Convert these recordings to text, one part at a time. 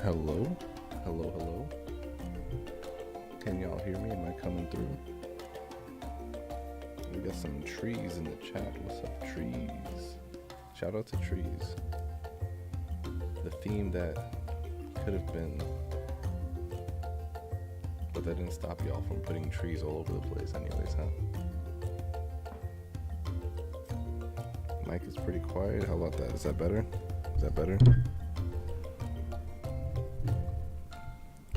Hello? Hello, hello? Can y'all hear me? Am I coming through? We got some trees in the chat. What's up, trees? Shout out to trees. The theme that could have been, but that didn't stop y'all from putting trees all over the place anyways, huh? Mic is pretty quiet. How about that? Is that better? Is that better?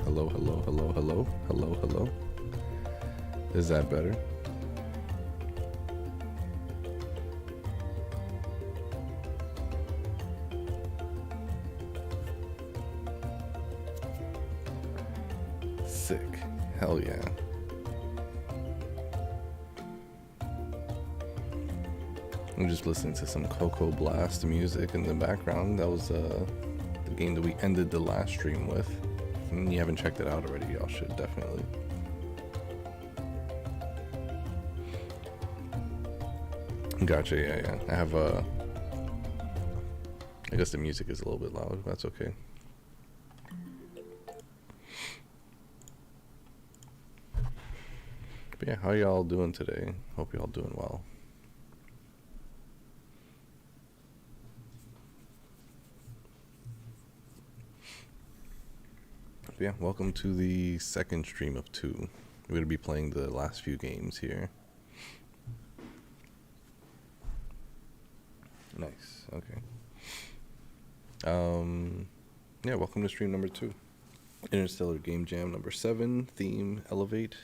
Hello, hello, hello, hello, hello, hello. Is that better? Sick. Hell yeah. I'm just listening to some Coco Blast music in the background. That was the game that we ended the last stream with. If you haven't checked it out already, y'all should definitely. Gotcha, yeah. I have I guess the music is a little bit loud. That's okay. But yeah, how y'all doing today? Hope y'all doing well. But yeah, welcome to the second stream of 2. We're gonna be playing the last few games here. Nice. Okay. Yeah, welcome to stream number 2. Interstellar Game Jam number 7, theme Elevate.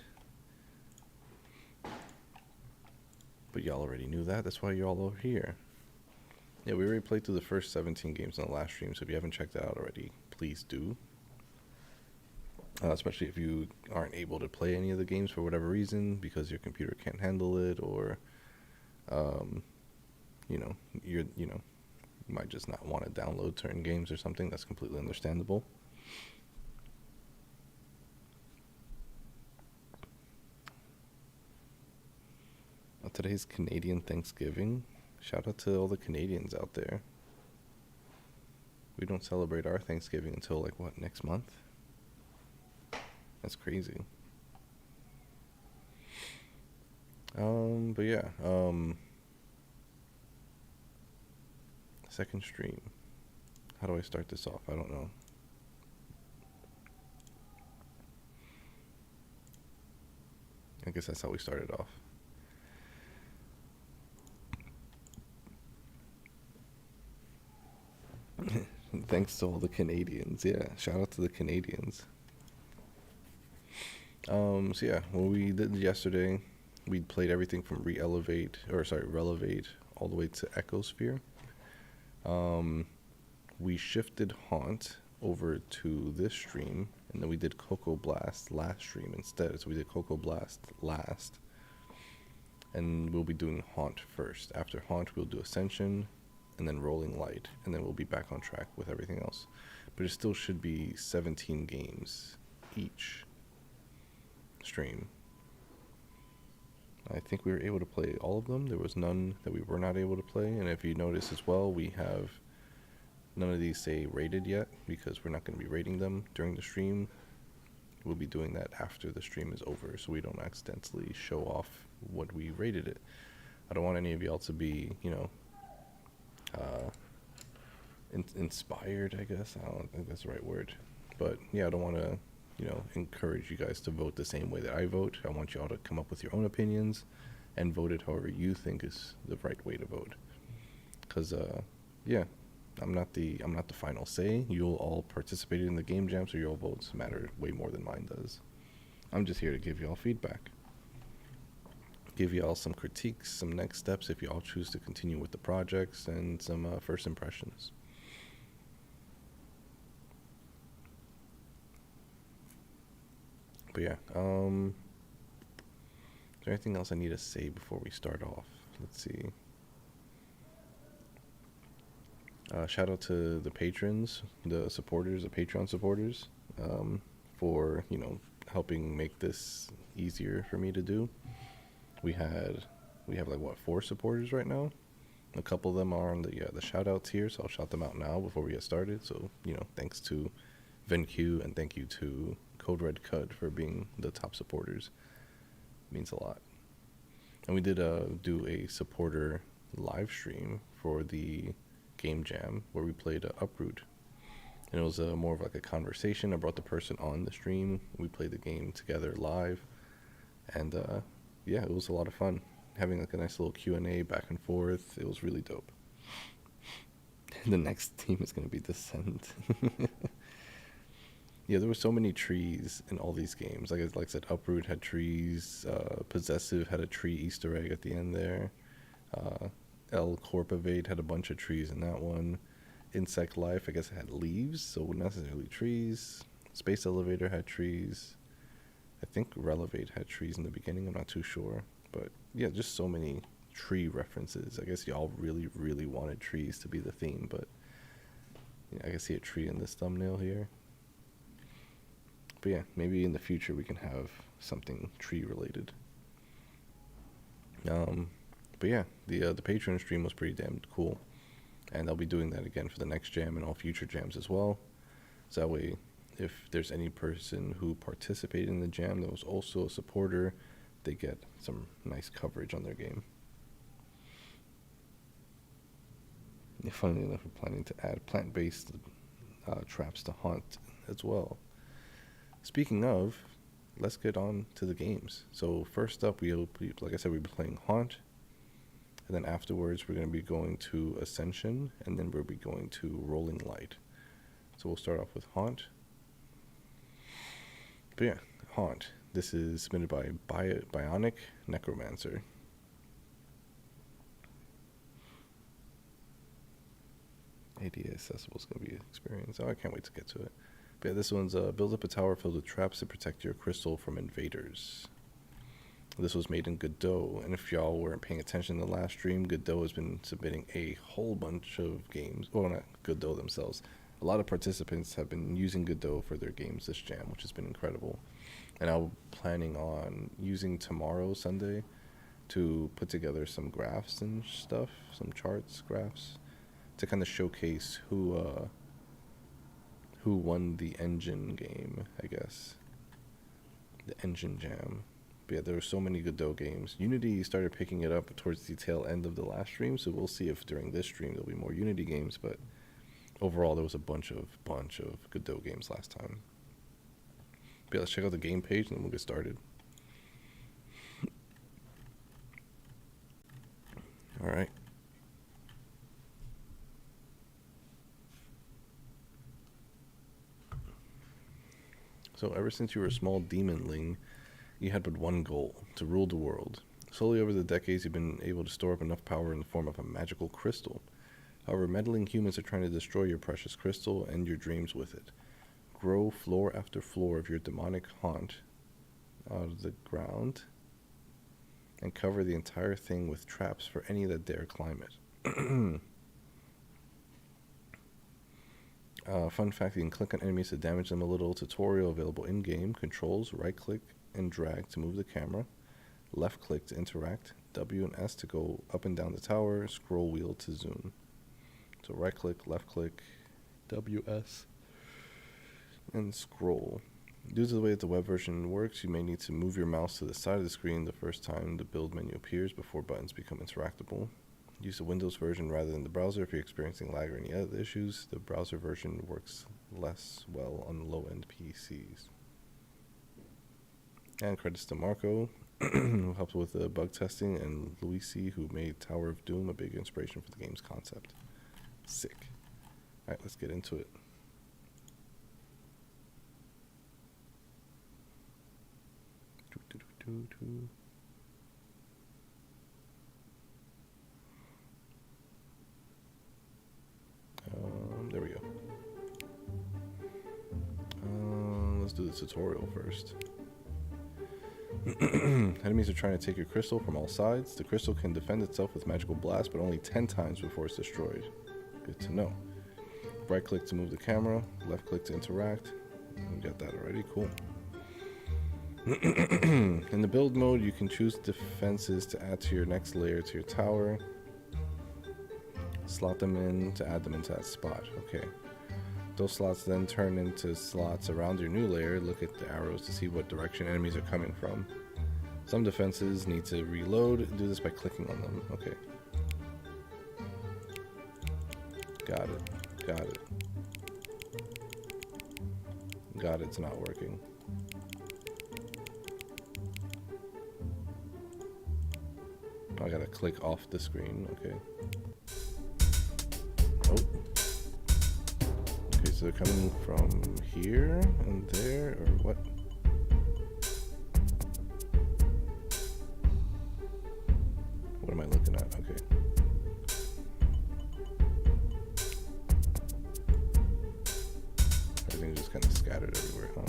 But y'all already knew that, that's why y'all are here. Yeah, we already played through the first 17 games in the last stream, so if you haven't checked it out already, please do. Especially if you aren't able to play any of the games for whatever reason, because your computer can't handle it, or you might just not want to download certain games or something. That's completely understandable. Today's Canadian Thanksgiving. Shout out to all the Canadians out there. We don't celebrate our Thanksgiving until like what, next month? That's crazy. But yeah, second stream. How do I start this off? I don't know. I guess that's how we started off. Thanks to all the Canadians. Yeah, shout out to the Canadians. So yeah, what we did yesterday, we played everything from Relevate all the way to Ecosphere. We shifted Haunt over to this stream, and then we did Cocoa Blast last stream instead. So we did Cocoa Blast last, and we'll be doing Haunt first. After Haunt, we'll do Ascension, and then Rolling Light, and then we'll be back on track with everything else. But it still should be 17 games each stream. I think we were able to play all of them. There was none that we were not able to play, and if you notice as well, we have none of these say rated yet, because we're not going to be rating them during the stream. We'll be doing that after the stream is over, so we don't accidentally show off what we rated it. I don't want any of y'all to be, inspired, I guess. I don't think that's the right word. But yeah, I don't want to, encourage you guys to vote the same way that I vote. I want y'all to come up with your own opinions and vote it however you think is the right way to vote. Because, yeah, I'm not the final say. You'll all participate in the game jam, so your votes matter way more than mine does. I'm just here to give y'all feedback. Give y'all some critiques, some next steps if y'all choose to continue with the projects, and some first impressions. But yeah, is there anything else I need to say before we start off? Let's see. Shout out to the patrons, the supporters, the Patreon supporters, for, helping make this easier for me to do. We have like what, 4 supporters right now. A couple of them are on the shout outs here, so I'll shout them out now before we get started. So, thanks to VenQ, and thank you to Code Red Cud for being the top supporters. It means a lot. And we did do a supporter live stream for the Game Jam where we played Uproot. And it was more of like a conversation. I brought the person on the stream. We played the game together live. And yeah, it was a lot of fun. Having like a nice little Q&A back and forth. It was really dope. The next team is going to be Descent. Yeah, there were so many trees in all these games. Like I said, Uproot had trees. Possessive had a tree Easter egg at the end there. El Corpivate had a bunch of trees in that one. Insect Life, I guess it had leaves, so not necessarily trees. Space Elevator had trees. I think Relevate had trees in the beginning. I'm not too sure. But yeah, just so many tree references. I guess y'all really, really wanted trees to be the theme, but yeah, I can see a tree in this thumbnail here. But yeah, maybe in the future we can have something tree related. But yeah, the Patreon stream was pretty damn cool, and I'll be doing that again for the next jam and all future jams as well. So that way, if there's any person who participated in the jam that was also a supporter, they get some nice coverage on their game. Yeah, funnily enough, we're planning to add plant-based traps to Haunt as well. Speaking of, let's get on to the games. So first up, like I said, we'll be playing Haunt, and then afterwards we're going to be going to Ascension, and then we'll be going to Rolling Light. So we'll start off with Haunt. But yeah, Haunt. This is submitted by Bionic Necromancer. AD accessible is going to be an experience. Oh, I can't wait to get to it. But yeah, this one's build up a tower filled with traps to protect your crystal from invaders. This was made in Godot, and if y'all weren't paying attention in the last stream, Godot has been submitting a whole bunch of games. Well, not Godot themselves. A lot of participants have been using Godot for their games this jam, which has been incredible. And I'm planning on using tomorrow, Sunday, to put together some graphs and stuff, some charts, graphs, to kind of showcase who won the engine game, I guess. The Engine Jam. But yeah, there were so many Godot games. Unity started picking it up towards the tail end of the last stream, so we'll see if during this stream there'll be more Unity games, but overall there was a bunch of Godot games last time. But yeah, let's check out the game page and then we'll get started. Alright. So ever since you were a small demonling, you had but one goal, to rule the world. Slowly over the decades, you've been able to store up enough power in the form of a magical crystal. However, meddling humans are trying to destroy your precious crystal and your dreams with it. Grow floor after floor of your demonic haunt out of the ground and cover the entire thing with traps for any that dare climb it. Fun fact, you can click on enemies to damage them a little. Tutorial available in-game. Controls, right-click and drag to move the camera. Left-click to interact. W and S to go up and down the tower. Scroll wheel to zoom. So right-click, left-click, W, S, and scroll. Due to the way that the web version works, you may need to move your mouse to the side of the screen the first time the build menu appears before buttons become interactable. Use the Windows version rather than the browser if you're experiencing lag or any other issues. The browser version works less well on low-end PCs. And credits to Marco, who helped with the bug testing, and Luisi, who made Tower of Doom a big inspiration for the game's concept. Sick. Alright, let's get into it. There we go. Let's do the tutorial first. Enemies are trying to take your crystal from all sides. The crystal can defend itself with magical blast, but only 10 times before it's destroyed. Good to know. Right click to move the camera, left click to interact. We got that already, cool. In the build mode, you can choose defenses to add to your next layer to your tower. Slot them in to add them into that spot. Okay. Those slots then turn into slots around your new layer. Look at the arrows to see what direction enemies are coming from. Some defenses need to reload. Do this by clicking on them. Okay. Got it. Got it. Got it. It's not working. I gotta click off the screen. Okay. Oh. Okay, so they're coming from here and there, or what? What am I looking at? Okay. Everything's just kind of scattered everywhere, huh?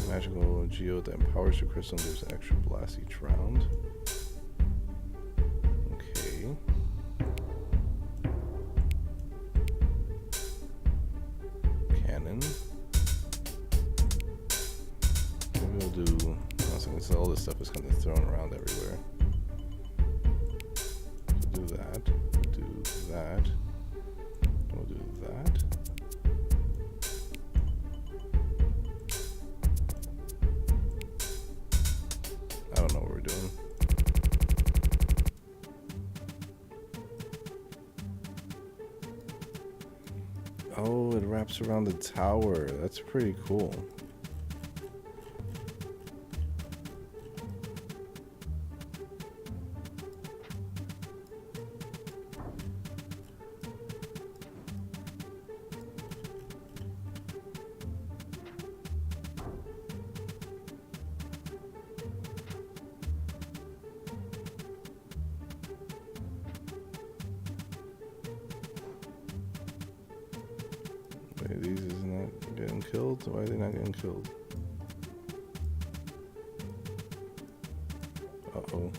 Magical geode that empowers your crystal and gives an extra blast each round. Okay. Cannon. Maybe we'll do. So all this stuff is kind of thrown around everywhere. So do that. Do that. We'll do that. I don't know what we're doing. Oh, it wraps around the tower. That's pretty cool. Wait, these is not getting killed? Why are they not getting killed? Uh-oh.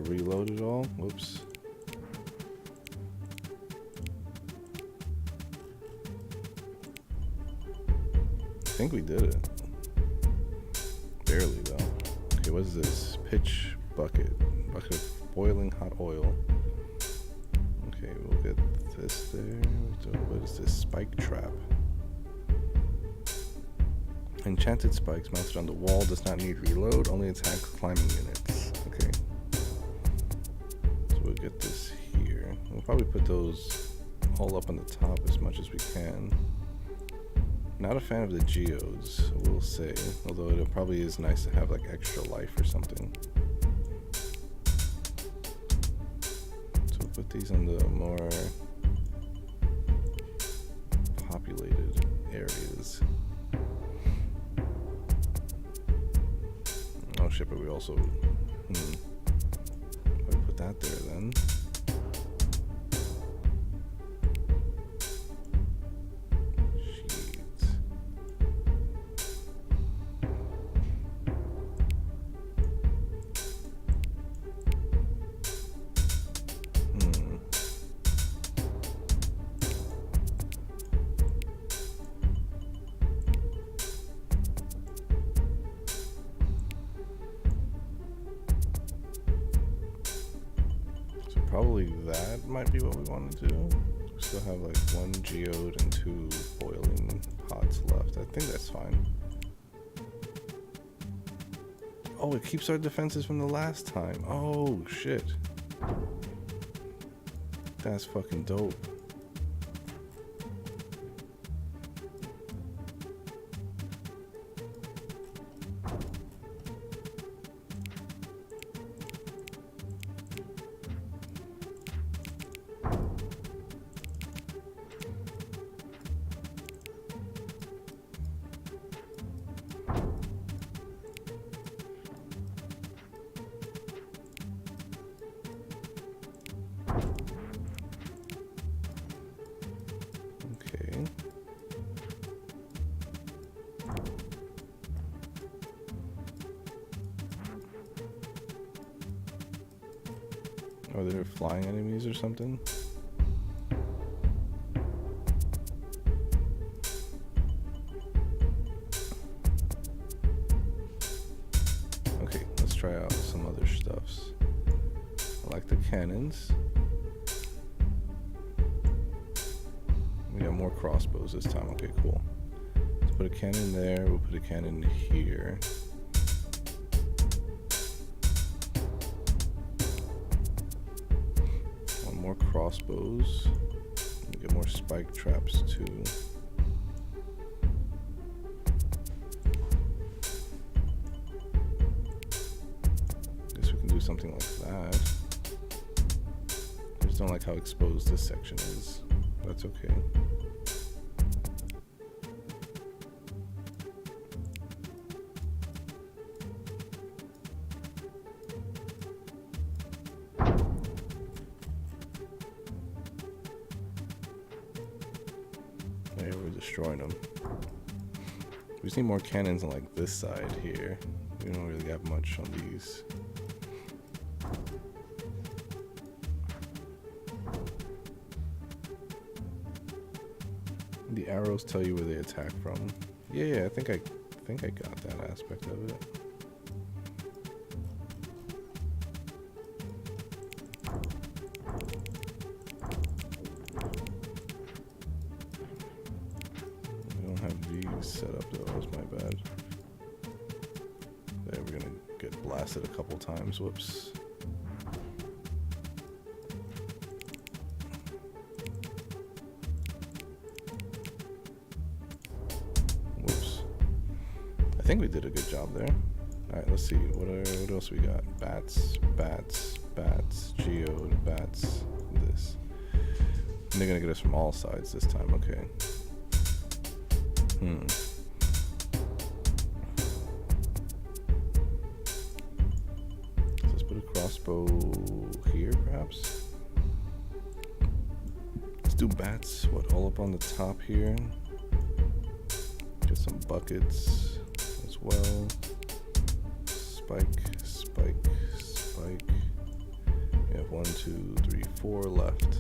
reload it all. Whoops. I think we did it. Barely though. Okay, what is this? Pitch bucket. Bucket of boiling hot oil. Okay, we'll get this there. So what is this? Spike trap. Enchanted spikes mounted on the wall, does not need reload, only attack climbing units. Okay. So we'll get this here. We'll probably put those all up on the top as much as we can. Not a fan of the geodes, I will say, although it probably is nice to have like extra life or something. So we'll put these on the more populated areas. Oh shit, but we also probably put that there then. Probably that might be what we want to do. We still have like 1 geode and 2 boiling pots left. I think that's fine. Oh, it keeps our defenses from the last time. Oh, shit. That's fucking dope. Are there flying enemies or something? Okay, let's try out some other stuffs. I like the cannons. We got more crossbows this time. Okay, cool. Let's put a cannon there. We'll put a cannon here. More crossbows. We get more spike traps too. Guess we can do something like that. I just don't like how exposed this section is. That's okay. Yeah, we're destroying them. We just need more cannons on like this side here. We don't really have much on these. The arrows tell you where they attack from. Yeah, I think I got that aspect of it. Set up though, that was my bad. There, we're gonna get blasted a couple times. Whoops. Whoops. I think we did a good job there. Alright, let's see. What else we got? Bats, geode, bats, this. And they're gonna get us from all sides this time, okay. Let's put a crossbow here, perhaps. Let's do bats. What, all up on the top here? Get some buckets as well. Spike. 1, 2, 3, 4 left.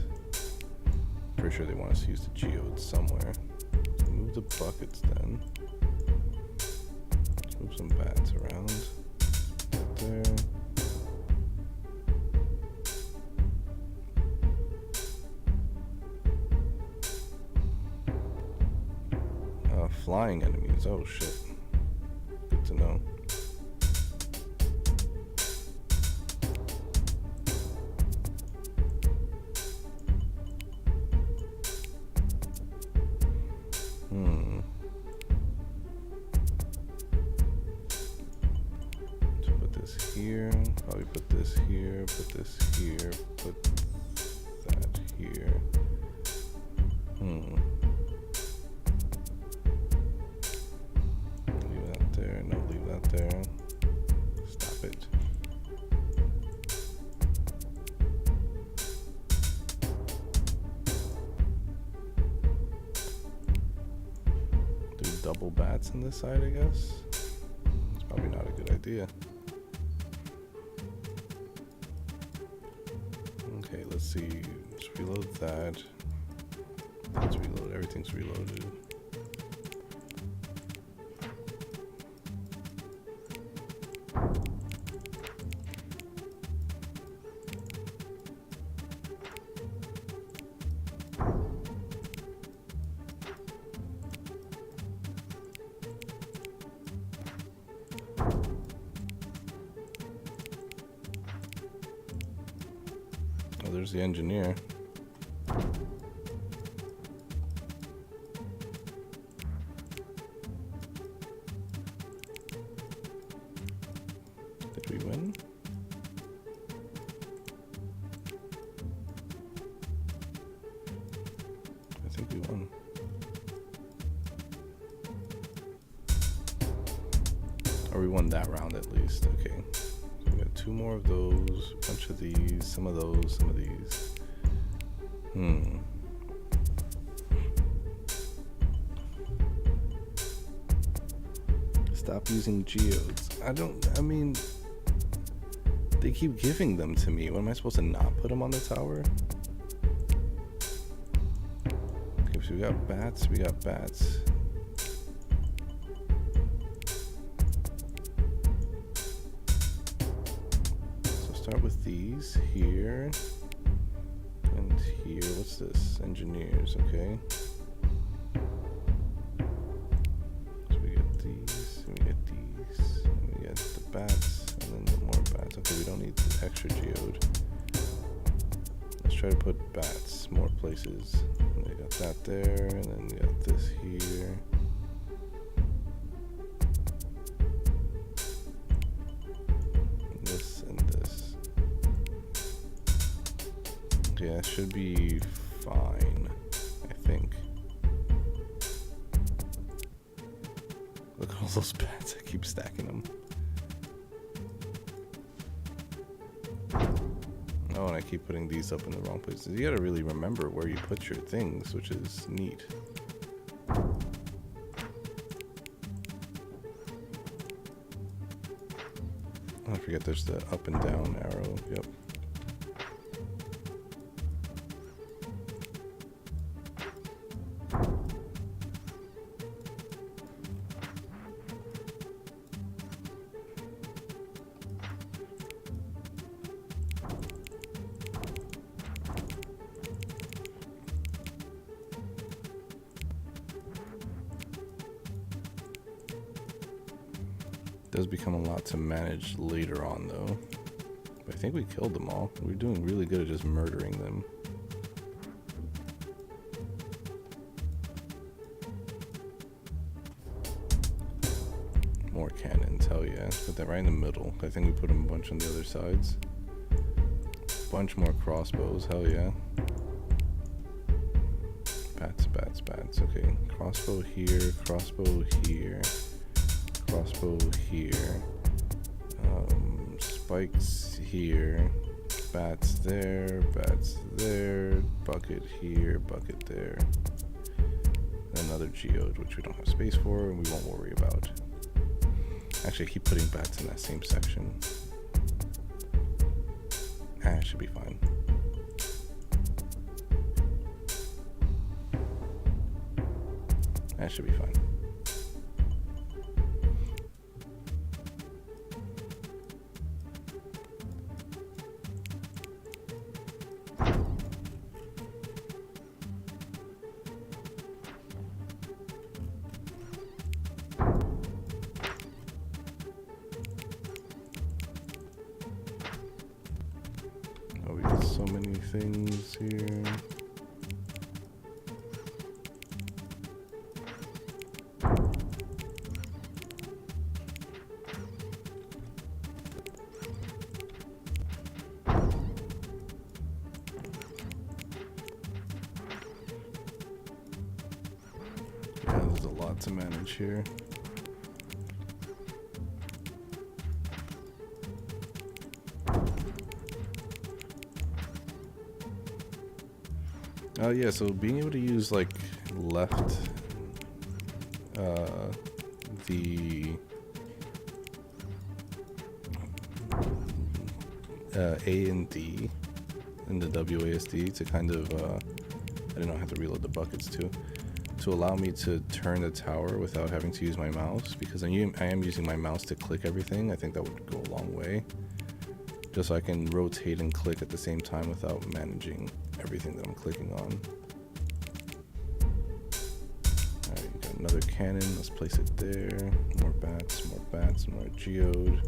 Pretty sure they want us to use the geodes somewhere. Move the buckets then. Let's move some bats around. Right there. Flying enemies. Oh shit. Good to know. So put this here. Probably put this here. Put this here. Put that here. There, no, leave that there. Stop it. Do double bats on this side, I guess? It's probably not a good idea. Okay, let's see. Let's reload that. Let's reload. Everything's reloaded. Oh, there's the engineer. Did we win? I think we won. Or we won that round at least. Okay. So we got 2 more of those, a bunch of these, some of those, some of these. Stop using geodes. I mean, they keep giving them to me. What am I supposed to not put them on the tower? Okay, so we got bats. So start with these here and here. What's this? Engineers, okay. Bats, and then more bats. Okay, we don't need the extra geode. Let's try to put bats more places. And we got that there, and then we got this here. And this and this. Okay, that should be fine, I think. Look at all those bats, I keep stacking them. Oh, and I keep putting these up in the wrong places. You gotta really remember where you put your things, which is neat. I forget there's the up and down arrow. Yep. Does become a lot to manage later on though. But I think we killed them all. We're doing really good at just murdering them. More cannons, hell yeah. Let's put that right in the middle. I think we put them a bunch on the other sides. Bunch more crossbows, hell yeah. Bats. Okay, crossbow here, crossbow here. Crossbow here, spikes here, bats there, bucket here, bucket there. Another geode, which we don't have space for and we won't worry about. Actually, I keep putting bats in that same section. It should be fine. That should be fine. Oh, we got so many things here. Yeah, there's a lot to manage here. Oh yeah, so being able to use like left, the A and D in the WASD to kind of, I didn't know how to reload the buckets too, to allow me to turn the tower without having to use my mouse, because I am using my mouse to click everything. I think that would go a long way, just so I can rotate and click at the same time without managing everything that I'm clicking on. Alright, you got another cannon, let's place it there. More bats, more geode.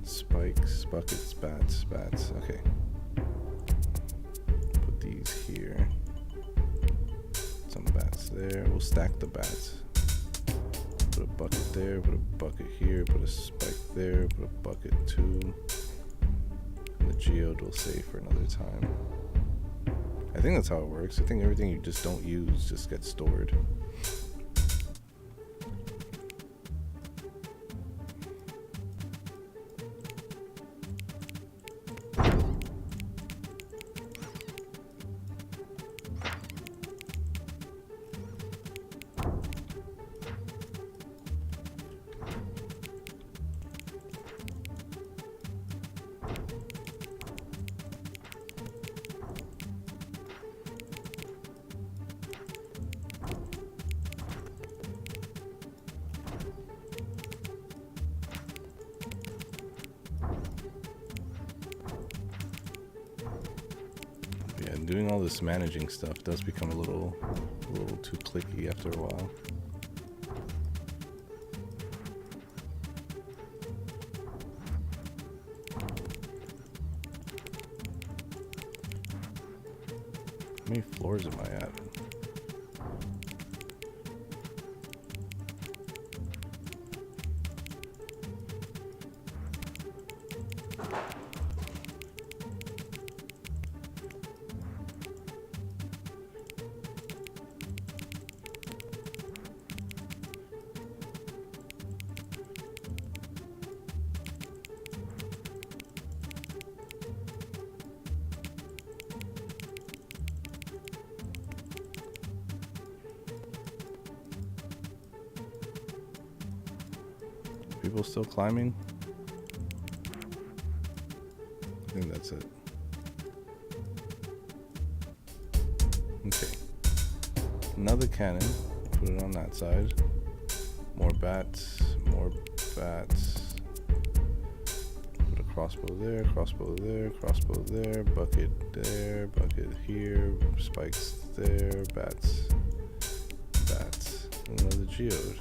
Spikes, buckets, bats, okay. Put these here. Some bats there, we'll stack the bats. Put a bucket there, put a bucket here, put a spike there, put a bucket too. And the geode we'll save for another time. I think that's how it works. I think everything you just don't use just gets stored. Yeah, doing all this managing stuff does become a little too clicky after a while. How many floors am I at? People still climbing? I think that's it. Okay. Another cannon. Put it on that side. More bats. More bats. Put a crossbow there, crossbow there, crossbow there, bucket there, bucket here, spikes there, bats. Bats. Another geode.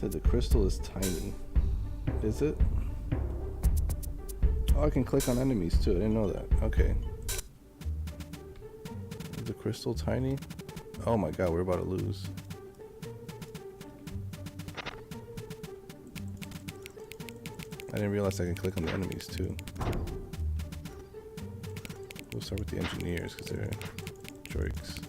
The crystal is tiny. Is it? Oh, I can click on enemies too. I didn't know that. Okay. Is the crystal tiny? Oh my god, we're about to lose. I didn't realize I can click on the enemies too. We'll start with the engineers because they're jerks.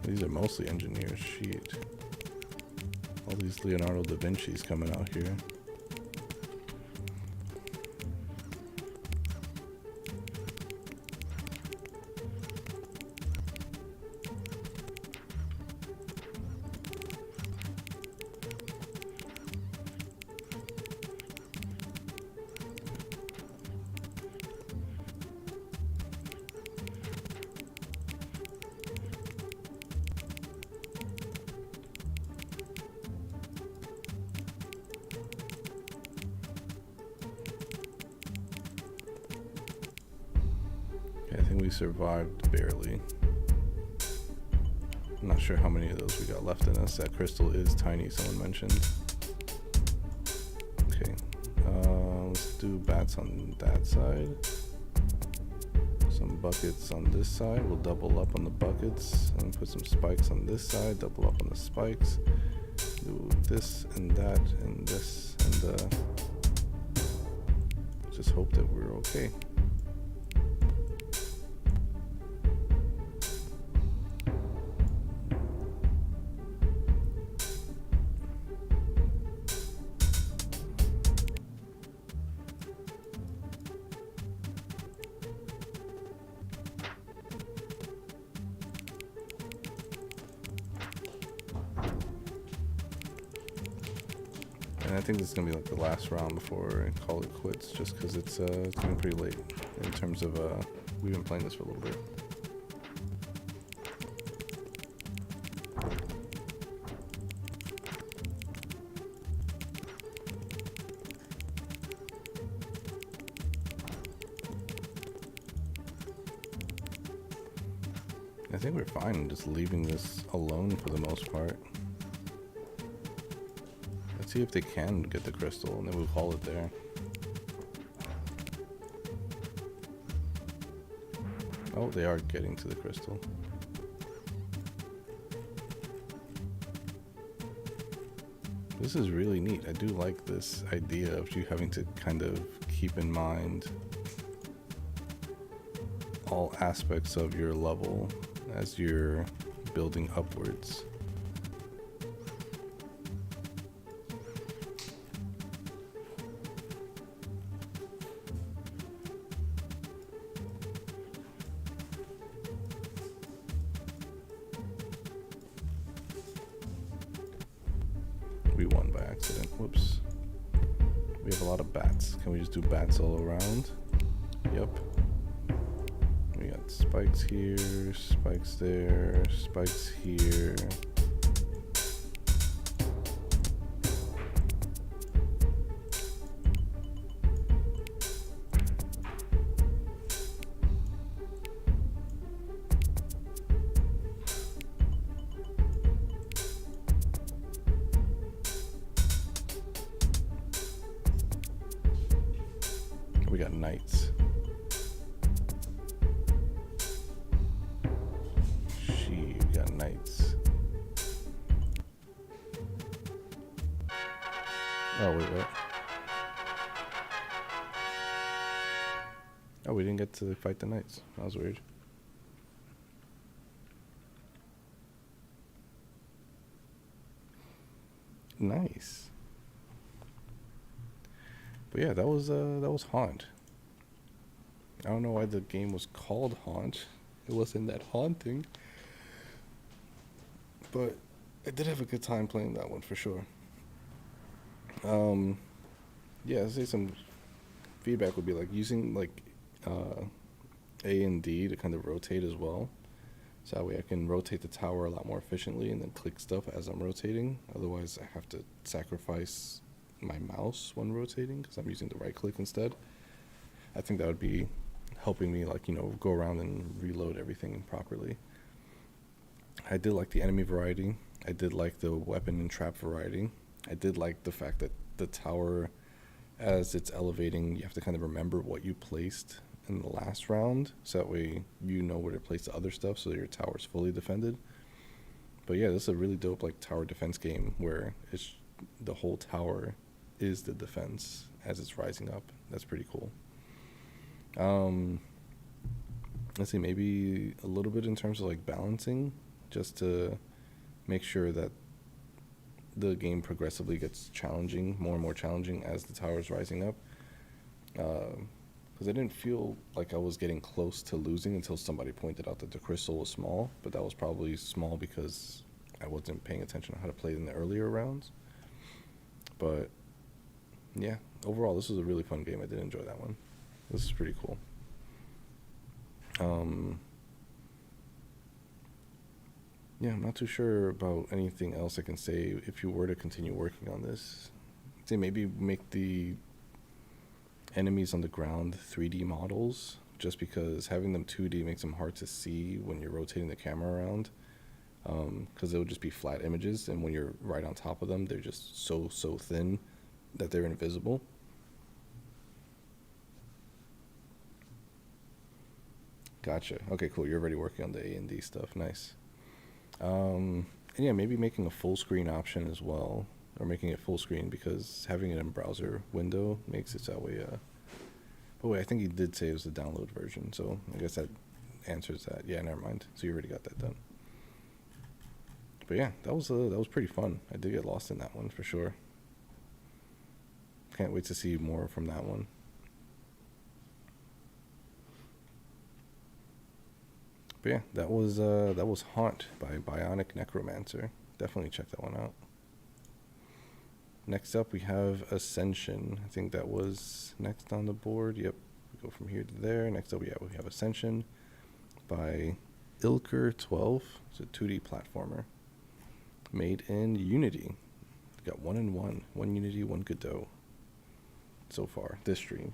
These are mostly engineers. Shit. All these Leonardo da Vinci's coming out here. I think we survived barely. I'm not sure how many of those we got left in us. That crystal is tiny, someone mentioned. Okay, let's do bats on that side. Some buckets on this side. We'll double up on the buckets and put some spikes on this side. Double up on the spikes. Do this and that and this and just hope that we're okay. And I think this is gonna be like the last round before I call it quits, just because it's getting pretty late in terms of we've been playing this for a little bit. I think we're fine just leaving this alone for the most part. Let's see if they can get the crystal, and then we'll call it there. Oh, they are getting to the crystal. This is really neat. I do like this idea of you having to kind of keep in mind all aspects of your level as you're building upwards. We won by accident. Whoops. We have a lot of bats. Can we just do bats all around? Yep. We got spikes here, spikes there, spikes here. We got knights. We got knights. Oh, wait, what? Oh, we didn't get to fight the knights. That was weird. Nice. But yeah, that was Haunt. I don't know why the game was called Haunt. It wasn't that haunting. But I did have a good time playing that one for sure. Yeah, I'd say some feedback would be like using like A and D to kind of rotate as well. So that way I can rotate the tower a lot more efficiently and then click stuff as I'm rotating. Otherwise I have to sacrifice my mouse when rotating because I'm using the right click instead. I think that would be helping me, like, you know, go around and reload everything properly. I did like the enemy variety. I did like the weapon and trap variety. I did like the fact that the tower, as it's elevating, you have to kind of remember what you placed in the last round, so that way you know where to place the other stuff so that your tower's fully defended. But yeah, this is a really dope like tower defense game where it's the whole tower is the defense as it's rising up. That's pretty cool. Let's see, maybe a little bit in terms of like balancing, just to make sure that the game progressively gets challenging, more and more challenging as the tower is rising up. Because I didn't feel like I was getting close to losing until somebody pointed out that the crystal was small, but that was probably small because I wasn't paying attention to how to play in the earlier rounds. But yeah, overall, this was a really fun game. I did enjoy that one. This is pretty cool. Yeah, I'm not too sure about anything else I can say. If you were to continue working on this, I'd say maybe make the enemies on the ground 3D models, just because having them 2D makes them hard to see when you're rotating the camera around, because they'll just be flat images, and when you're right on top of them, they're just so thin that they're invisible. Gotcha. Okay, cool. You're already working on the A&D stuff. Nice. And yeah, maybe making a full screen option as well, or making it full screen, because having it in browser window makes it that way. But wait, I think he did say it was the download version, so I guess that answers that. Yeah, never mind. So you already got that done. But yeah, that was pretty fun. I did get lost in that one for sure. Can't wait to see more from that one. But yeah, that was Haunt by Bionic Necromancer. Definitely check that one out. Next up, we have Ascension. I think that was next on the board. Yep, we go from here to there. Next up, we have Ascension by Ilker 12. It's a 2D platformer made in Unity. We got 1 and 1. 1 Unity, 1 Godot so far this stream.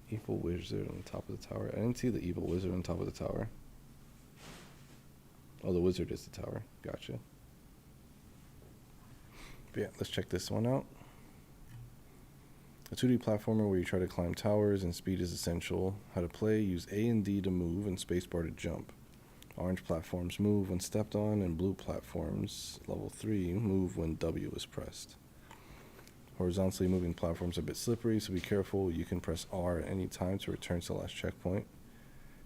Evil wizard on the top of the tower. I didn't see the evil wizard on top of the tower. Oh, the wizard is the tower. Gotcha. But yeah, let's check this one out. A 2D platformer where you try to climb towers and speed is essential. How to play: use A and D to move and spacebar to jump. Orange platforms move when stepped on, and blue platforms, level 3, move when W is pressed. Horizontally moving platforms are a bit slippery, so be careful. You can press R at any time to return to the last checkpoint.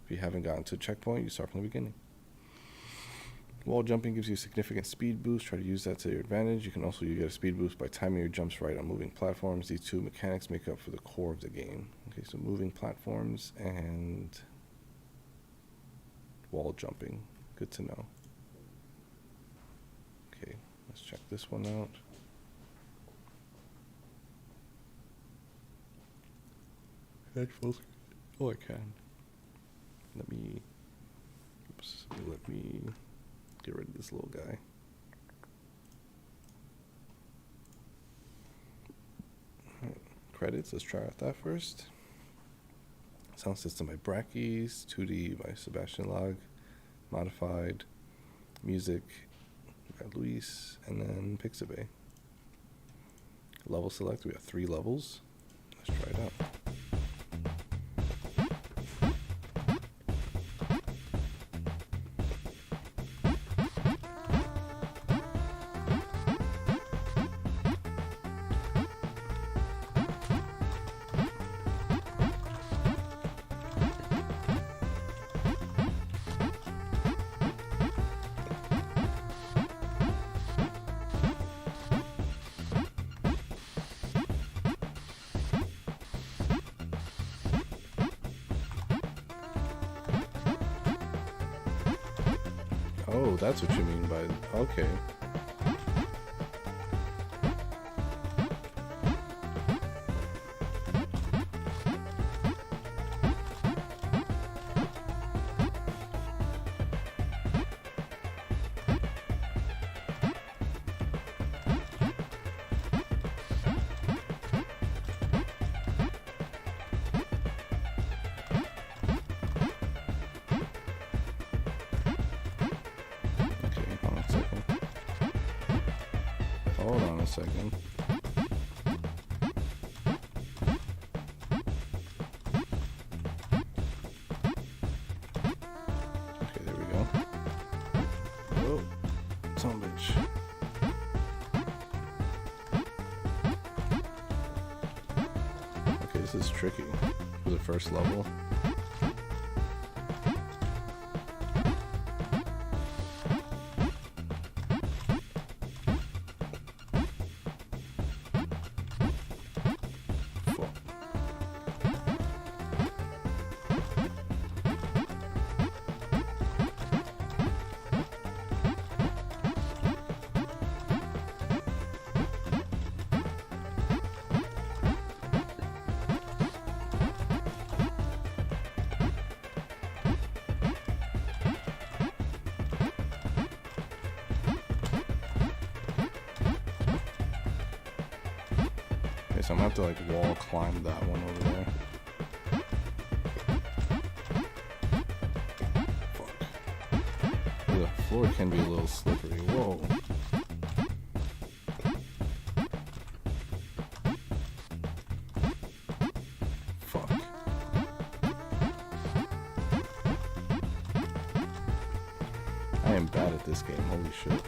If you haven't gotten to a checkpoint, you start from the beginning. Wall jumping gives you a significant speed boost. Try to use that to your advantage. You can also get a speed boost by timing your jumps right on moving platforms. These two mechanics make up for the core of the game. Okay, so moving platforms and wall jumping. Good to know. Okay, let's check this one out. Oh, I can. Let me get rid of this little guy. Right. Credits, let's try out that first. Sound system by Brackeys, 2D by Sebastian Log, modified, music by Luis, and then Pixabay. Level select, we have 3 levels. Let's try it out. Oh, that's what you mean by... Okay. Hold on a second. Okay, there we go. Whoa, son of a bitch. Okay, this is tricky for the first level. so I'm gonna have to like wall climb that one over there. Fuck. The floor can be a little slippery. Whoa. Fuck. I am bad at this game, holy shit.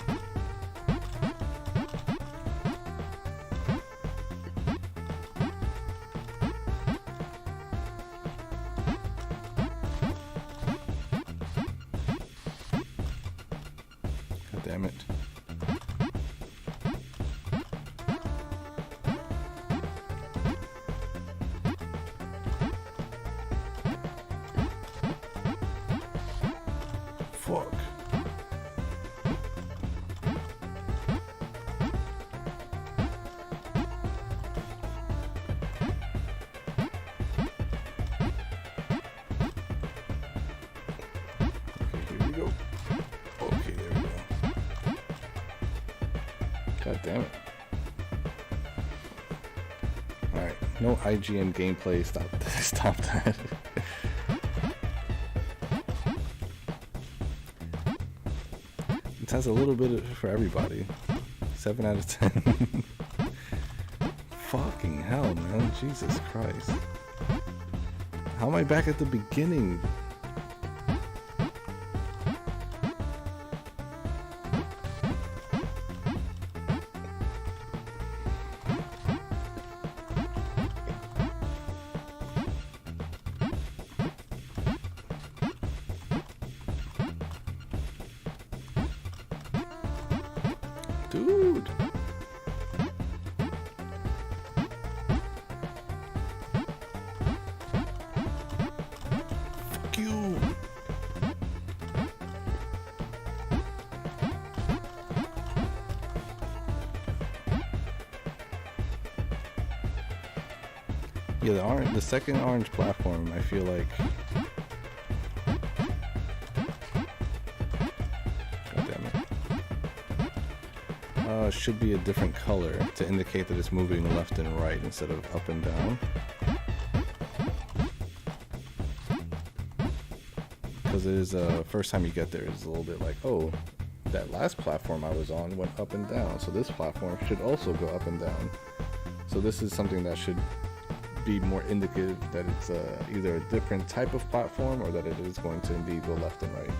Damn it. Fuck. Okay, here we go. Okay, there we go. God damn it. Alright, no IGN gameplay. Stop that. It has a little bit for everybody. 7 out of 10. Fucking hell, man. Jesus Christ. How am I back at the beginning? Dude. Fuck you. Yeah, the second orange platform, I feel like should be a different color to indicate that it's moving left and right instead of up and down. Because it is first time you get there, it's a little bit like, oh, that last platform I was on went up and down, so this platform should also go up and down. So this is something that should be more indicative that it's either a different type of platform or that it is going to indeed go left and right.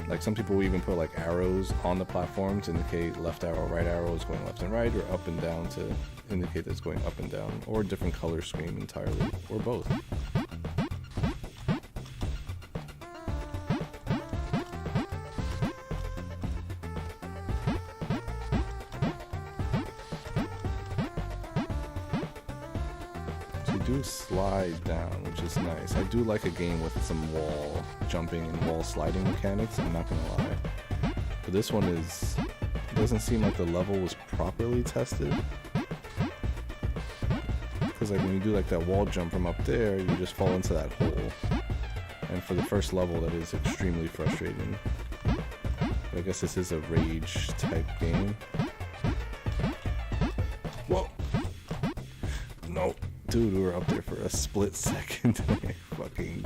Like some people will even put like arrows on the platform to indicate left arrow, right arrow is going left and right, or up and down to indicate that it's going up and down, or a different color scheme entirely, or both. Do slide down, which is nice. I do like a game with some wall jumping and wall sliding mechanics, I'm not gonna lie. But this one doesn't seem like the level was properly tested. Because like when you do like that wall jump from up there, you just fall into that hole. And for the first level, that is extremely frustrating. But I guess this is a rage type game. Whoa! No! Dude, we were up there for a split second. Fucking.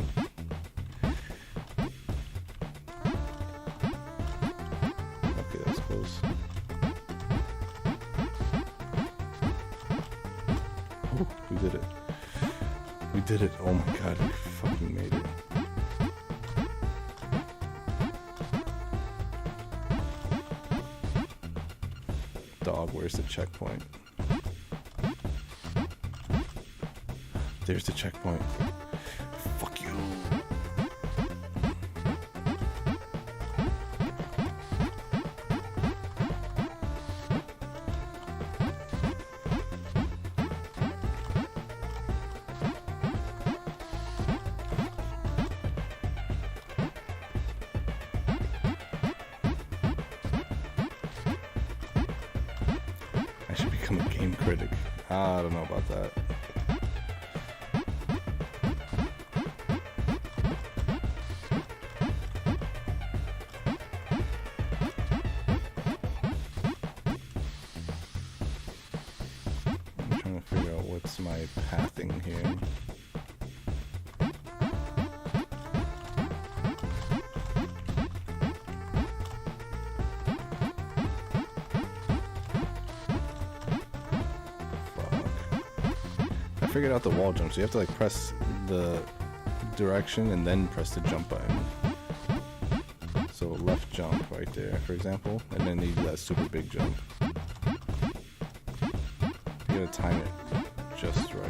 Okay, that was close. Oh, we did it. We did it. Oh my god, we fucking made it. Dog, where's the checkpoint? There's the checkpoint. Fuck you. I should become a game critic. I don't know about that. my pathing here. I figured out the wall jump, so you have to like press the direction and then press the jump button. So left jump right there, for example, and then you do that super big jump. You gotta time it just right.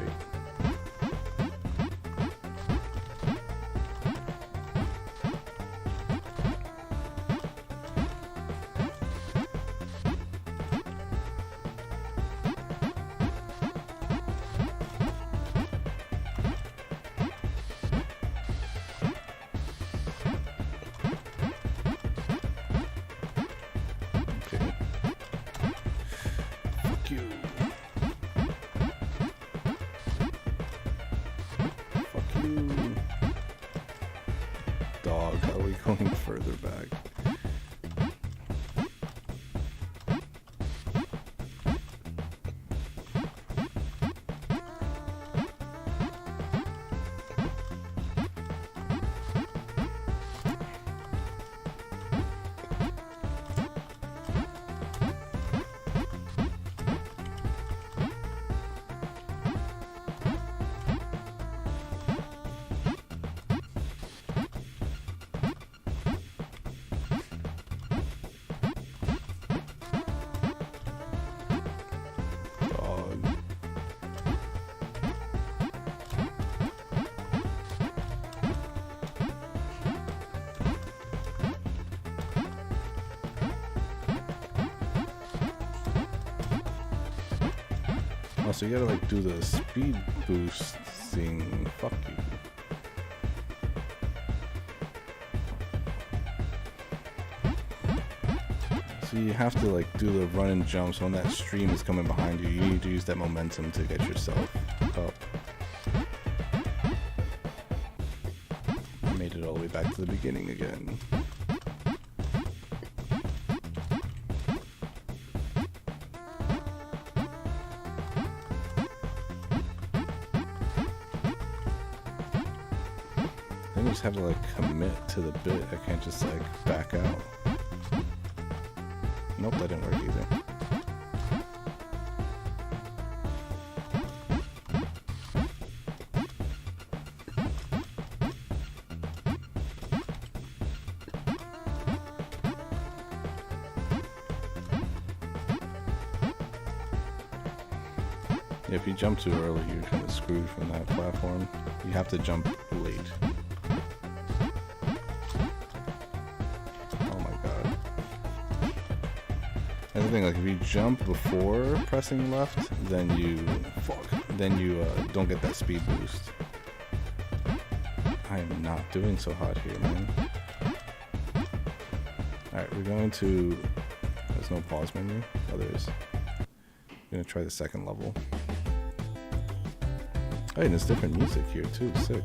Dog, how are we going further back? Oh, so you gotta like do the speed boost thing. Fuck you. So you have to like do the run and jump, so when that stream is coming behind you, you need to use that momentum to get yourself up. I made it all the way back to the beginning again. I just have to like commit to the bit. I can't just like back out. Nope, that didn't work either. If you jump too early, you're kind of screwed from that platform. You have to jump late. The thing, like if you jump before pressing left, then you don't get that speed boost. I am not doing so hot here, man. Alright, we're going to... There's no pause menu. Oh, there is. I'm gonna try the second level. Hey, and there's different music here too. Sick.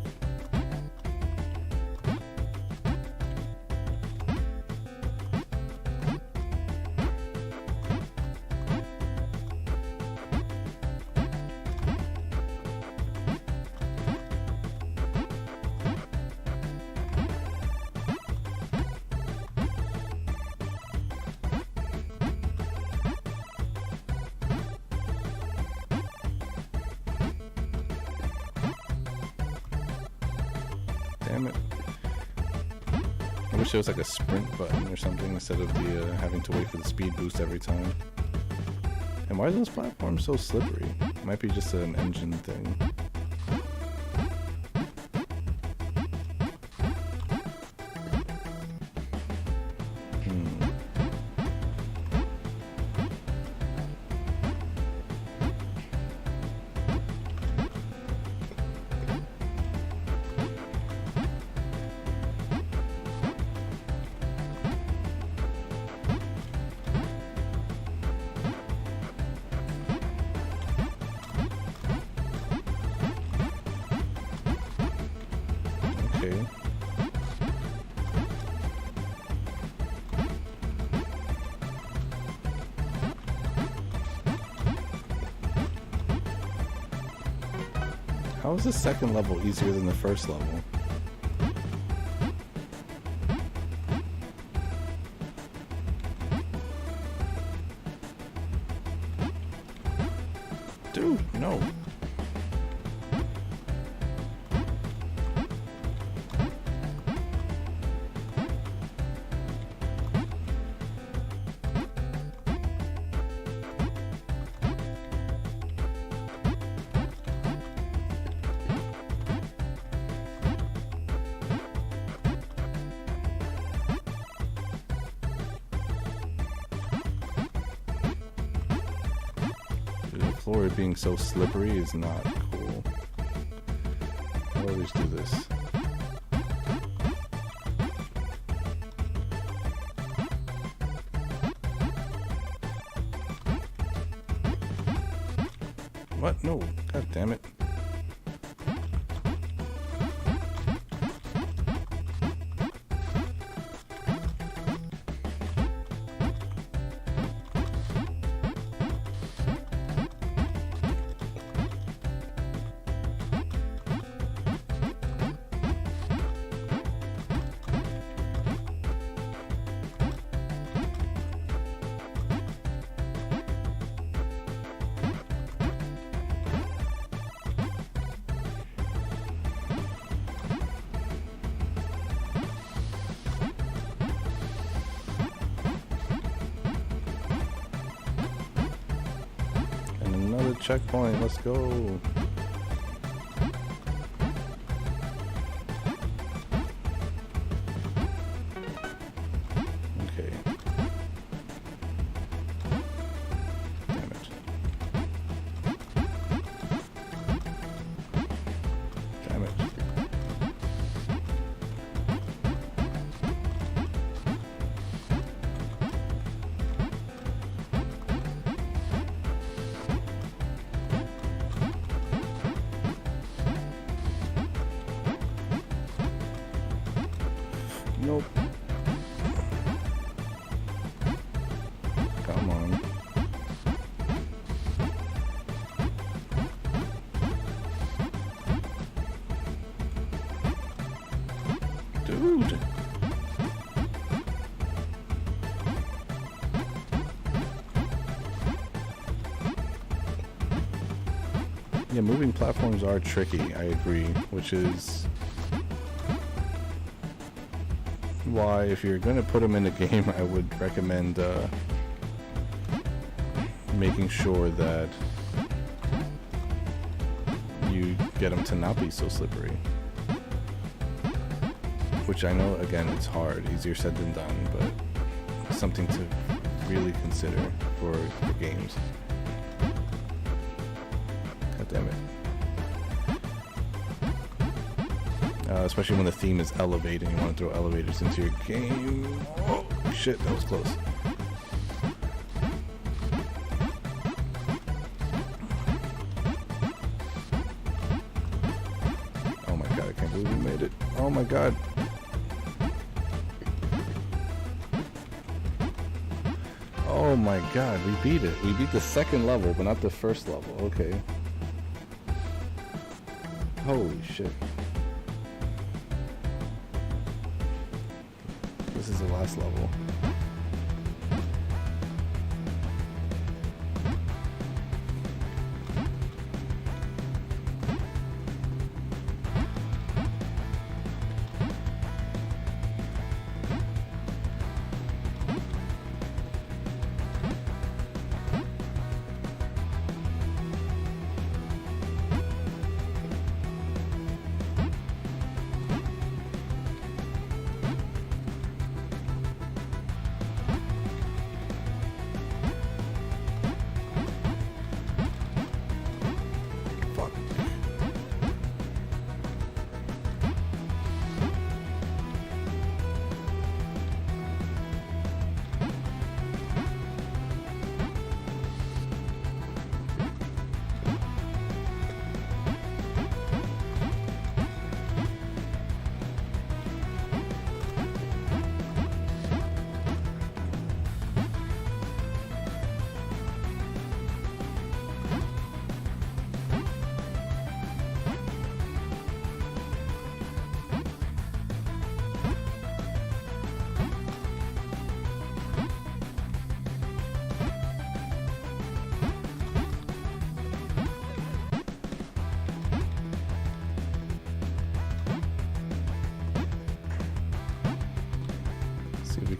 Damn it. I wish there was like a sprint button or something instead of the having to wait for the speed boost every time. And why are those platforms so slippery? It might be just an engine thing. Okay. How is the second level easier than the first level? Dude, no. The floor being so slippery is not cool. I always do this. What? No. God damn it. Another checkpoint, let's go. Okay. Damn it. Damn it. Nope. Come on. Dude. Yeah, moving platforms are tricky, I agree, which is why, if you're going to put them in a game, I would recommend making sure that you get them to not be so slippery. Which I know, again, it's hard, easier said than done, but something to really consider for games. God damn it. Especially when the theme is elevate and you want to throw elevators into your game. Oh, shit, that was close. Oh my god, I can't believe we made it. Oh my god. Oh my god, we beat it. We beat the second level, but not the first level. Okay. Holy shit. This is the last level.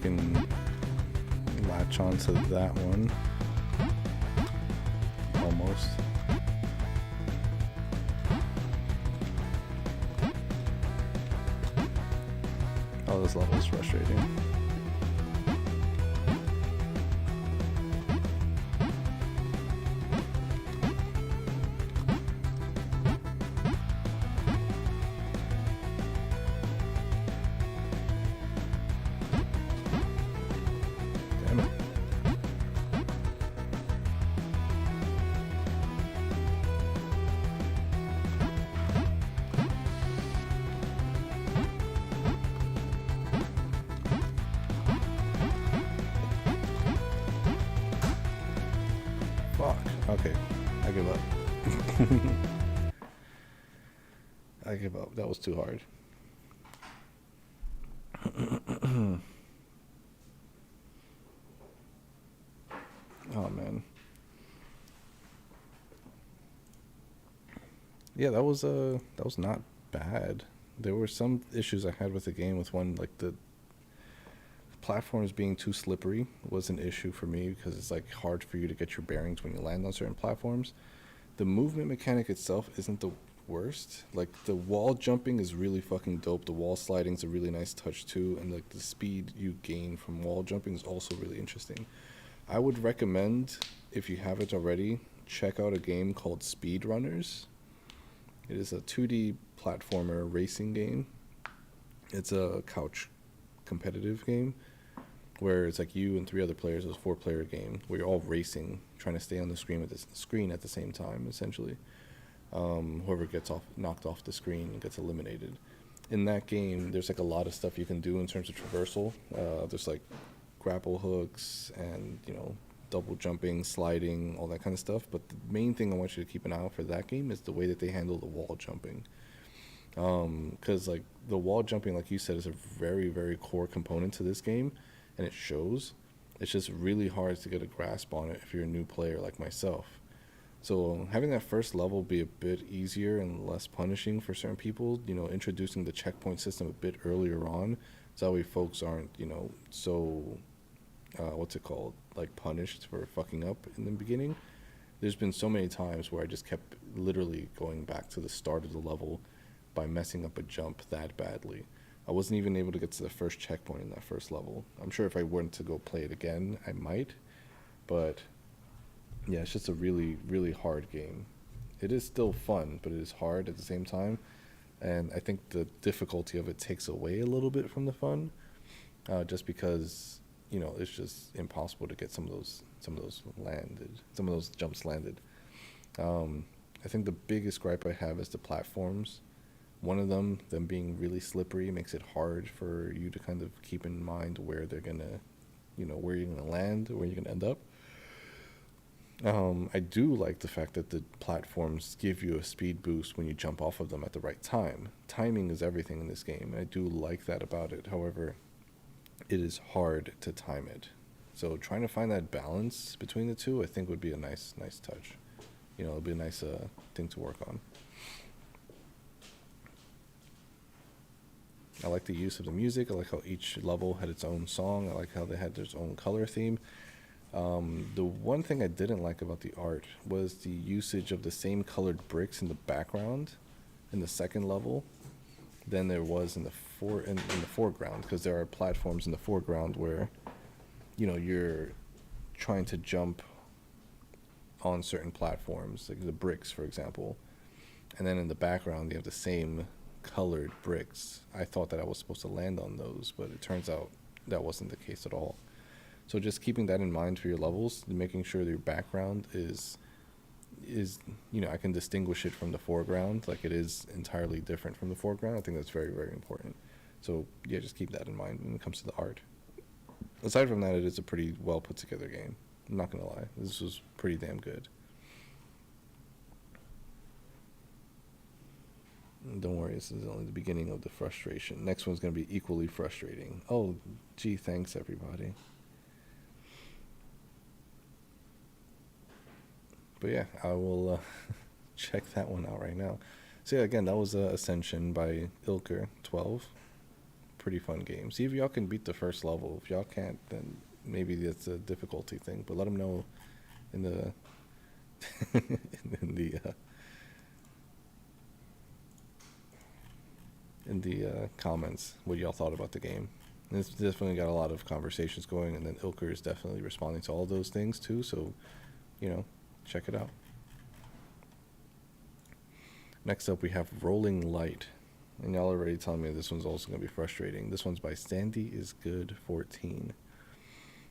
can latch on to that one. Almost. Oh, this level is frustrating. Damn it. Fuck. Okay. I give up. I give up. That was too hard. Oh man. Yeah, that was not bad. There were some issues I had with the game with one, like the platforms being too slippery was an issue for me because it's like hard for you to get your bearings when you land on certain platforms. The movement mechanic itself isn't the worst. Like the wall jumping is really fucking dope. The wall sliding is a really nice touch too, and like the speed you gain from wall jumping is also really interesting. I would recommend, if you haven't already, check out a game called Speedrunners. It is a 2D platformer racing game. It's a couch competitive game where it's like you and 3 other players. It's a 4-player game where you're all racing, trying to stay on the screen at the same time, essentially. Whoever gets knocked off the screen gets eliminated. In that game, there's like a lot of stuff you can do in terms of traversal. There's like grapple hooks and, you know, double jumping, sliding, all that kind of stuff. But the main thing I want you to keep an eye out for that game is the way that they handle the wall jumping. Because like the wall jumping, like you said, is a very, very core component to this game, and it shows. It's just really hard to get a grasp on it if you're a new player like myself. So having that first level be a bit easier and less punishing for certain people, you know, introducing the checkpoint system a bit earlier on, so that way folks aren't, you know, so like punished for fucking up in the beginning. There's been so many times where I just kept literally going back to the start of the level by messing up a jump that badly. I wasn't even able to get to the first checkpoint in that first level. I'm sure if I weren't to go play it again, I might. But yeah, it's just a really, really hard game. It is still fun, but it is hard at the same time. And I think the difficulty of it takes away a little bit from the fun, just because, you know, it's just impossible to get some of those jumps landed. I think the biggest gripe I have is the platforms. One of them being really slippery, makes it hard for you to kind of keep in mind where they're gonna, you know, where you're gonna land, where you're gonna end up. I do like the fact that the platforms give you a speed boost when you jump off of them at the right time. Timing is everything in this game, and I do like that about it. However, it is hard to time it. So trying to find that balance between the two, I think, would be a nice touch. You know, it'd be a nice thing to work on. I like the use of the music. I like how each level had its own song. I like how they had their own color theme. The one thing I didn't like about the art was the usage of the same colored bricks in the background in the second level than there was in the foreground, because there are platforms in the foreground where, you know, you're trying to jump on certain platforms, like the bricks, for example, and then in the background you have the same colored bricks. I thought that I was supposed to land on those, but it turns out that wasn't the case at all. So just keeping that in mind for your levels, making sure that your background is, you know, I can distinguish it from the foreground, like it is entirely different from the foreground. I think that's very, very important. So yeah, just keep that in mind when it comes to the art. Aside from that, it is a pretty well put together game. I'm not gonna lie, this was pretty damn good. Don't worry, this is only the beginning of the frustration. Next one's going to be equally frustrating. Oh, gee, thanks, everybody. But yeah, I will check that one out right now. So yeah, again, that was Ascension by Ilker 12. pretty fun game. See if y'all can beat the first level. If y'all can't, then maybe that's a difficulty thing. But let them know in the in the comments what y'all thought about the game. And it's definitely got a lot of conversations going, and then Ilker is definitely responding to all those things too. So, check it out. Next up, we have Rolling Light. And y'all already telling me this one's also going to be frustrating. This one's by Sandy is Good 14.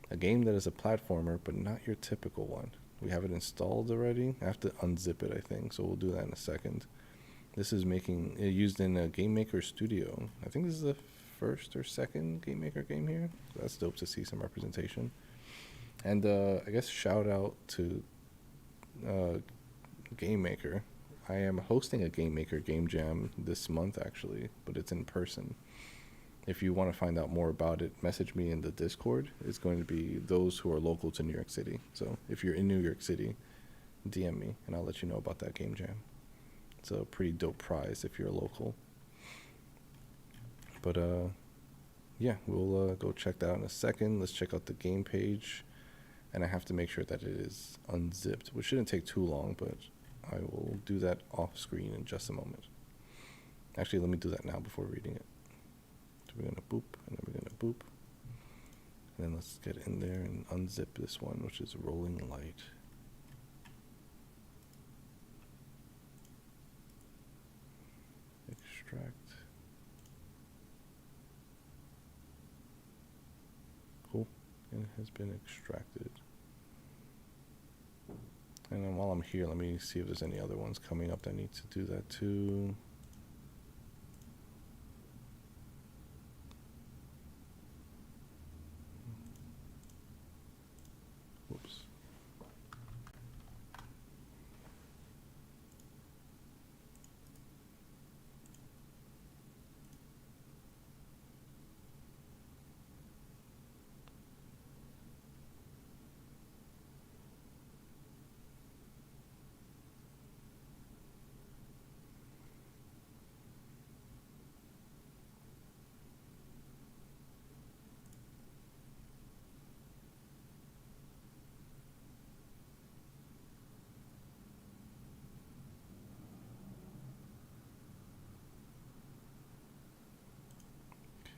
A game that is a platformer, but not your typical one. We have it installed already. I have to unzip it, I think, so we'll do that in a second. This is used in a Game Maker Studio. I think this is the first or second Game Maker game here. That's dope to see some representation. And I guess shout out to Game Maker. I am hosting a Game Maker Game Jam this month, actually, but it's in person. If you want to find out more about it, message me in the Discord. It's going to be those who are local to New York City. So if you're in New York City, DM me, and I'll let you know about that Game Jam. It's a pretty dope prize if you're local. But, yeah, we'll go check that out in a second. Let's check out the game page. And I have to make sure that it is unzipped, which shouldn't take too long, but I will do that off screen in just a moment. Actually, let me do that now before reading it. So we're going to boop, and then we're going to boop. And then let's get in there and unzip this one, which is Rolling Light. Extract. Cool. And it has been extracted. And then while I'm here, let me see if there's any other ones coming up that need to do that too. Whoops.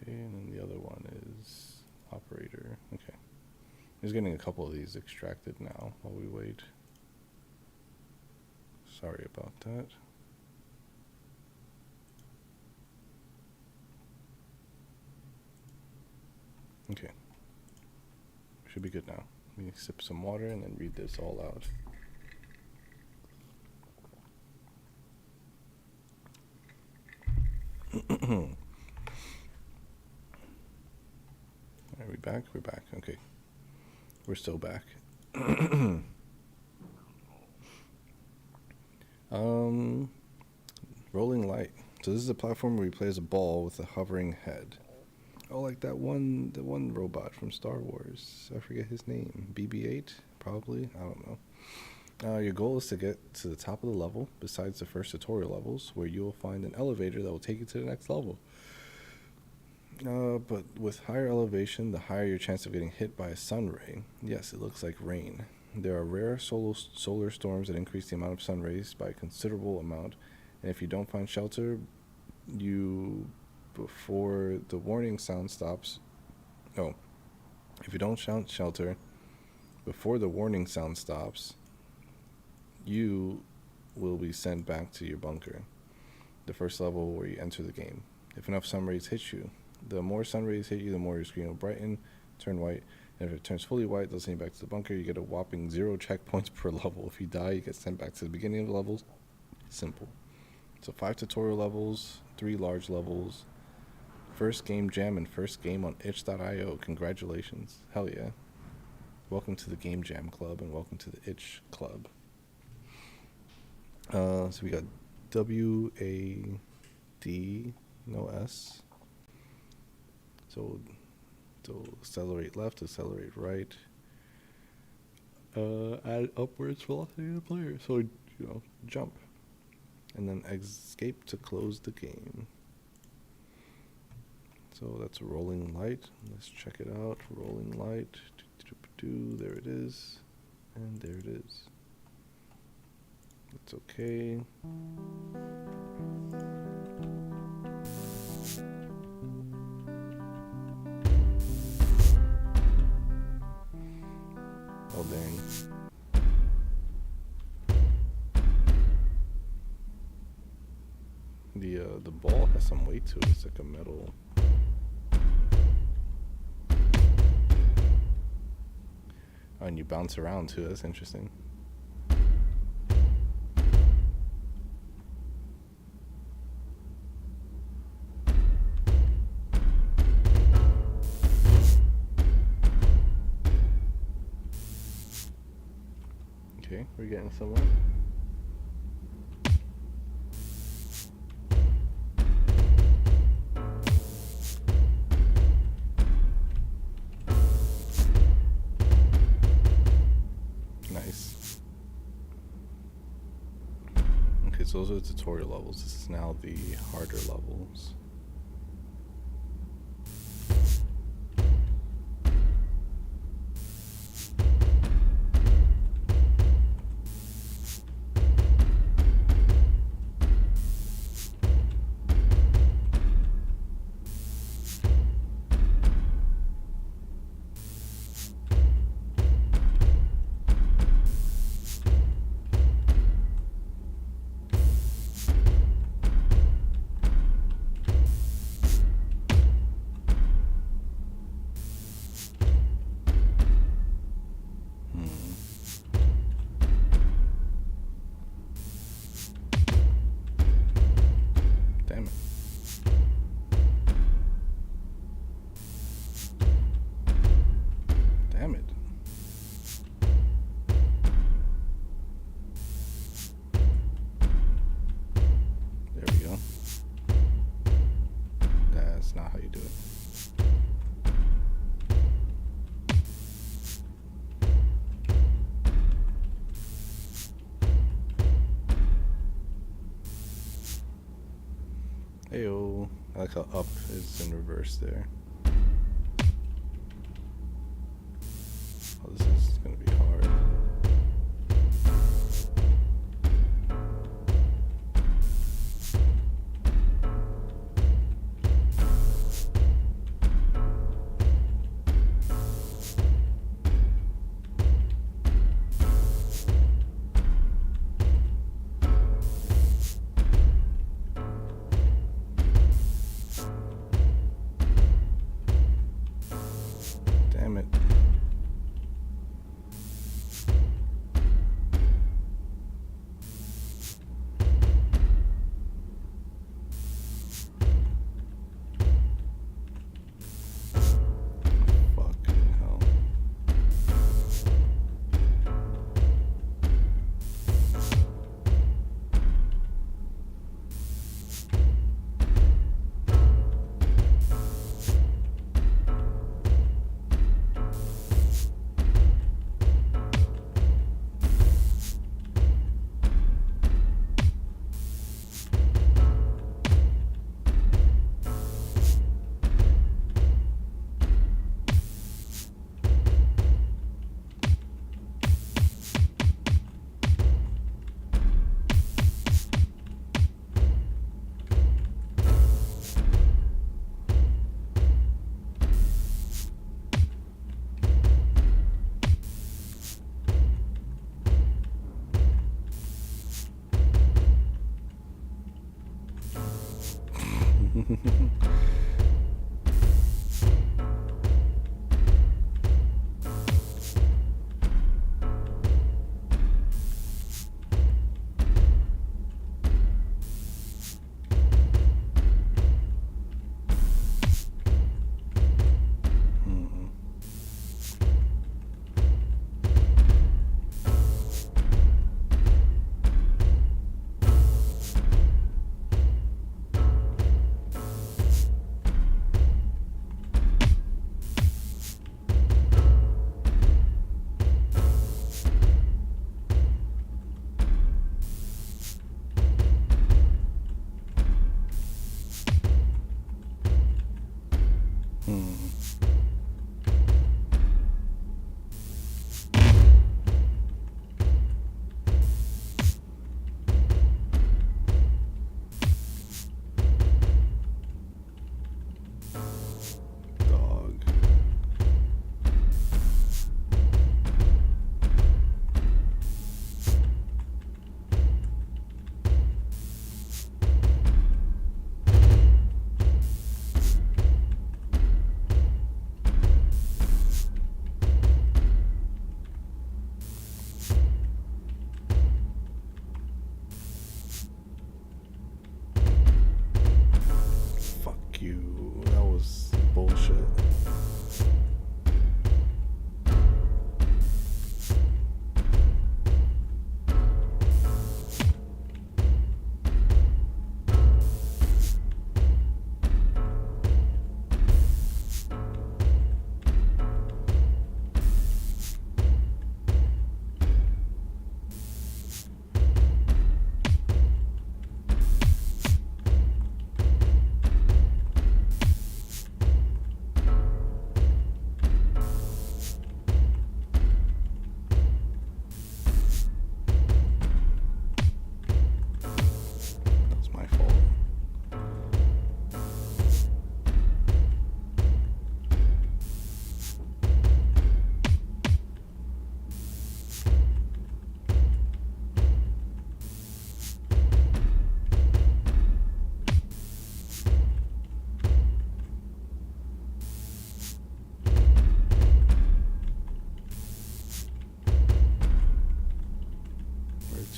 Okay, and then the other one is operator. Okay. He's getting a couple of these extracted now while we wait. Sorry about that. Okay. Should be good now. Let me sip some water and then read this all out. Are we back? We're back. Okay. We're still back. Rolling Light. So this is a platform where you play as a ball with a hovering head. Oh, like the one robot from Star Wars. I forget his name. BB-8, probably. I don't know. Your goal is to get to the top of the level, besides the first tutorial levels, where you will find an elevator that will take you to the next level. But with higher elevation, the higher your chance of getting hit by a sun ray. Yes, it looks like rain. There are rare solar storms that increase the amount of sun rays by a considerable amount, and if you don't find shelter, before the warning sound stops, if you don't shelter before the warning sound stops, you will be sent back to your bunker, the first level where you enter the game. If enough sun rays hit you, the more sun rays hit you, the more your screen will brighten, turn white, and if it turns fully white, they'll send you back to the bunker. You get a whopping 0 checkpoints per level. If you die, you get sent back to the beginning of the levels. Simple. So 5 tutorial levels, 3 large levels, first game jam and first game on itch.io. Congratulations. Hell yeah. Welcome to the Game Jam Club and welcome to the Itch Club. So we got W-A-D, no S. So accelerate left, accelerate right. Add upwards velocity to the player. So, jump. And then escape to close the game. So that's a rolling light. Let's check it out. Rolling light. There it is. And there it is. It's okay. Oh dang. The ball has some weight to it. It's like a metal. Oh, and you bounce around too. That's interesting. Okay, we're getting somewhere. Nice. Okay, so those are the tutorial levels. This is now the harder levels. Damn it. Damn it. There we go. That's not how you do it. Heyo. I like how up is in reverse there. Oh, this is gonna be hard. Damn it. Fucking hell.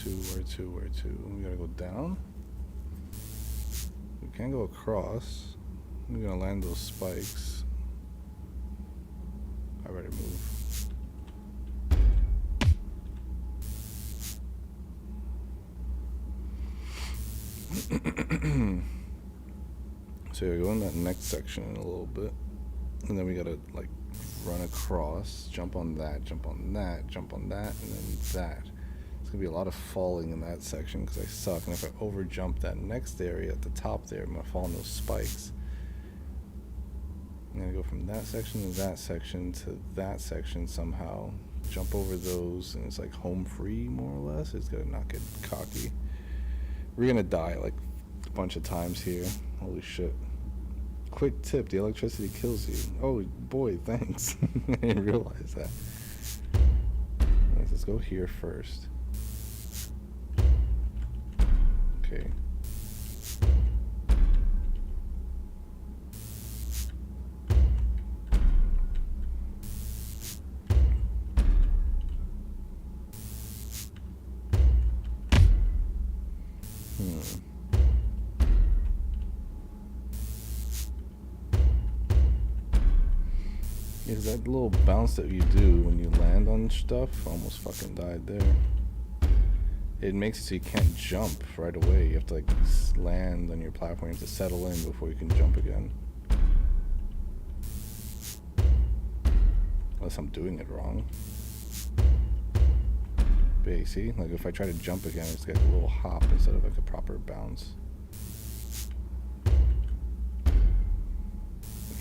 Where to? We gotta go down. We can't go across. We're gonna land those spikes. I better move. So we go in that next section in a little bit, and then we gotta like run across, jump on that, jump on that, jump on that, and then that. It's gonna be a lot of falling in that section because I suck, and if I over jump that next area at the top there, I'm gonna fall in those spikes. I'm gonna go from that section to that section somehow, jump over those, and it's like home free more or less. It's gonna not get cocky. We're gonna die like a bunch of times here. Holy shit. Quick tip, the electricity kills you. Oh boy, thanks. I didn't realize that. Let's go here first. Okay. Yeah, that little bounce that you do when you land on stuff, almost fucking died there. It makes it so you can't jump right away. You have to like land on your platform. You have to settle in before you can jump again. Unless I'm doing it wrong. But yeah, see, like if I try to jump again, it's got a little hop instead of like a proper bounce. I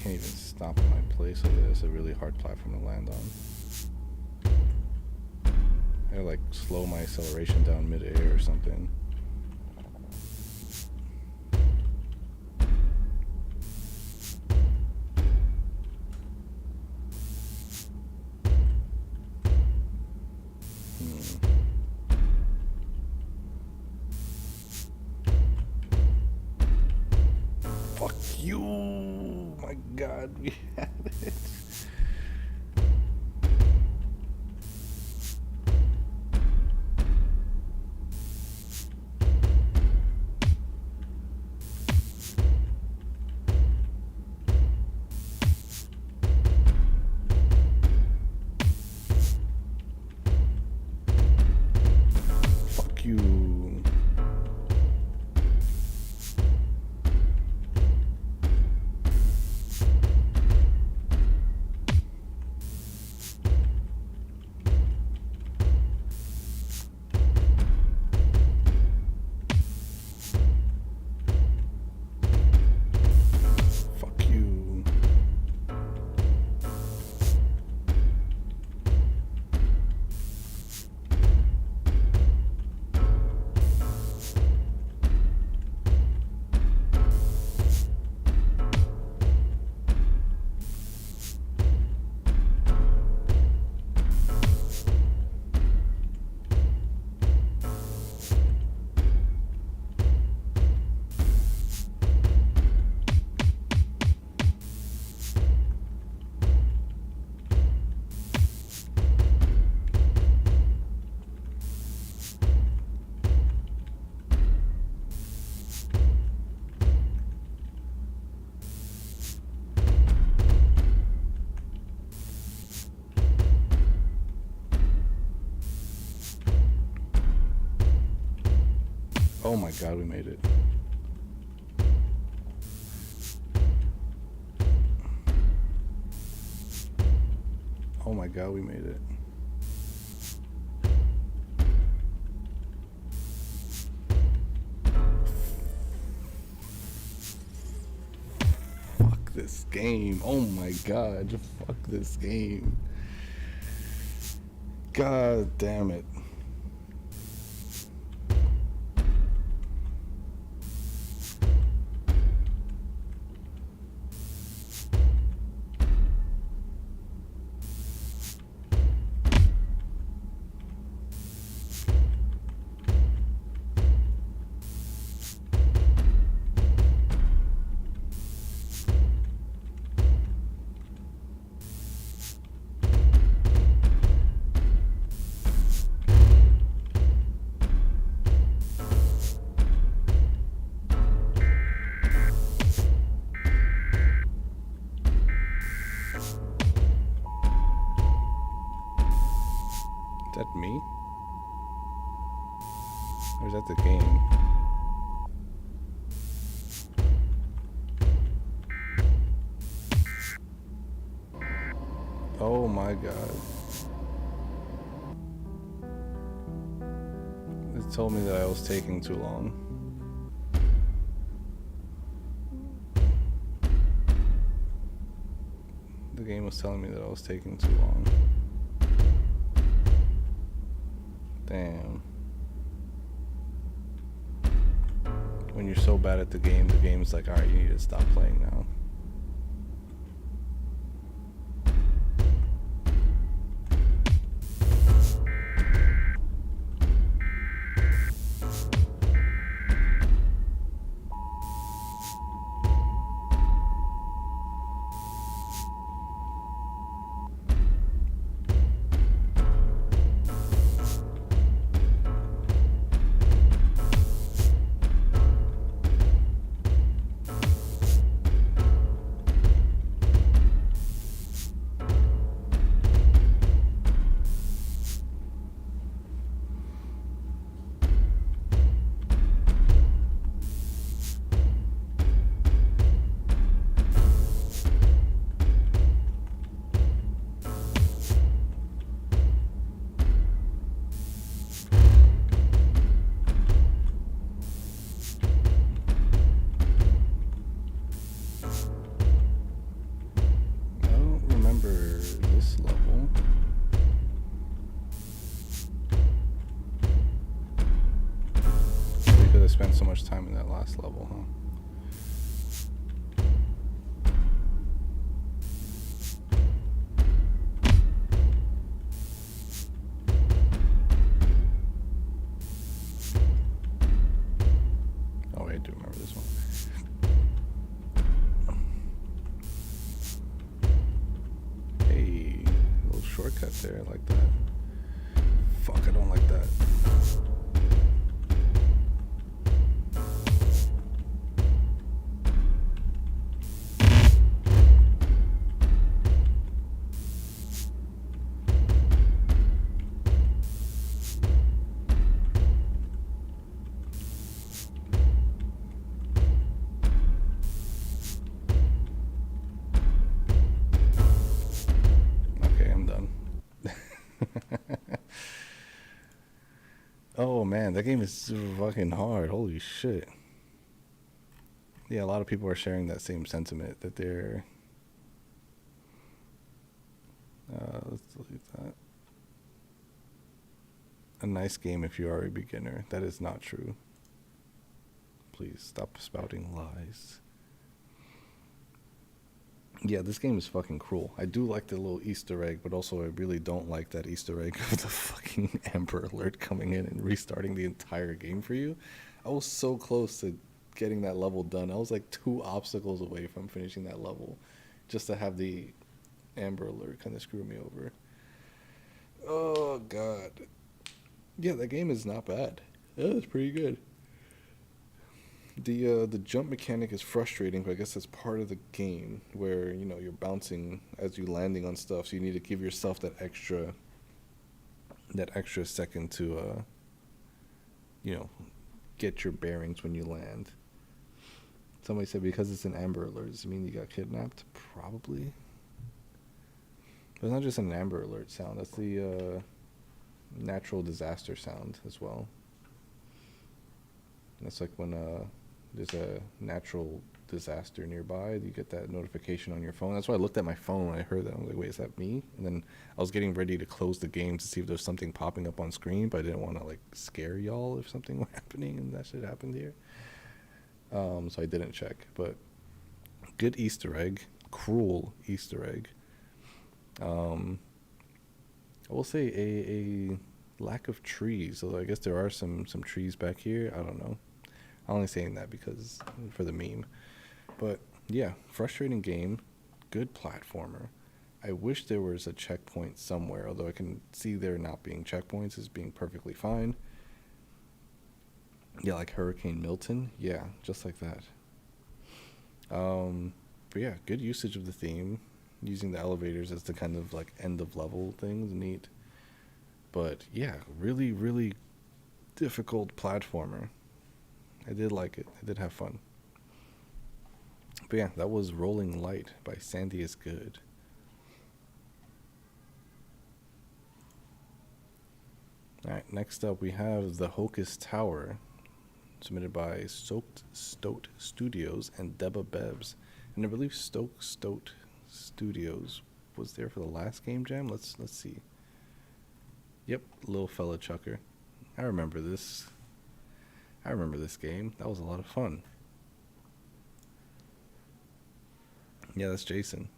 can't even stop in my place. So it's a really hard platform to land on. I gotta like slow my acceleration down mid-air or something. Fuck you! My God, we had it. Fuck you. Fuck you. Oh my God, we made it. Oh my God, we made it. Fuck this game. Oh my God, fuck this game. God damn it. Or is that the game? Oh my god. It told me that I was taking too long. The game was telling me that I was taking too long. Damn. When you're so bad at the game's like, alright, you need to stop playing now. Spent so much time in that last level, huh? Oh, I do remember this one. Hey, a little shortcut there, I like that. Fuck, I don't like that. Oh man, that game is fucking hard. Holy shit. Yeah, a lot of people are sharing that same sentiment that they're... let's delete that. A nice game if you are a beginner. That is not true. Please stop spouting lies. Yeah, this game is fucking cruel. I do like the little Easter egg, but also I really don't like that Easter egg of the fucking Amber Alert coming in and restarting the entire game for you. I was so close to getting that level done. I was like 2 obstacles away from finishing that level just to have the Amber Alert kind of screw me over. Oh, God. Yeah, that game is not bad. Yeah, it's pretty good. The jump mechanic is frustrating, but I guess that's part of the game where, you know, you're bouncing as you're landing on stuff, so you need to give yourself that extra second to you know, get your bearings when you land. Somebody said because it's an Amber Alert, does it mean you got kidnapped? Probably. But it's not just an Amber Alert sound, that's the natural disaster sound as well. That's like when there's a natural disaster nearby, you get that notification on your phone. That's why I looked at my phone when I heard that. I was like, wait, is that me? And then I was getting ready to close the game to see if there's something popping up on screen, but I didn't want to like scare y'all if something were happening, and that shit happened here. So I didn't check. But good Easter egg. Cruel Easter egg. I will say a lack of trees, although I guess there are some trees back here. I don't know. I'm only saying that because for the meme. But yeah, frustrating game, good platformer. I wish there was a checkpoint somewhere, although I can see there not being checkpoints as being perfectly fine. Yeah, like Hurricane Milton. Yeah, just like that. But yeah, good usage of the theme. Using the elevators as the kind of like end of level things, neat. But yeah, really, really difficult platformer. I did like it. I did have fun. But yeah, that was Rolling Light by Sandy Is Good. Alright, next up we have The Hocus Tower, submitted by Soaked Stoat Studios and Deba Bebs. And I believe Stoke Stoat Studios was there for the last Game Jam. Let's see. Yep, Little Fella Chucker. I remember this. I remember this game. That was a lot of fun. Yeah, that's Jason.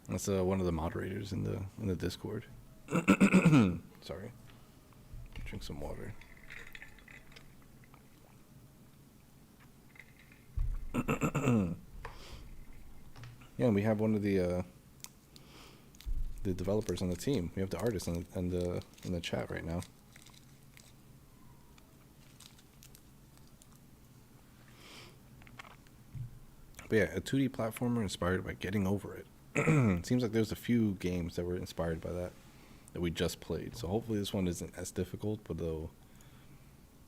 That's one of the moderators in the Discord. Sorry. Drink some water. Yeah, and we have one of the developers on the team. We have the artist in the chat right now. But yeah, a 2D platformer inspired by Getting Over It. It seems like there's a few games that were inspired by that we just played. So hopefully this one isn't as difficult, but though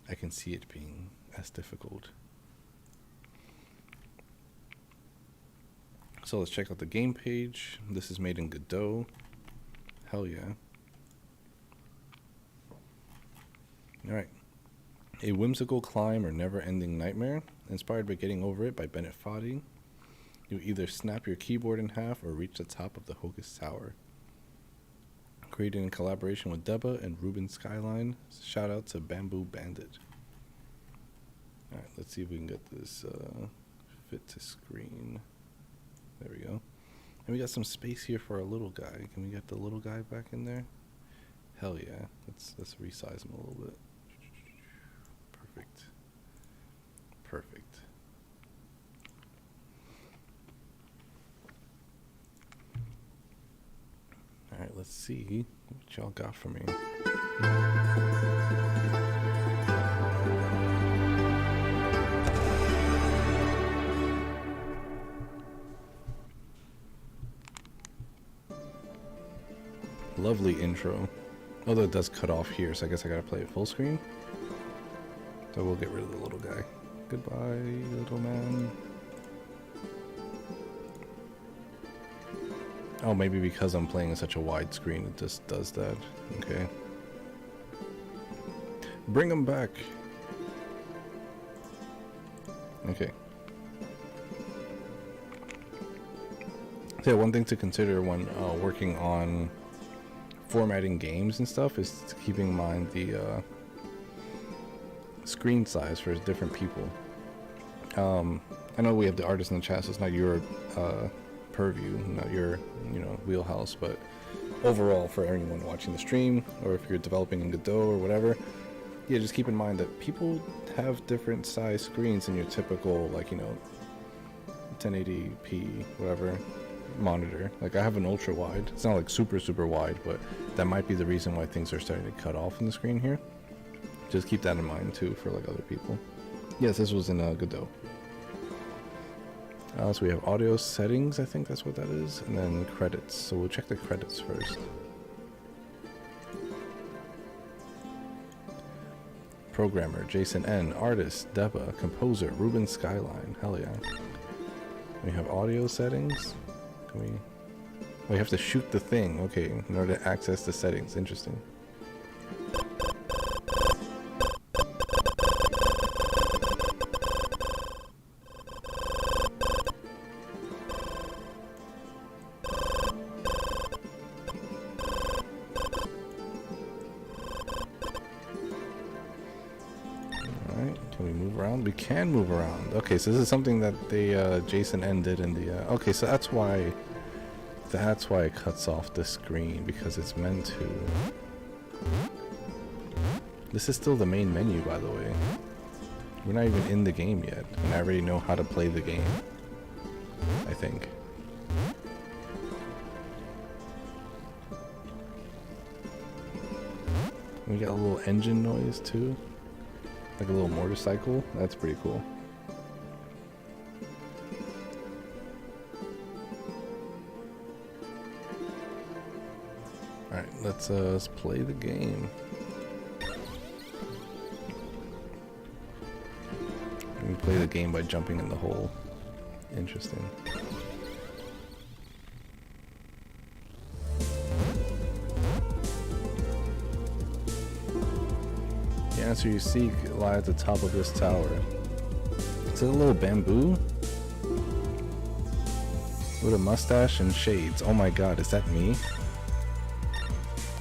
I can see it being as difficult. So let's check out the game page. This is made in Godot. Hell yeah. Alright. A whimsical climb or never-ending nightmare, inspired by Getting Over It by Bennett Foddy. You either snap your keyboard in half or reach the top of the Hocus Tower. Created in collaboration with Deba and Ruben Skyline. Shout out to Bamboo Bandit. Alright, let's see if we can get this fit to screen. There we go. And we got some space here for our little guy. Can we get the little guy back in there? Hell yeah. Let's resize him a little bit. Perfect. Perfect. Alright, let's see what y'all got for me. Lovely intro. Although it does cut off here, so I guess I gotta play it full screen. So we'll get rid of the little guy. Goodbye, little man. Oh, maybe because I'm playing in such a wide screen, it just does that. Okay. Bring him back. Okay. So yeah, one thing to consider when working on formatting games and stuff is keeping in mind the screen size for different people. I know we have the artist in the chat, so it's not your purview, not your wheelhouse, but overall for anyone watching the stream, or if you're developing in Godot or whatever, yeah, just keep in mind that people have different size screens than your typical 1080p whatever monitor. Like I have an ultra wide. It's not like super wide, but that might be the reason why things are starting to cut off in the screen here. Just keep that in mind too for like other people. Yes, this was in Godot. So we have audio settings, I think that's what that is, and then credits. So we'll check the credits first. Programmer Jason N, artist Deba, composer Ruben Skyline. Hell yeah. We have audio settings. Can we? Oh, you have to shoot the thing. Okay, in order to access the settings. Interesting. We can move around. Okay, so this is something that the Jason N did in the okay, so that's why it cuts off the screen, because it's meant to. This is still the main menu, by the way. We're not even in the game yet, and I already know how to play the game, I think. We got a little engine noise too. Like a little motorcycle. That's pretty cool. Alright, let's play the game. play the game by jumping in the hole. Interesting. The answer you seek lie at the top of this tower. Is it a little bamboo? With a mustache and shades. Oh my god, is that me?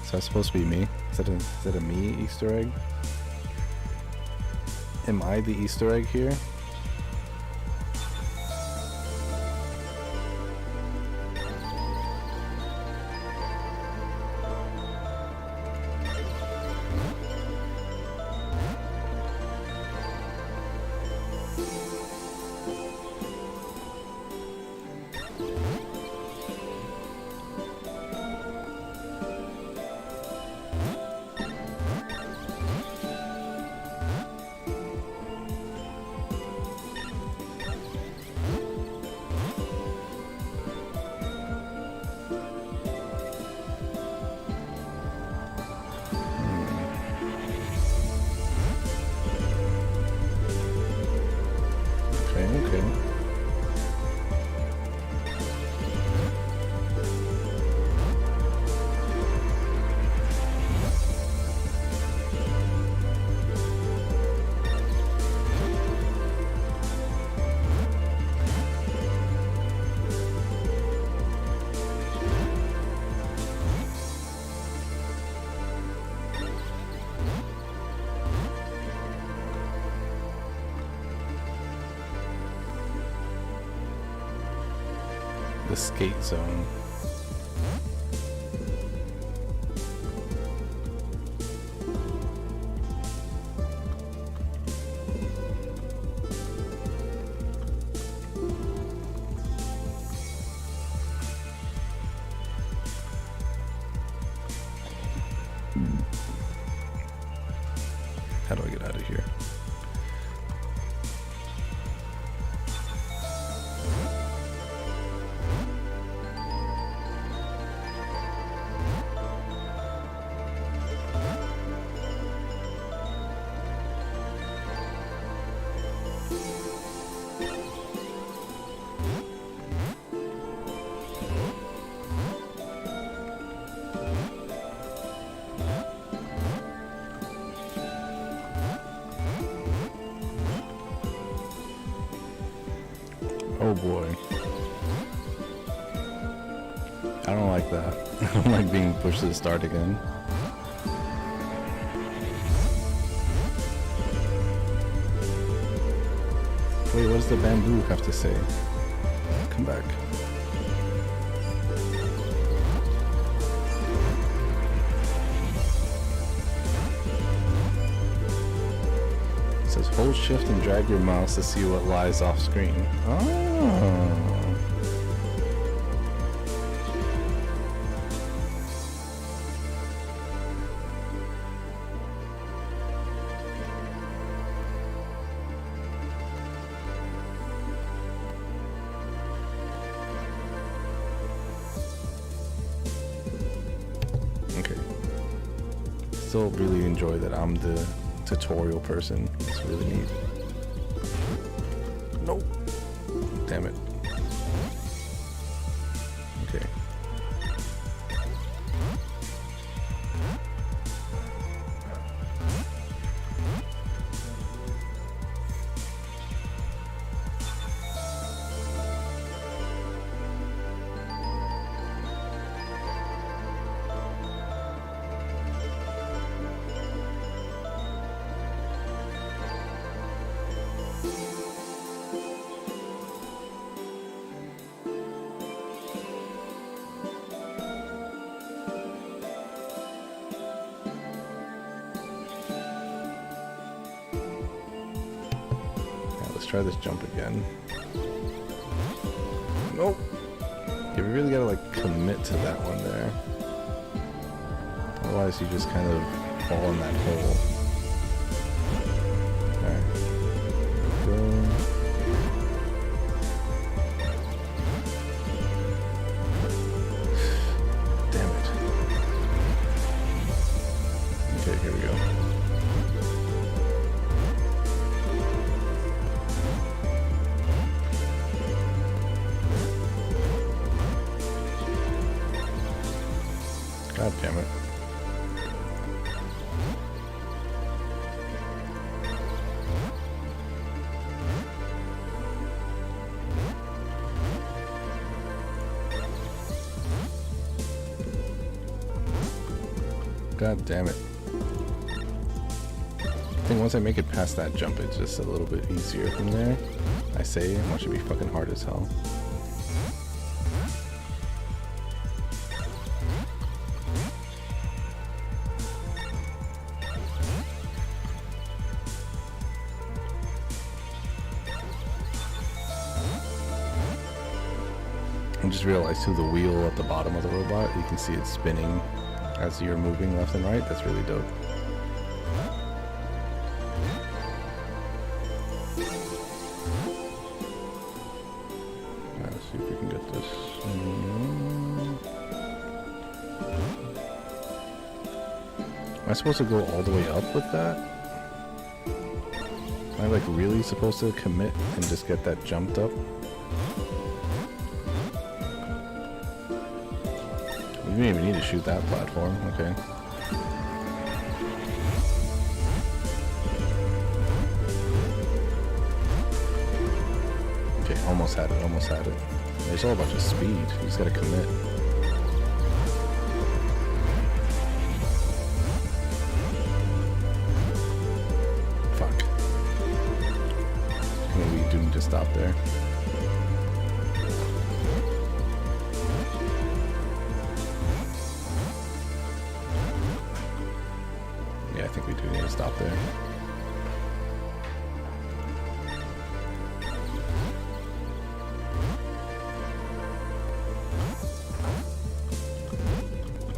Is that supposed to be me? Is that a me Easter egg? Am I the Easter egg here? Okay. The skate zone. How do I get out of here? Oh boy. I don't like that. I don't like being pushed to the start again. Wait, what does the bamboo have to say? Come back. It says hold shift and drag your mouse to see what lies off screen. Oh. Okay. Still really enjoy that I'm the tutorial person. It's really neat. Nope. Damn it. Okay. Try this jump again. Nope. Yeah, we really gotta like commit to that one there. Otherwise you just kind of fall in that hole. Alright. Go. Damn it. Okay, here we go. damn it. God damn it. I think once I make it past that jump, it's just a little bit easier from there. I say, and watch it be fucking hard as hell. I just realized too, the wheel at the bottom of the robot, you can see it spinning as you're moving left and right. That's really dope. Let's see if we can get this. Am I supposed to go all the way up with that? Am I like really supposed to commit and just get that jumped up? You didn't even need to shoot that platform, okay. Okay, almost had it, almost had it. It's all about just speed, you just gotta commit. Fuck. Maybe we do need to stop there. Yeah, I think we do need to stop there.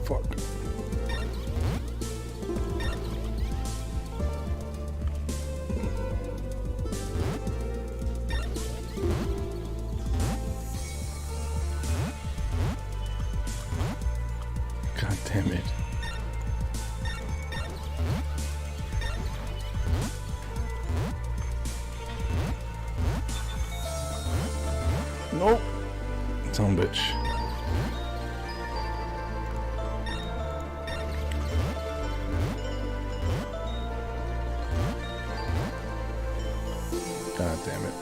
Fuck. God damn it. Nope. Son of a bitch. God damn it.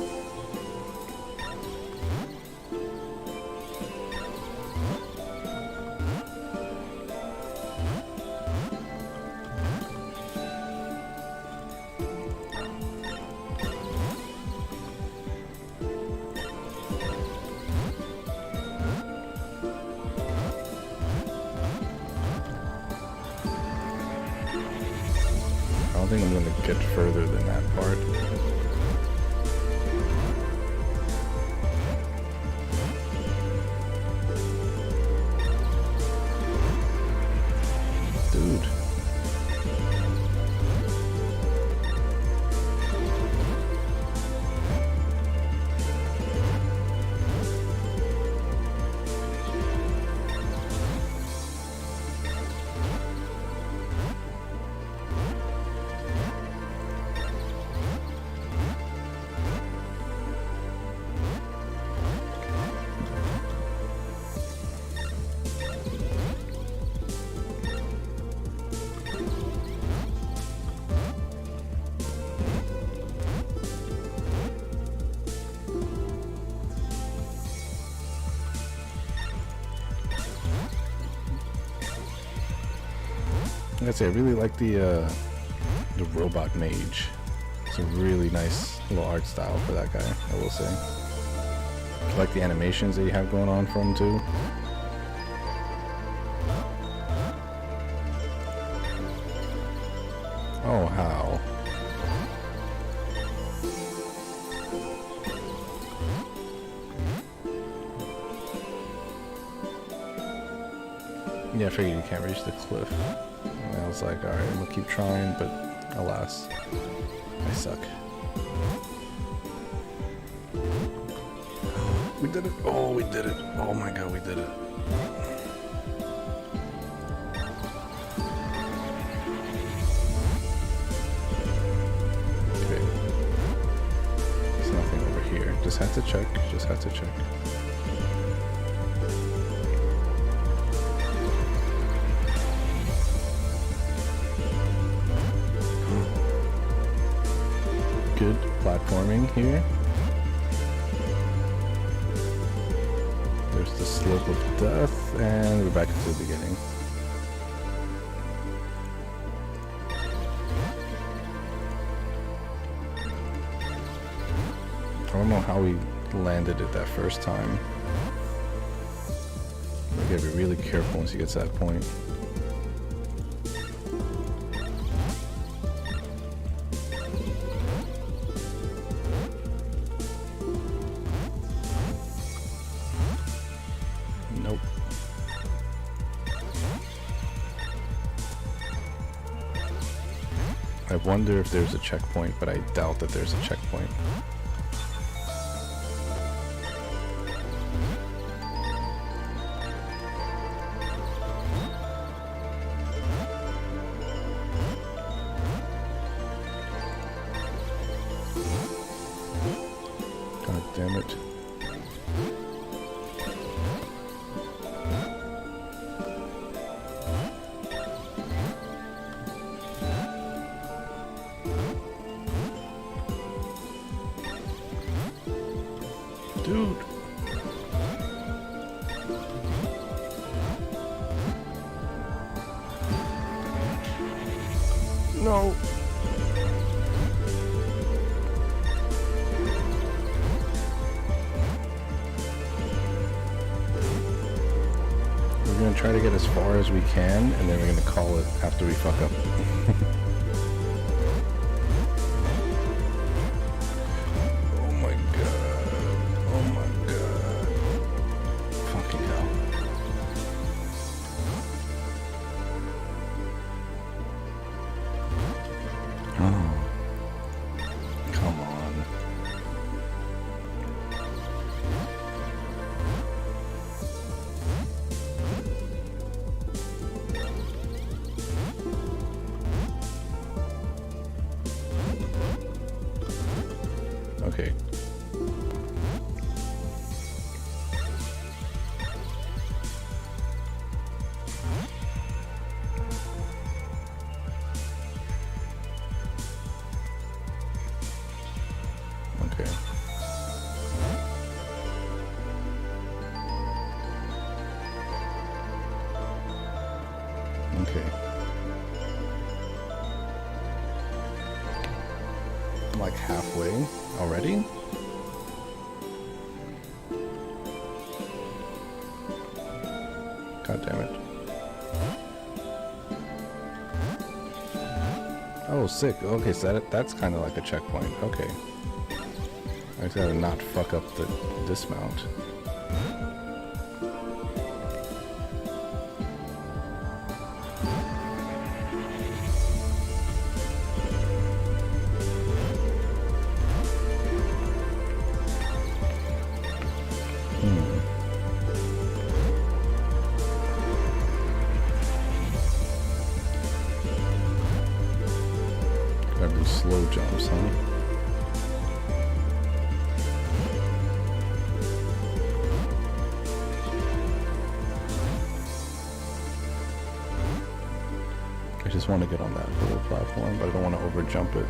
I don't think I'm gonna get further than that part. Dude. Like I say, I really like the robot mage. It's a really nice little art style for that guy, I will say. I like the animations that you have going on for him too. Oh, how? Yeah, I figured you can't reach the cliff. And I was like, alright, I'm gonna keep trying, but alas, I suck. We did it! Oh, we did it! Oh my god, we did it! Okay. There's nothing over here. Just have to check, just have to check. good platforming here. There's the slope of death, and we're back into the beginning. I don't know how he landed it that first time. You gotta be really careful once he gets to that point. Nope. I wonder if there's a checkpoint, but I doubt that there's a checkpoint. God damn it. Dude. No. We're gonna try to get as far as we can, and then we're gonna call it after we fuck up. Oh my god. Oh my god. Fucking hell. Oh. Come on. Okay. Okay. Okay. I'm like halfway already? God damn it. Oh, sick. Okay, so that's kind of like a checkpoint. Okay. I just gotta not fuck up the dismount. Gotta do slow jumps, huh? I just want to get on that little platform, but I don't want to over jump it.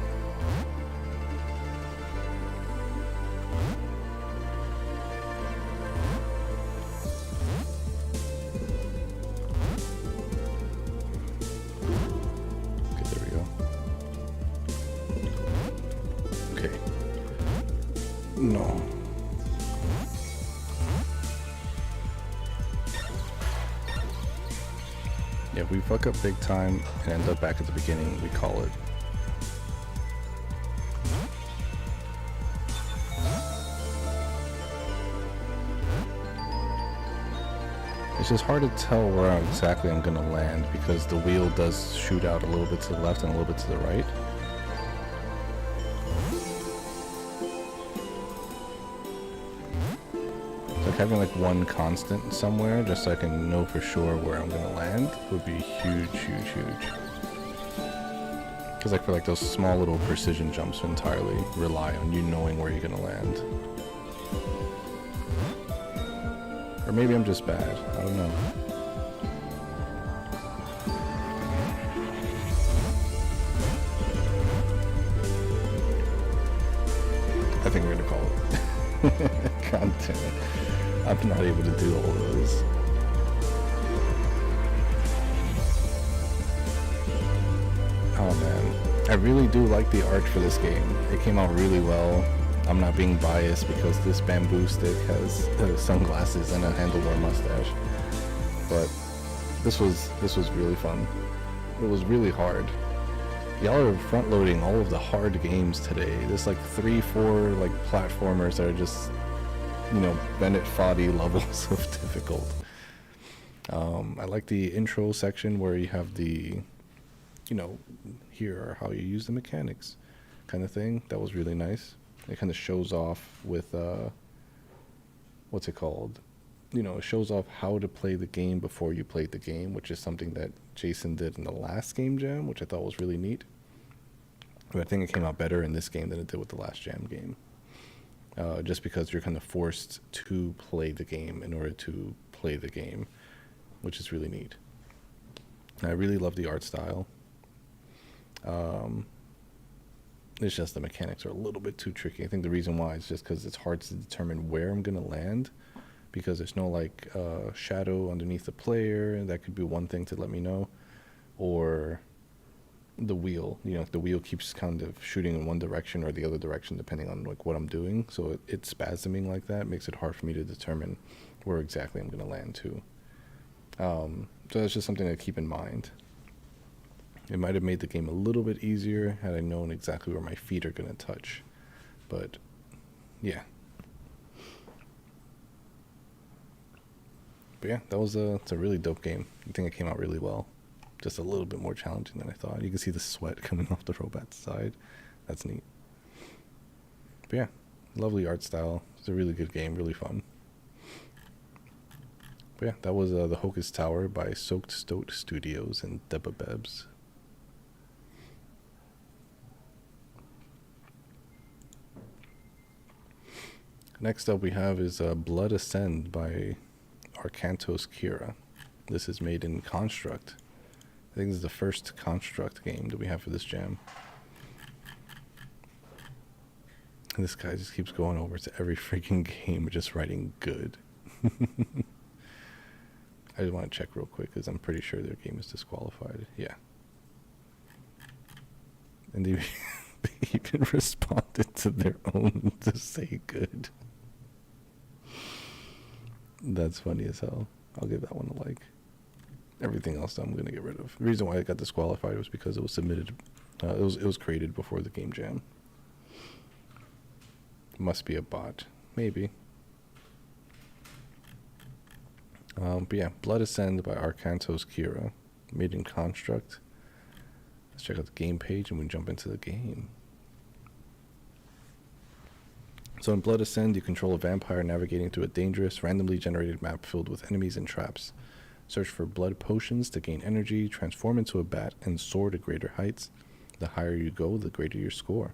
Okay, there we go. Okay. No. Yeah, if we fuck up big time and end up back at the beginning, we call it. It's just hard to tell where exactly I'm gonna land because the wheel does shoot out a little bit to the left and a little bit to the right. Like having like one constant somewhere just so I can know for sure where I'm gonna land would be huge, huge, huge. Because like for like those small little precision jumps entirely rely on you knowing where you're gonna land. Or maybe I'm just bad, I don't know. I think we're gonna call it. God damn it. I'm not able to do all of those. Oh man, I really do like the art for this game. It came out really well. I'm not being biased because this bamboo stick has sunglasses and a handlebar mustache. But this was really fun. It was really hard. Y'all are front loading all of the hard games today. There's like 3-4 like platformers that are just, you know, Bennett Foddy levels of difficult. I like the intro section where you have the, you know, here are how you use the mechanics kind of thing. That was really nice. It kind of shows off with what's it called? You know, it shows off how to play the game before you played the game, which is something that Jason did in the last Game Jam, which I thought was really neat. But I think it came out better in this game than it did with the last Jam game. Just because you're kind of forced to play the game in order to play the game, which is really neat. I really love the art style. It's just the mechanics are a little bit too tricky. I think the reason why is just because it's hard to determine where I'm going to land, because there's no like shadow underneath the player. That could be one thing to let me know. Or the wheel, you know, the wheel keeps kind of shooting in one direction or the other direction depending on like what I'm doing. So it's spasming like that. It makes it hard for me to determine where exactly I'm going to land to. So that's just something to keep in mind. It might have made the game a little bit easier had I known exactly where my feet are going to touch. But, yeah. But yeah, it's a really dope game. I think it came out really well. Just a little bit more challenging than I thought. You can see the sweat coming off the robot's side. That's neat. But yeah, lovely art style. It's a really good game, really fun. But yeah, that was the Hocus Tower by Soaked Stoat Studios and Debba Bebs. Next up we have is Blood Ascend by Arcantos Kira. This is made in Construct. I think this is the first Construct game that we have for this jam. And this guy just keeps going over to every freaking game, just writing good. I just want to check real quick because I'm pretty sure their game is disqualified. Yeah. And they even responded to their own to say good. That's funny as hell. I'll give that one a like. Everything else I'm going to get rid of. The reason why it got disqualified was because it was submitted, it was created before the Game Jam. Must be a bot. Maybe. But yeah, Blood Ascend by Arcantos Kira, made in Construct. Let's check out the game page and we jump into the game. So in Blood Ascend, you control a vampire navigating through a dangerous, randomly generated map filled with enemies and traps. Search for blood potions to gain energy, transform into a bat, and soar to greater heights. The higher you go, the greater your score.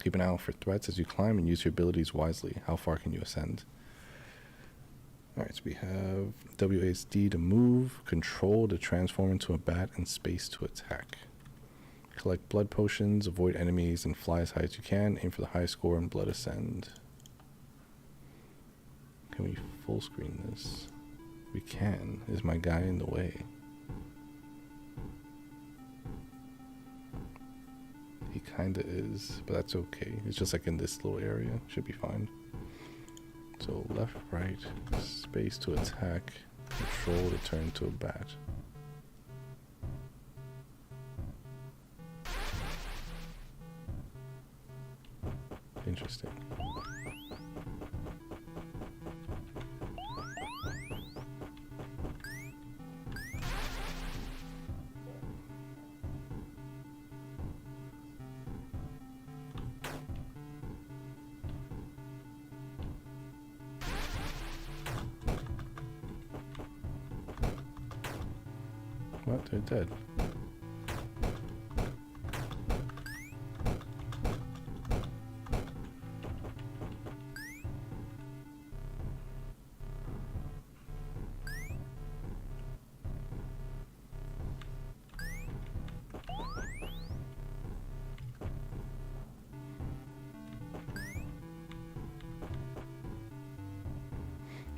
Keep an eye out for threats as you climb and use your abilities wisely. How far can you ascend? Alright, so we have WASD to move, control to transform into a bat, and space to attack. Collect blood potions, avoid enemies, and fly as high as you can. Aim for the high score in Blood Ascend. Can we full screen this? We can. Is my guy in the way? He kinda is, but that's okay. It's just like in this little area. Should be fine. So left, right, space to attack, control to turn to a bat. Interesting. What? They're dead.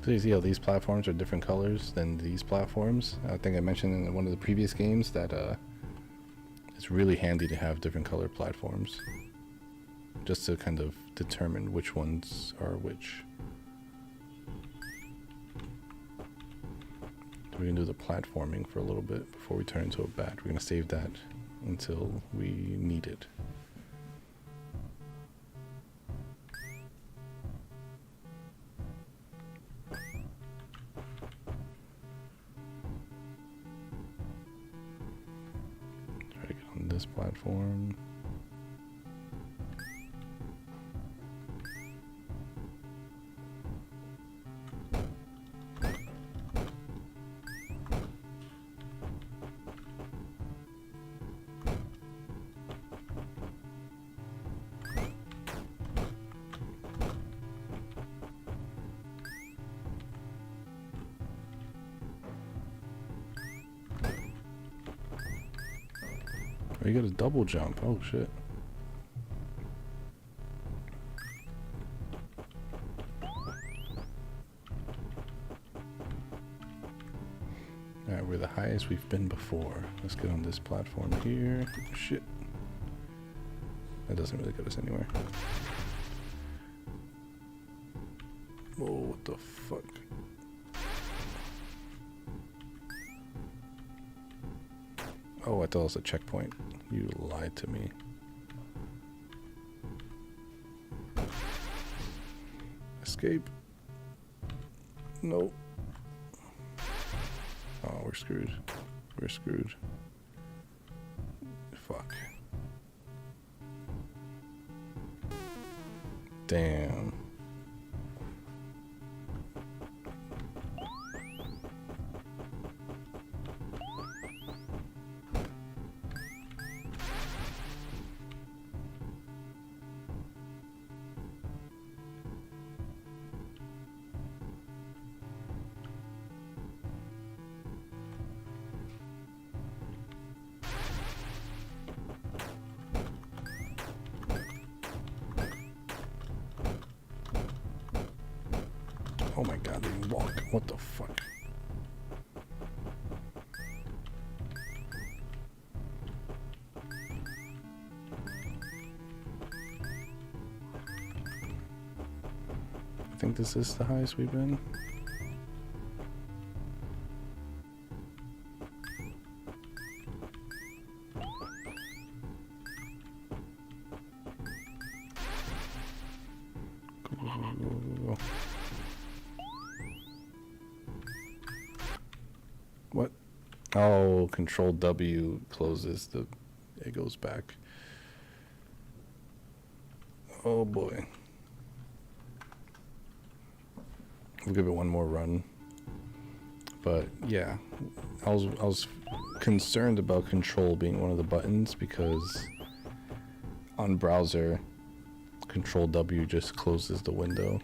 So you see how these platforms are different colors than these platforms? I think I mentioned in one of the previous games that it's really handy to have different color platforms, just to kind of determine which ones are which. We're gonna do the platforming for a little bit before we turn into a bat. We're gonna save that until we need it. Try to get on this platform. Oh, you got a double jump. Oh shit. Alright, we're the highest we've been before. Let's get on this platform here. Shit. That doesn't really get us anywhere. Whoa, what the fuck? Oh, I thought it was a checkpoint. You lied to me. Escape. Nope. Oh, we're screwed. We're screwed. Fuck. Damn. Oh my god, they walk. What the fuck? I think this is the highest we've been. Go. What? Oh, Control W closes the... It goes back. Oh boy. We'll give it one more run. But yeah, I was concerned about Control being one of the buttons because on browser, Control W just closes the window.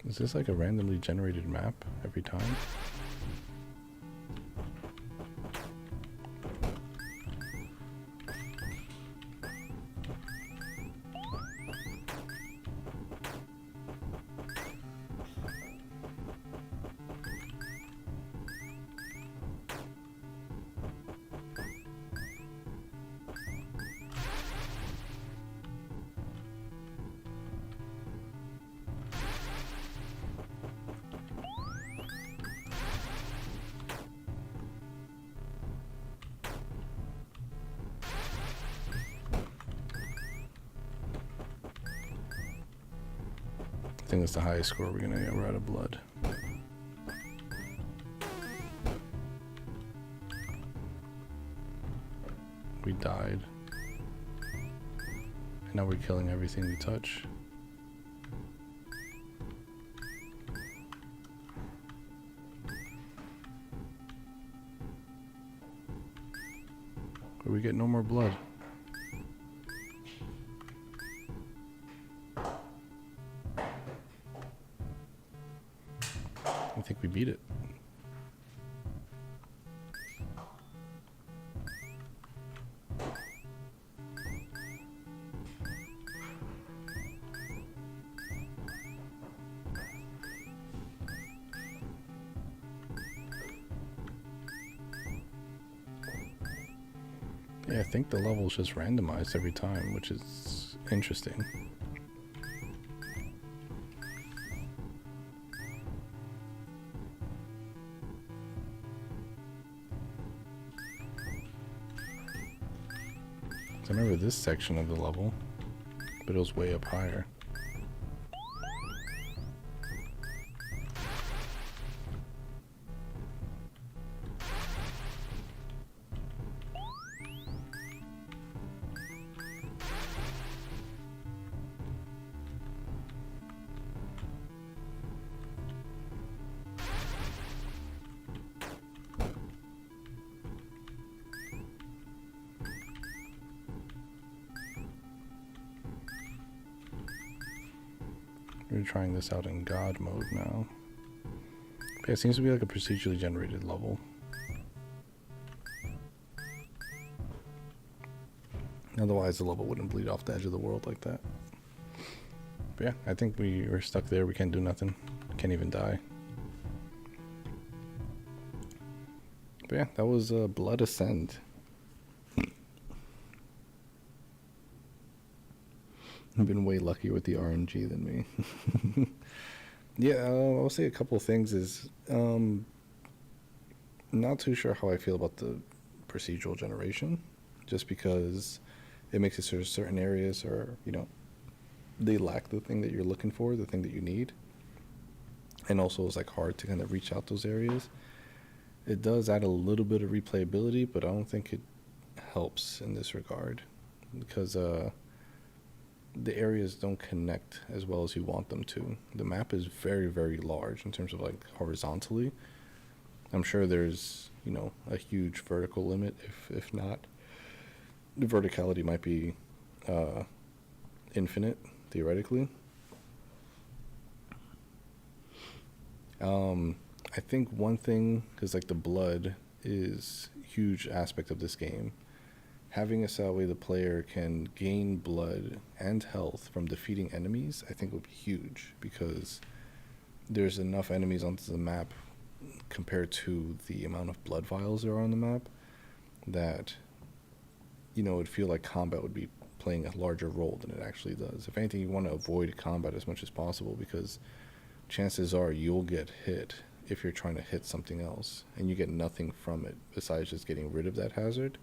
Is this like a randomly generated map every time? I think that's the highest score we're gonna get. We're out of blood. We died. And now we're killing everything we touch. But we get no more blood. I think we beat it. Yeah, I think the level's just randomized every time, which is interesting. I remember this section of the level, but it was way up higher. We're trying this out in God mode now. But yeah, it seems to be like a procedurally generated level. Otherwise, the level wouldn't bleed off the edge of the world like that. But yeah, I think we're stuck there. We can't do nothing. Can't even die. But yeah, that was Blood Ascent. I've been way luckier with the RNG than me. Yeah, I'll say a couple of things is, not too sure how I feel about the procedural generation, just because it makes it so certain areas are, they lack the thing that you're looking for, the thing that you need. And also it's like hard to kind of reach out those areas. It does add a little bit of replayability, but I don't think it helps in this regard, because the areas don't connect as well as you want them to. The map is very, very large in terms of like horizontally. I'm sure there's, a huge vertical limit. If not, the verticality might be infinite, theoretically. I think one thing, because like the blood is a huge aspect of this game, having it so that way the player can gain blood and health from defeating enemies, I think would be huge, because there's enough enemies onto the map compared to the amount of blood vials there are on the map that, it would feel like combat would be playing a larger role than it actually does. If anything, you want to avoid combat as much as possible, because chances are you'll get hit if you're trying to hit something else and you get nothing from it besides just getting rid of that hazard.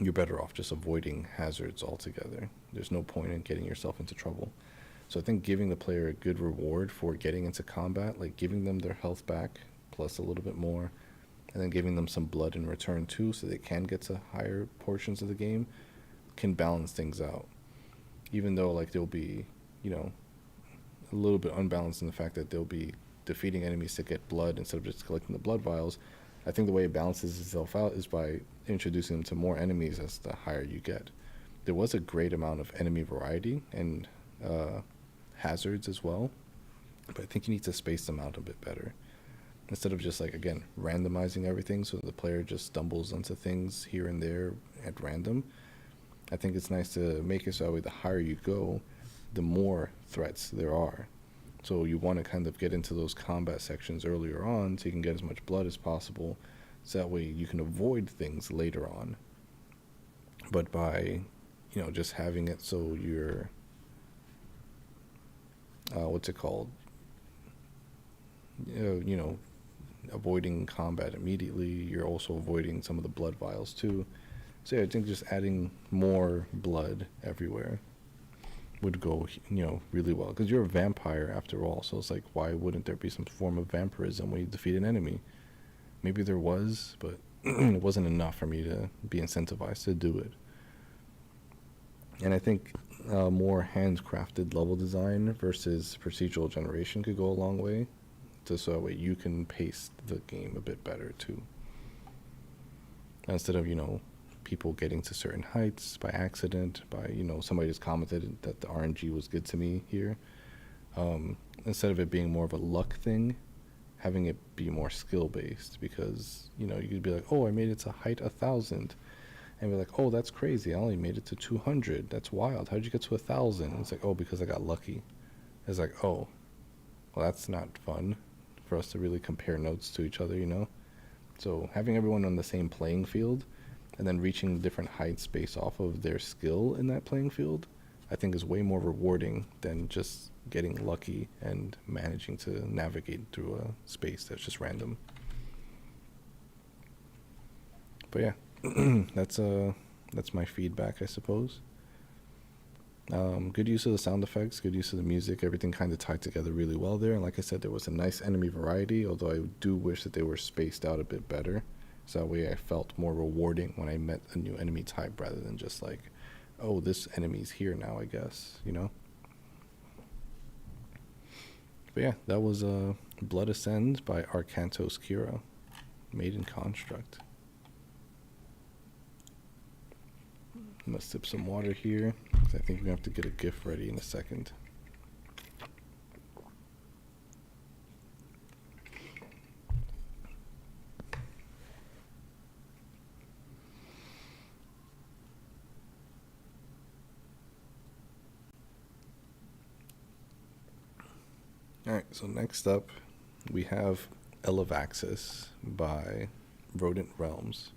You're better off just avoiding hazards altogether. There's no point in getting yourself into trouble. So I think giving the player a good reward for getting into combat, like giving them their health back plus a little bit more, and then giving them some blood in return too, so they can get to higher portions of the game, can balance things out. Even though like they'll be, a little bit unbalanced in the fact that they'll be defeating enemies to get blood instead of just collecting the blood vials. I think the way it balances itself out is by introducing them to more enemies as the higher you get. There was a great amount of enemy variety and hazards as well, but I think you need to space them out a bit better. Instead of just like, again, randomizing everything so the player just stumbles onto things here and there at random, I think it's nice to make it so that way the higher you go, the more threats there are. So you want to kind of get into those combat sections earlier on so you can get as much blood as possible, so that way you can avoid things later on. But by, just having it so you're, avoiding combat immediately, you're also avoiding some of the blood vials too. So yeah, I think just adding more blood everywhere would go, really well, because you're a vampire after all. So it's like, why wouldn't there be some form of vampirism when you defeat an enemy? Maybe there was, but it wasn't enough for me to be incentivized to do it. And I think more handcrafted level design versus procedural generation could go a long way, so that way you can pace the game a bit better too. Instead of, people getting to certain heights by accident, by, somebody just commented that the RNG was good to me here. Instead of it being more of a luck thing, having it be more skill based, because, you could be like, oh, I made it to height 1,000. And be like, oh, that's crazy. I only made it to 200. That's wild. How'd you get to 1,000? It's like, oh, because I got lucky. It's like, oh, well, that's not fun for us to really compare notes to each other, So having everyone on the same playing field and then reaching different heights based off of their skill in that playing field, I think is way more rewarding than just getting lucky and managing to navigate through a space that's just random. But yeah, that's my feedback, I suppose. Good use of the sound effects, good use of the music, everything kind of tied together really well there. And like I said, there was a nice enemy variety, although I do wish that they were spaced out a bit better. So that way I felt more rewarding when I met a new enemy type rather than just like, oh, this enemy's here now, I guess, you know? But yeah, that was Blood Ascends by Arcantos Kira, made in Construct. I'm gonna sip some water here, because I think we're gonna have to get a GIF ready in a second. Alright, so next up we have Elevaxis by Rodent Realms.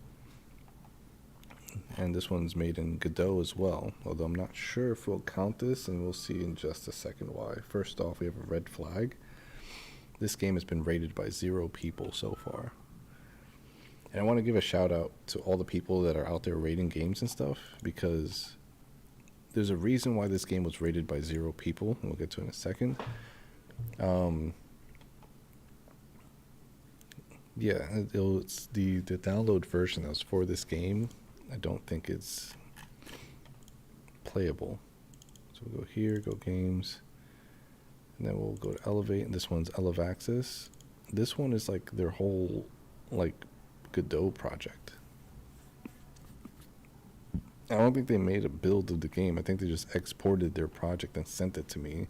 And this one's made in Godot as well, although I'm not sure if we'll count this, and we'll see in just a second why. First off, we have a red flag. This game has been rated by 0 people so far. And I want to give a shout out to all the people that are out there rating games and stuff, because there's a reason why this game was rated by 0 people, and we'll get to it in a second. Yeah, it's the download version that was for this game. I don't think it's playable. So we'll go here, go games, and then we'll go to Elevate, and this one's Elevaxis. This one is like their whole like Godot project. I don't think they made a build of the game. I think they just exported their project and sent it to me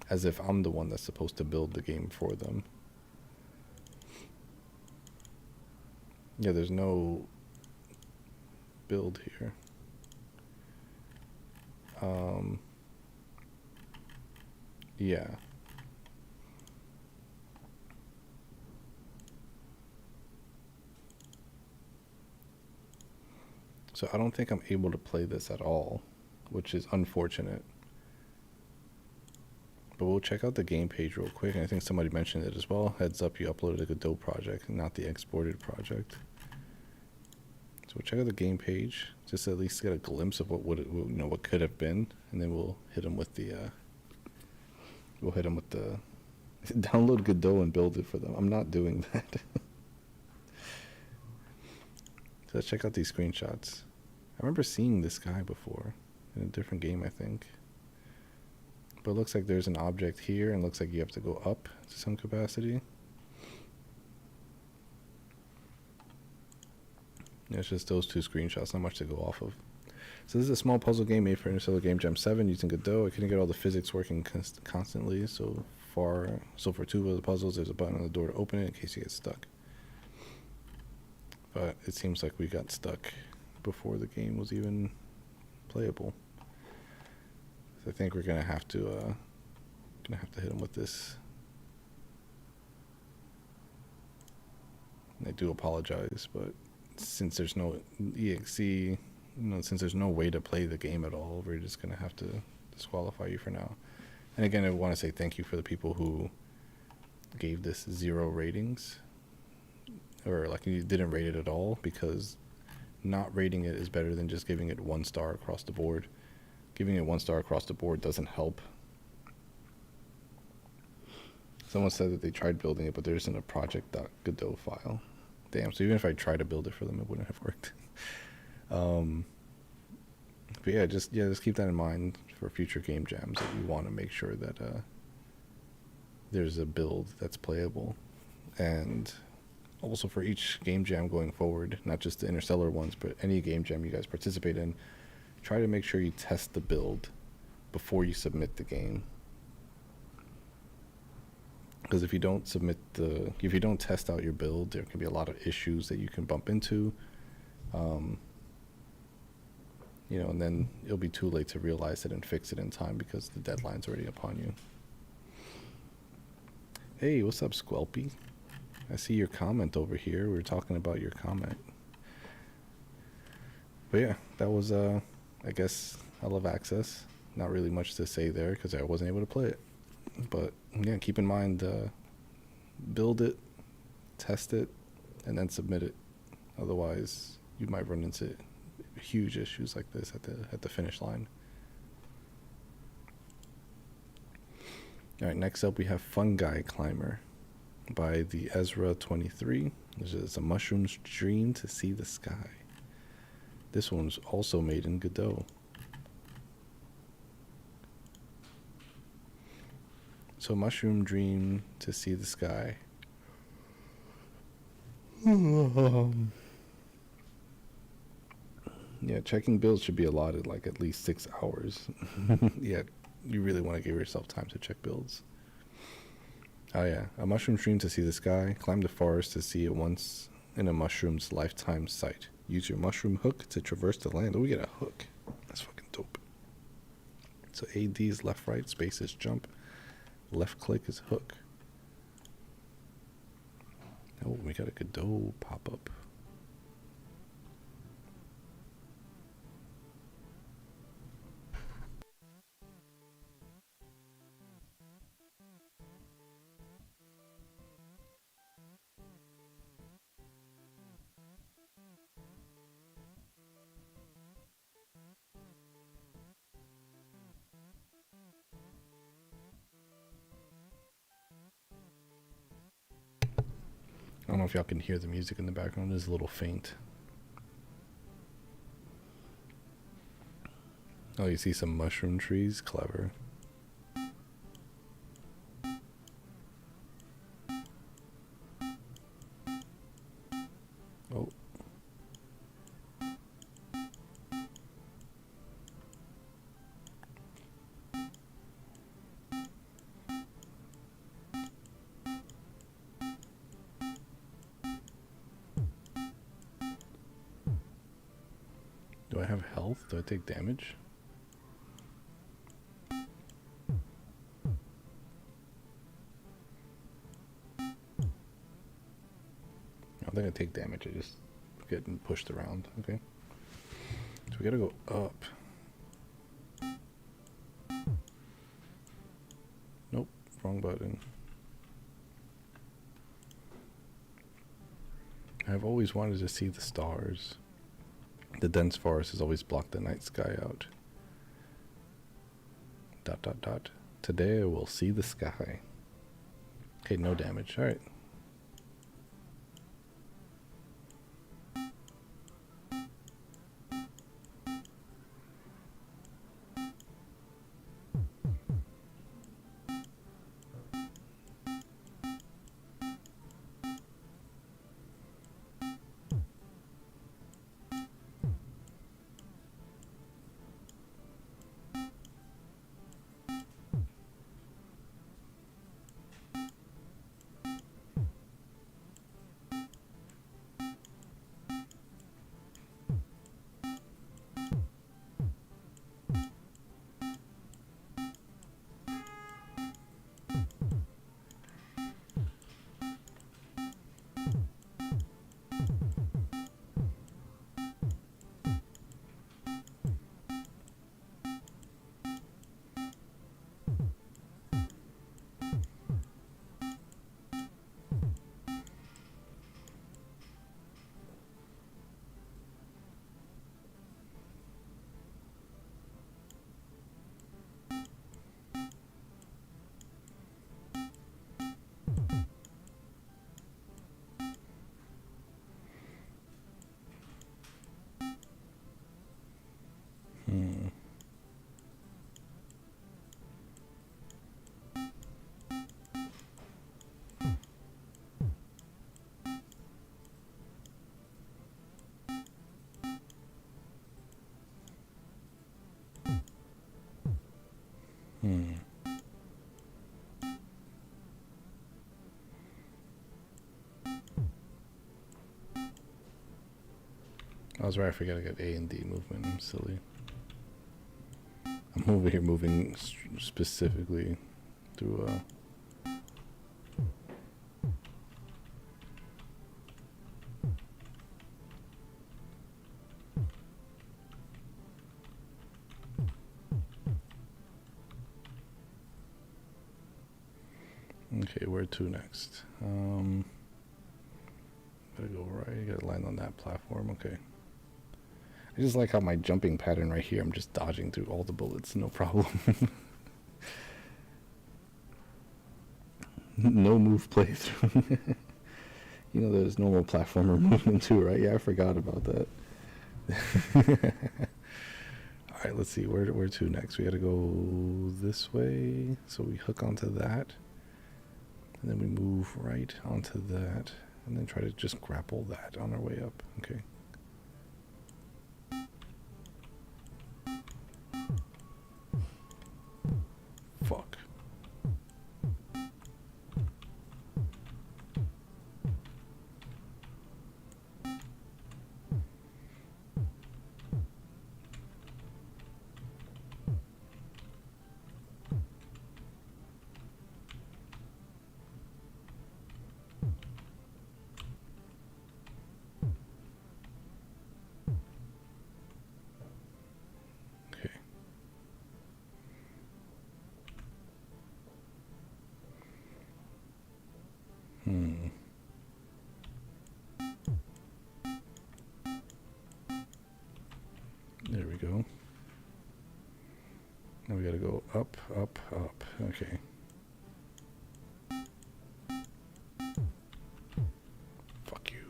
as if I'm the one that's supposed to build the game for them. Yeah, there's no build here. Yeah. So I don't think I'm able to play this at all, which is unfortunate. But we'll check out the game page real quick, and I think somebody mentioned it as well. Heads up, you uploaded a Godot project, not the exported project. So we'll check out the game page, just to at least get a glimpse of what what could have been, and then we'll hit them with the download Godot and build it for them. I'm not doing that. So let's check out these screenshots. I remember seeing this guy before in a different game, I think. But it looks like there's an object here, and it looks like you have to go up to some capacity. Yeah, it's just those 2 screenshots, not much to go off of. So this is a small puzzle game made for Interstellar Game Jam 7 using Godot. I couldn't get all the physics working constantly, so for 2 of the puzzles, there's a button on the door to open it in case you get stuck. But it seems like we got stuck before the game was even playable. So I think we're gonna have to hit him with this. And I do apologize, but since there's no EXE, since there's no way to play the game at all, we're just gonna have to disqualify you for now. And again, I want to say thank you for the people who gave this 0 ratings, or like you didn't rate it at all, because not rating it is better than just giving it 1 star across the board. Giving it 1 star across the board doesn't help. Someone said that they tried building it, but there isn't a project.godot file. Damn, so even if I tried to build it for them, it wouldn't have worked. But yeah, just keep that in mind for future game jams, that you want to make sure that there's a build that's playable. And also for each game jam going forward, not just the Interstellar ones, but any game jam you guys participate in, try to make sure you test the build before you submit the game. Because if you don't test out your build, there can be a lot of issues that you can bump into. And then it'll be too late to realize it and fix it in time because the deadline's already upon you. Hey, what's up, Squelpy? I see your comment over here. We were talking about your comment. But yeah, that was, I guess, Elevaxis. Not really much to say there because I wasn't able to play it. But yeah, keep in mind, build it, test it, and then submit it. Otherwise, you might run into huge issues like this at the finish line. All right, next up we have Fungi Climber by the Ezra 23. This is a mushroom stream to see the sky. This one's also made in Godot. So mushroom dream to see the sky. Yeah, checking builds should be allotted like at least 6 hours. Yeah, you really want to give yourself time to check builds. Oh yeah, a mushroom stream to see the sky. Climb the forest to see it once in a mushroom's lifetime sight. Use your mushroom hook to traverse the land. Oh, we get a hook. That's fucking dope. So AD is left, right, space is jump. Left click is hook. Oh, we got a Godot pop-up. I don't know if y'all can hear the music in the background. It's a little faint. Oh, you see some mushroom trees? Clever. Oh. Do I have health? Do I take damage? I think I take damage. I just get pushed around. Okay. So we gotta go up. Nope. Wrong button. I've always wanted to see the stars. The dense forest has always blocked the night sky out. ... Today I will see the sky. Okay, no damage. Alright. I was right, I forgot I got A and D movement. I'm silly. I'm over here moving specifically through Okay, where to next? Gotta go right. Gotta land on that platform. Okay. I just like how my jumping pattern right here, I'm just dodging through all the bullets, no problem. No move playthrough. You know there's normal platformer movement too, right? Yeah, I forgot about that. Alright, let's see, where to next? We gotta go this way, so we hook onto that. And then we move right onto that, and then try to just grapple that on our way up. Okay. Fuck. Okay. There we go. Now we gotta go up, up, up. Okay. Fuck you.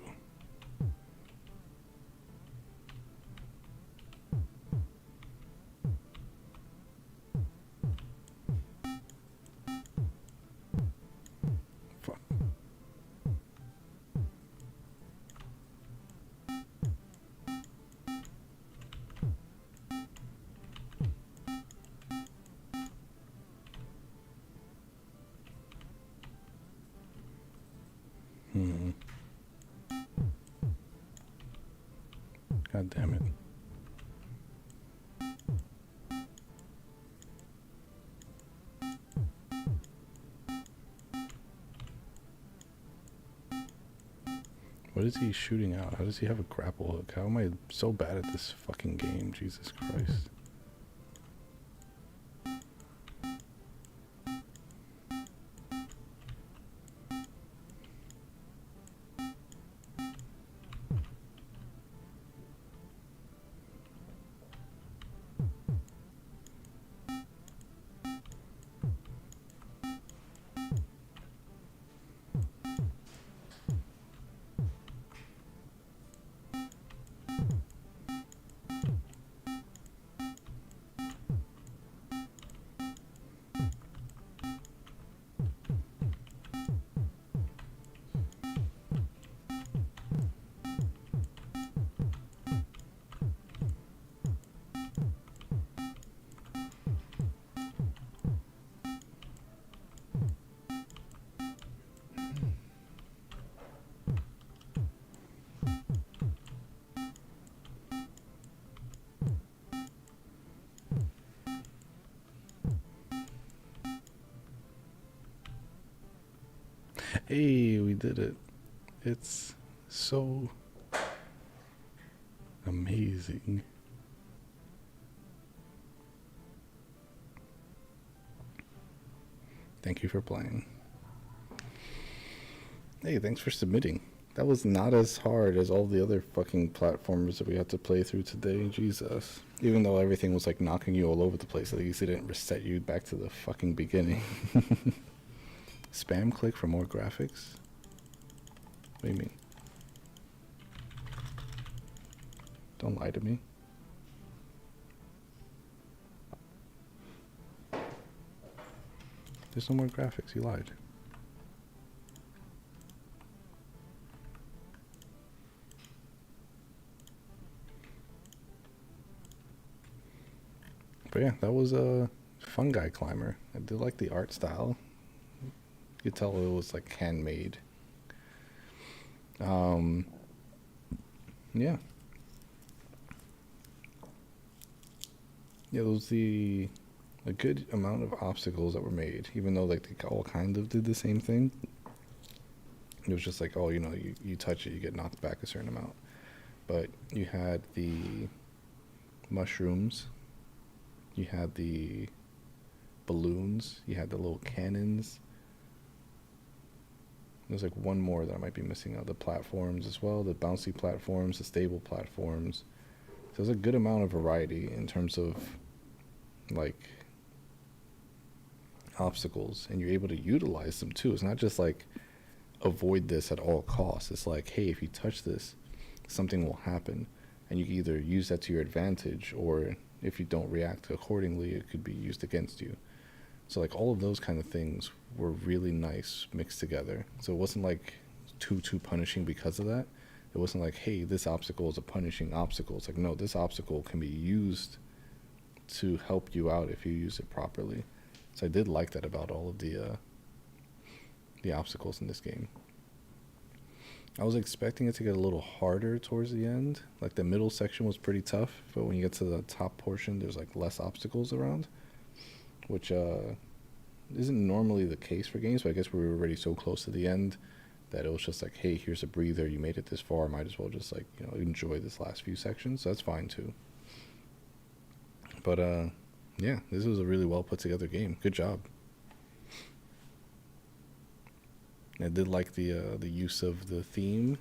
Fuck. God damn it. What is he shooting out? How does he have a grapple hook? How am I so bad at this fucking game? Jesus Christ. Hey, we did it. It's so amazing. Thank you for playing. Hey, thanks for submitting. That was not as hard as all the other fucking platformers that we had to play through today. Jesus. Even though everything was like knocking you all over the place, at least it didn't reset you back to the fucking beginning. Spam click for more graphics? What do you mean? Don't lie to me. There's no more graphics, you lied. But yeah, that was a Fungi Climber. I did like the art style. You could tell it was like handmade. Yeah. Yeah, those a good amount of obstacles that were made, even though like they all kind of did the same thing. It was just like, oh, you know, you touch it, you get knocked back a certain amount. But you had the mushrooms, you had the balloons, you had the little cannons, There's like one more that I might be missing out. The platforms as well, the bouncy platforms, the stable platforms. So there's a good amount of variety in terms of like obstacles, and you're able to utilize them too. It's not just like avoid this at all costs. It's like, hey, if you touch this, something will happen, and you can either use that to your advantage, or if you don't react accordingly, it could be used against you. So like all of those kind of things were really nice mixed together. So it wasn't like too punishing because of that. It wasn't like, hey, this obstacle is a punishing obstacle. It's like, no, this obstacle can be used to help you out if you use it properly. So I did like that about all of the obstacles in this game. I was expecting it to get a little harder towards the end. Like the middle section was pretty tough, but when you get to the top portion, there's like less obstacles around, which isn't normally the case for games, but I guess we were already so close to the end that it was just like, hey, here's a breather, you made it this far, might as well just like, you know, enjoy this last few sections. So that's fine too. But yeah, this was a really well put together game. Good job. I did like the use of the theme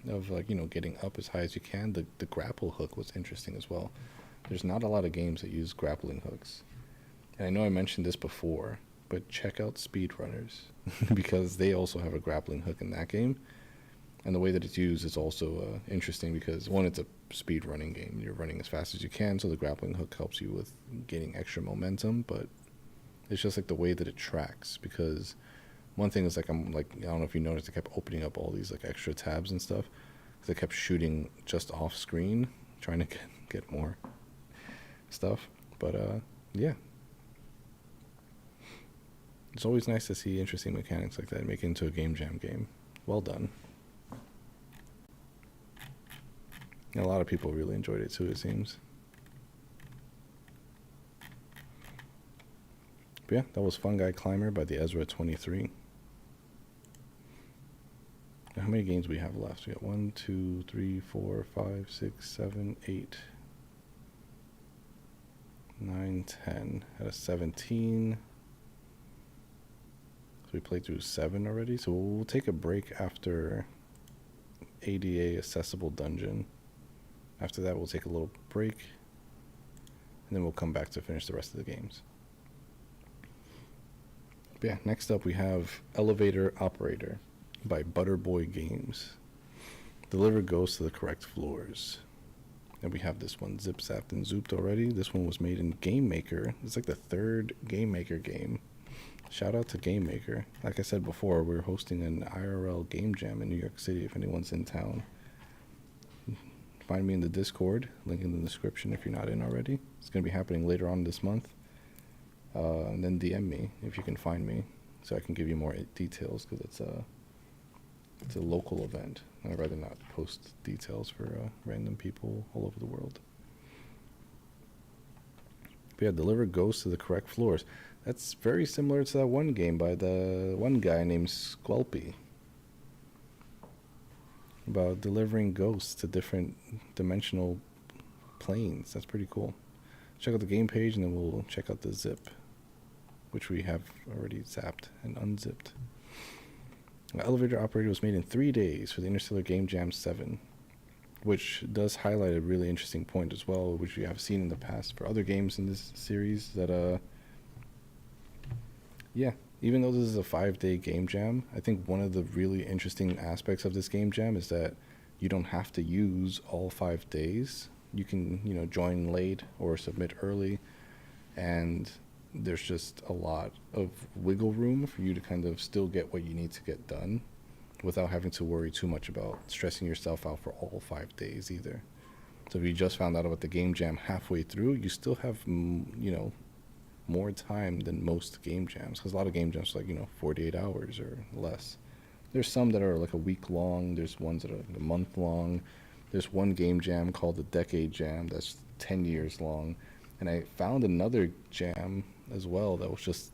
of like, you know, getting up as high as you can. The grapple hook was interesting as well. There's not a lot of games that use grappling hooks. And I know I mentioned this before, but check out speedrunners because they also have a grappling hook in that game. And the way that it's used is also interesting because, one, it's a speed running game. You're running as fast as you can, so the grappling hook helps you with gaining extra momentum, but it's just like the way that it tracks, because one thing is like, I'm like, I don't know if you noticed, I kept opening up all these like extra tabs and stuff because I kept shooting just off screen, trying to get more stuff. But yeah. It's always nice to see interesting mechanics like that make it into a Game Jam game. Well done. And a lot of people really enjoyed it too, it seems. But yeah, that was Fungi Climber by the Ezra 23. Now, how many games do we have left? We got 1, 2, 3, 4, 5, 6, 7, 8, 9, 10. Out of 17. So we played through 7 already. So we'll take a break after ADA Accessible Dungeon. After that, we'll take a little break, and then we'll come back to finish the rest of the games. But yeah, next up we have Elevator Operator by Butterboy Games. Deliver ghosts to the correct floors. And we have this one zip zapped and zooped already. This one was made in Game Maker. It's like the 3rd Game Maker game. Shout out to Game Maker. Like I said before, we're hosting an IRL Game Jam in New York City if anyone's in town. Find me in the Discord, link in the description if you're not in already. It's going to be happening later on this month. And then DM me if you can find me so I can give you more details, because it's a local event. I'd rather not post details for random people all over the world. But yeah, deliver ghosts to the correct floors. That's very similar to that one game by the one guy named Squelpy, about delivering ghosts to different dimensional planes. That's pretty cool. Check out the game page, and then we'll check out the zip, which we have already zapped and unzipped. The Elevator Operator was made in 3 days for the Interstellar Game Jam 7, which does highlight a really interesting point as well, which we have seen in the past for other games in this series, that yeah, even though this is a 5-day game jam, I think one of the really interesting aspects of this game jam is that you don't have to use all 5 days. You can, you know, join late or submit early, and there's just a lot of wiggle room for you to kind of still get what you need to get done without having to worry too much about stressing yourself out for all 5 days either. So if you just found out about the game jam halfway through, you still have, you know, more time than most game jams, because a lot of game jams are like, you know, 48 hours or less. There's some that are like a week long. There's ones that are like a month long. There's one game jam called the Decade Jam that's 10 years long. And I found another jam as well that was just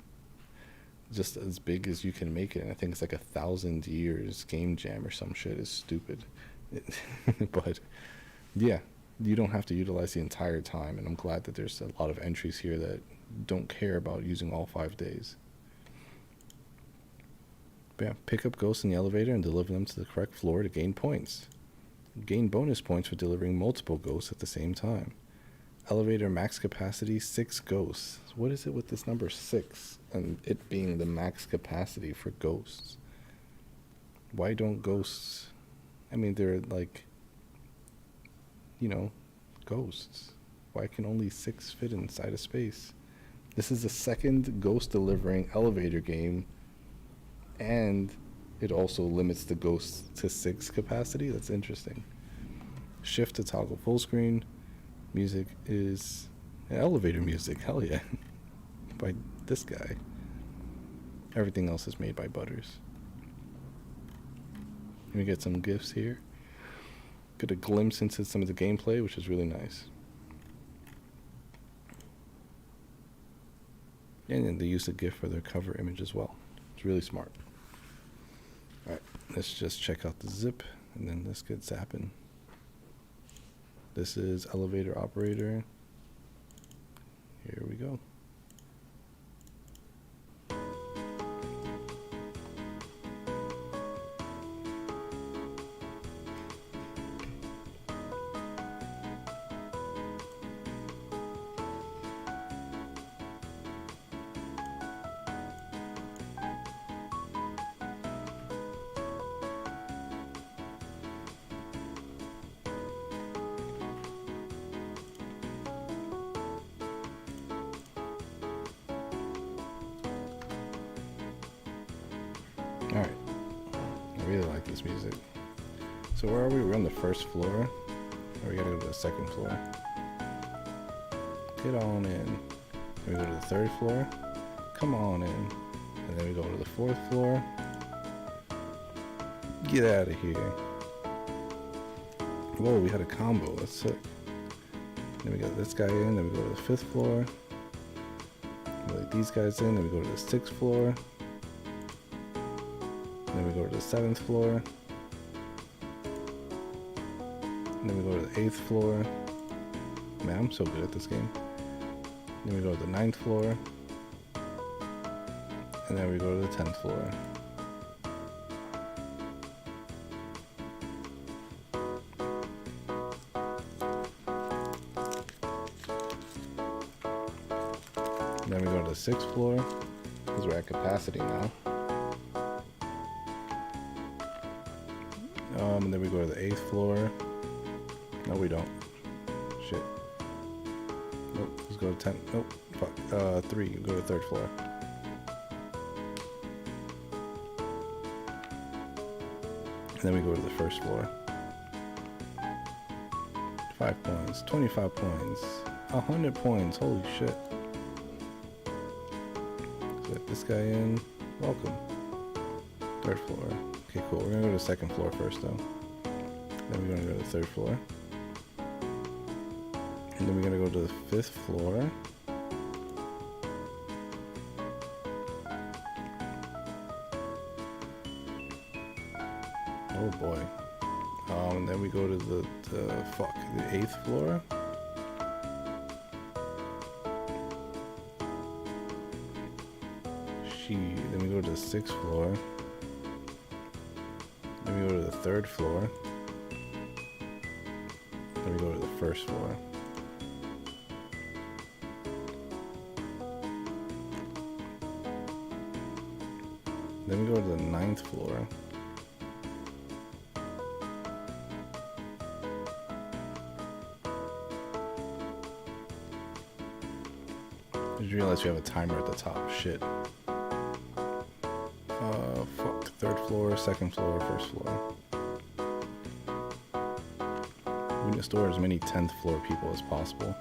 as big as you can make it. And I think it's like 1,000 years game jam or some shit. Is stupid. But yeah, you don't have to utilize the entire time. And I'm glad that there's a lot of entries here that don't care about using all 5 days. Yeah, pick up ghosts in the elevator and deliver them to the correct floor to gain points. Gain bonus points for delivering multiple ghosts at the same time. Elevator max capacity 6 ghosts. What is it with this number 6 and it being the max capacity for ghosts? Why don't ghosts... I mean, they're like, you know, ghosts. Why can only 6 fit inside a space? This is the second ghost delivering elevator game, and it also limits the ghosts to 6 capacity. That's interesting. Shift to toggle full screen. Music is elevator music. Hell yeah. By this guy. Everything else is made by Butters. We get some gifts here. Get a glimpse into some of the gameplay, which is really nice. And then they use the GIF for their cover image as well. It's really smart. Alright, let's just check out the zip, and then let's get zapping. This is elevator operator. Here we go. Alright, I really like this music. So where are we? We're on the first floor. Or we gotta go to the second floor. Get on in. Then we go to the third floor. Come on in. And then we go to the fourth floor. Get out of here. Whoa, we had a combo. That's sick. Then we got this guy in. Then we go to the fifth floor. We let these guys in. Then we go to the sixth floor. Then we go to the 7th floor. And then we go to the 8th floor. Man, I'm so good at this game. Then we go to the 9th floor. And then we go to the 10th floor. And then we go to the 6th floor, because we're at capacity now. And then we go to the 8th floor. No, we don't. Shit. Nope. Let's go to 10. Nope. Fuck. 3. We go to the 3rd floor. And then we go to the 1st floor. 5 points. 25 points. 100 points. Holy shit. Let's let this guy in. Welcome. 3rd floor. Okay, cool. We're gonna go to the 2nd floor first, though. Then we're gonna go to the 3rd floor. And then we're gonna go to the 5th floor. Oh boy. And then we go to the 8th floor. Then we go to the 6th floor. Then we go to the 3rd floor. Then we go to the 1st floor. Then we go to the 9th floor. I just realized we have a timer at the top. Shit. Fuck. 3rd floor, 2nd floor, 1st floor. We need to store as many 10th floor people as possible.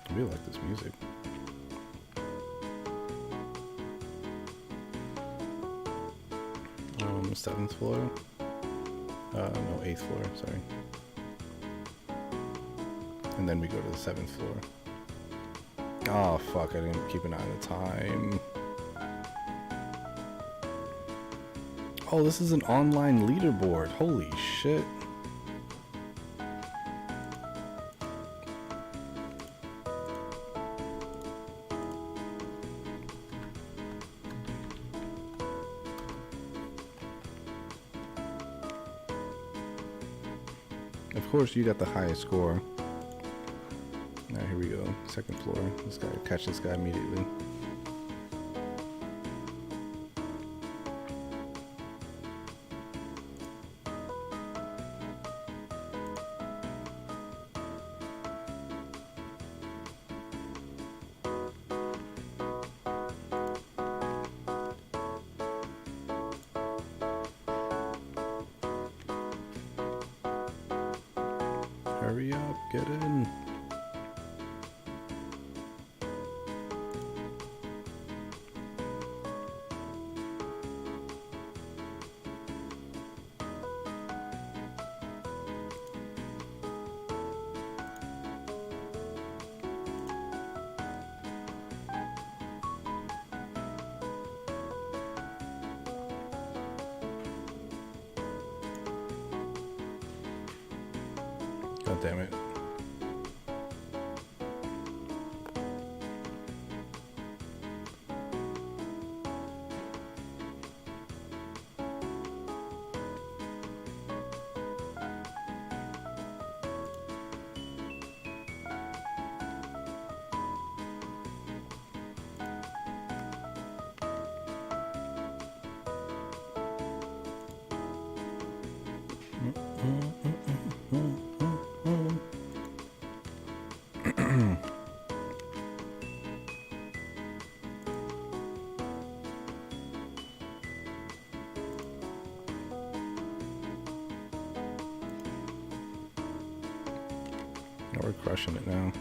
I really like this music. 7th floor? No, 8th floor, sorry. And then we go to the 7th floor. Oh fuck, I didn't keep an eye on the time. Oh, this is an online leaderboard. Holy shit. Of course, you got the highest score. Now here we go. Second floor. This guy, catch this guy immediately. Hurry up, get in. God damn it. We're crushing it now.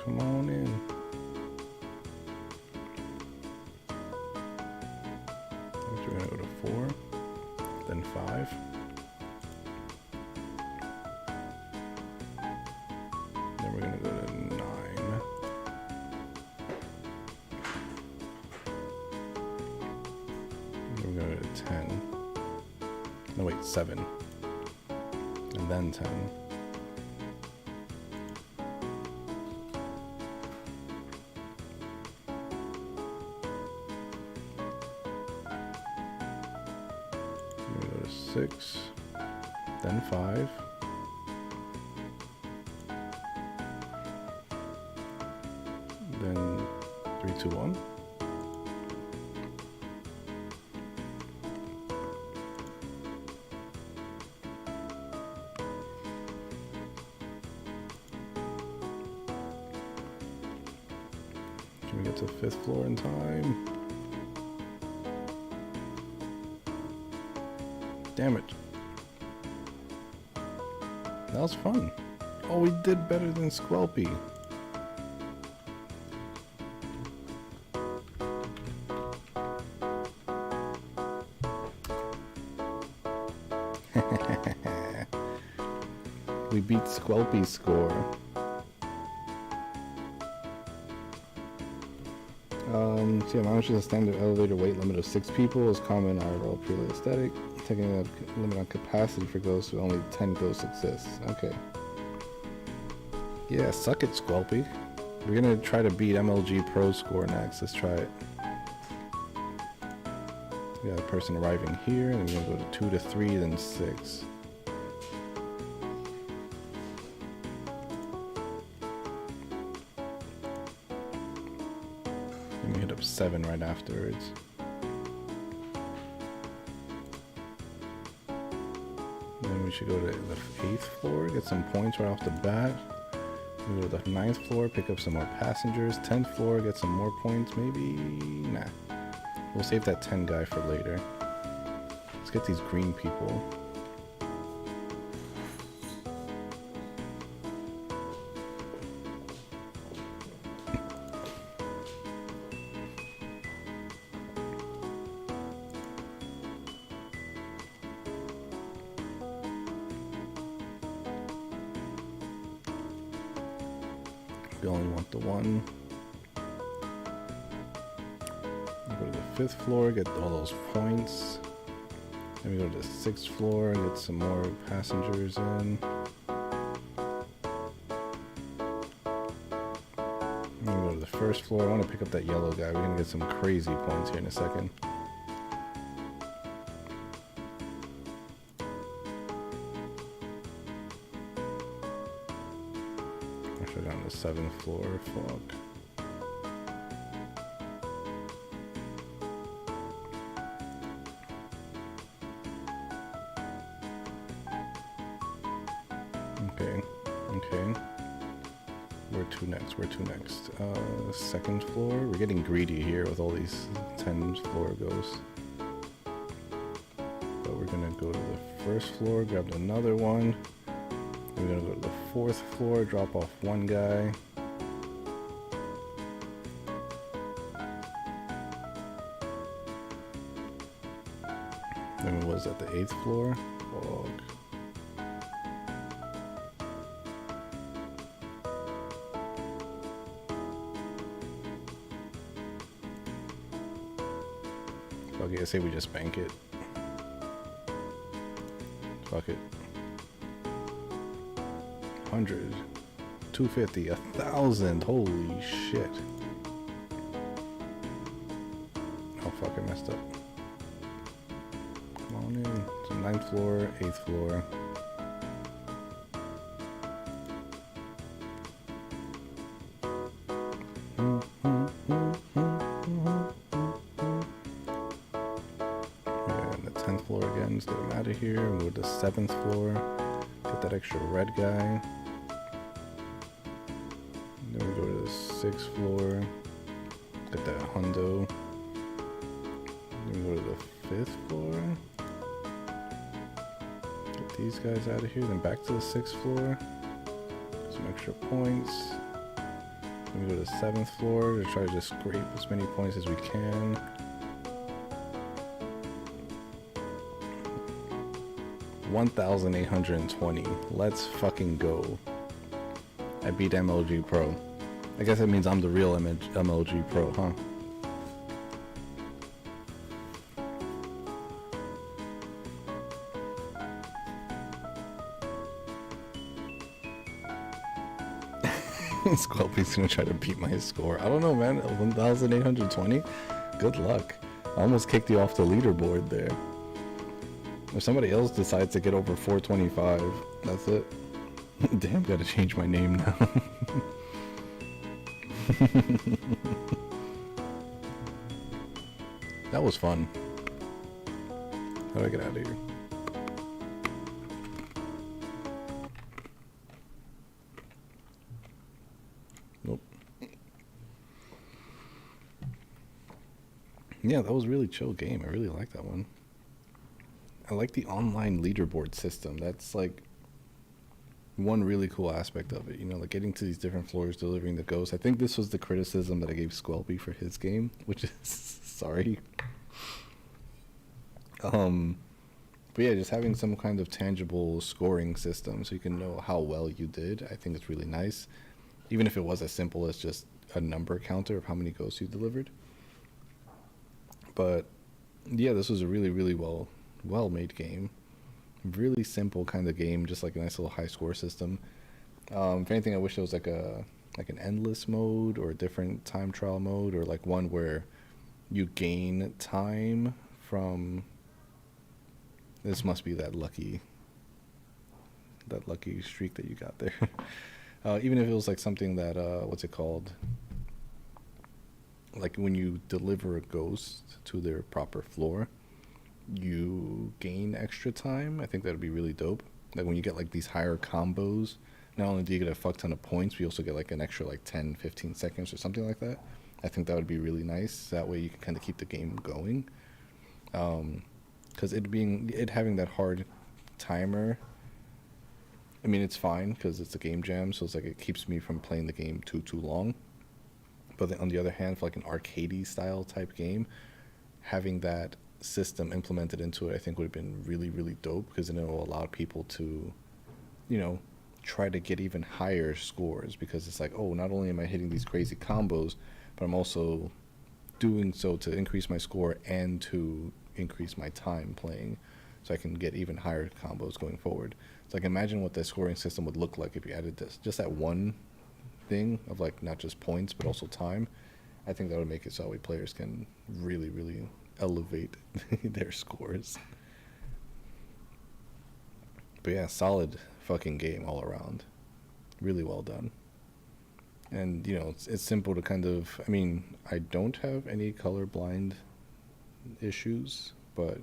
Come on in. We're gonna go to 4, then 5. Then we're gonna go to 9. Then we're gonna go to 10. No wait, 7. And then 10. Go to 6, then 5, then 3, 2, 1. Can we get to 5th floor in time? Damn it. That was fun. Oh, we did better than Squelpy. We beat Squelpy's score. So yeah, mine was just a standard elevator weight limit of 6 people is common IRL purely aesthetic. Taking a limit on capacity for ghosts with only 10 ghosts exist. Okay. Yeah, suck it, Squelpy. We're gonna try to beat MLG Pro score next. Let's try it. We got a person arriving here, and we're gonna go to 2 to 3, then 6. And we hit up 7 right afterwards. Then we should go to the 8th floor, get some points right off the bat. We go to the 9th floor, pick up some more passengers. 10th floor, get some more points, maybe? Nah. We'll save that 10 guy for later. Let's get these green people. We only want the one. Go to the 5th floor, get all those points. Then we go to the 6th floor, get some more passengers in. Then we go to the 1st floor. I want to pick up that yellow guy. We're going to get some crazy points here in a second. Actually, down the 7th floor. Fuck. Okay. Where to next? 2nd floor. We're getting greedy here with all these 10th floor ghosts. But we're gonna go to the 1st floor, grab another one. Then we're gonna go to the 4th floor, drop off one guy. Then we was at the 8th floor. Fuck. Okay, I say we just bank it. Fuck it. 100, 250, 1,000. Holy shit. Oh fuck, I messed up. Come on in. So 9th floor, 8th floor. Let's get him out of here and go to the 7th floor. Get that extra red guy. Then we go to the 6th floor. Get that hundo. Then we go to the 5th floor. Get these guys out of here. Then back to the 6th floor. Get some extra points. Then we go to the 7th floor to try to just scrape as many points as we can. 1,820. Let's fucking go. I beat MLG Pro. I guess that means I'm the real MLG Pro, huh? Squelpy's gonna try to beat my score. I don't know, man. 1,820? Good luck. I almost kicked you off the leaderboard there. If somebody else decides to get over 425, that's it. Damn, gotta change my name now. That was fun. How do I get out of here? Nope. Yeah, that was a really chill game. I really like that one. I like the online leaderboard system. That's like one really cool aspect of it, you know, like getting to these different floors, delivering the ghosts. I think this was the criticism that I gave Squelpy for his game, which is sorry. But yeah, just having some kind of tangible scoring system so you can know how well you did, I think it's really nice. Even if it was as simple as just a number counter of how many ghosts you delivered. But yeah, this was a really, really well-made game. Really simple kind of game, just like a nice little high score system. If anything, I wish there was like an endless mode or a different time trial mode, or like one where you gain time from. This must be that lucky streak that you got there. Even if it was like something that what's it called? Like when you deliver a ghost to their proper floor, you gain extra time. I think that would be really dope. Like when you get like these higher combos, not only do you get a fuck ton of points, but you also get like an extra like 10-15 seconds or something like that. I think that would be really nice. That way you can kind of keep the game going. Because it having that hard timer, I mean, it's fine because it's a game jam, so it's like it keeps me from playing the game too long. But then on the other hand, for like an arcadey style type game, having that system implemented into it, I think would have been really, really dope, because then it will allow people to, you know, try to get even higher scores, because it's like, oh, not only am I hitting these crazy combos, but I'm also doing so to increase my score and to increase my time playing, so I can get even higher combos going forward. So like, imagine what the scoring system would look like if you added this, just that one thing of like not just points but also time. I think that would make it so that players can really, really elevate their scores. But yeah, solid fucking game all around. Really well done. And you know, it's simple to kind of, I mean, I don't have any colorblind issues, but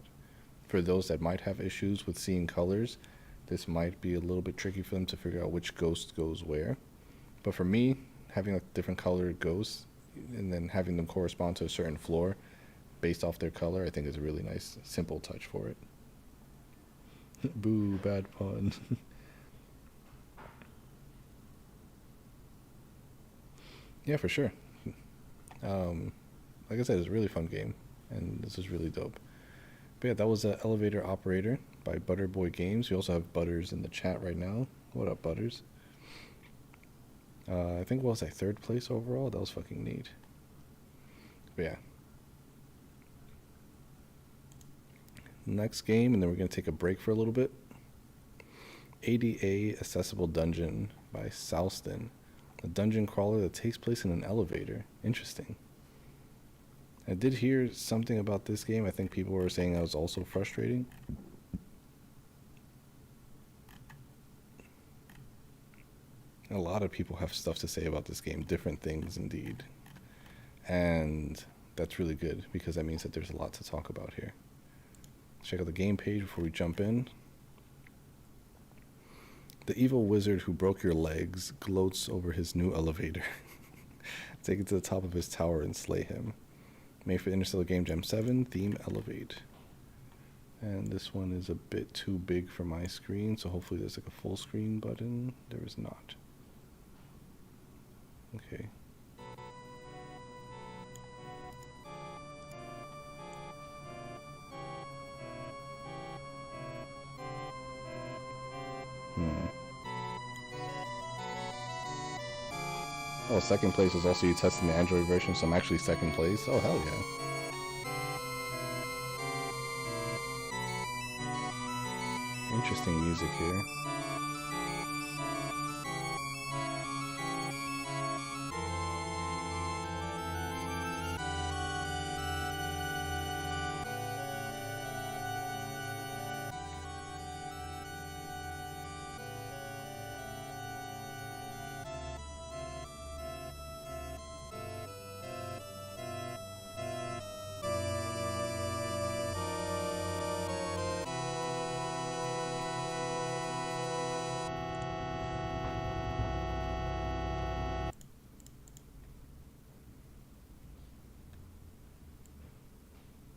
for those that might have issues with seeing colors, this might be a little bit tricky for them to figure out which ghost goes where. But for me, having a different colored ghosts and then having them correspond to a certain floor based off their color, I think is a really nice, simple touch for it. Boo, bad pun. Yeah, for sure. Like I said, it's a really fun game, and this is really dope. But yeah, that was Elevator Operator by Butterboy Games. We also have Butters in the chat right now. What up, Butters? I think what was I, third place overall? That was fucking neat. But yeah. Next game, and then we're going to take a break for a little bit. ADA Accessible Dungeon by Souston. A dungeon crawler that takes place in an elevator. Interesting. I did hear something about this game. I think people were saying that was also frustrating. A lot of people have stuff to say about this game, different things indeed. And that's really good, because that means that there's a lot to talk about here. Check out the game page before we jump in. The evil wizard who broke your legs gloats over his new elevator. Take it to the top of his tower and slay him. Made for Interstellar Game Jam 7, theme Elevate. And this one is a bit too big for my screen, so hopefully there's like a full screen button. There is not. Okay. Oh, second place was also you testing the Android version, so I'm actually second place. Oh, hell yeah. Interesting music here.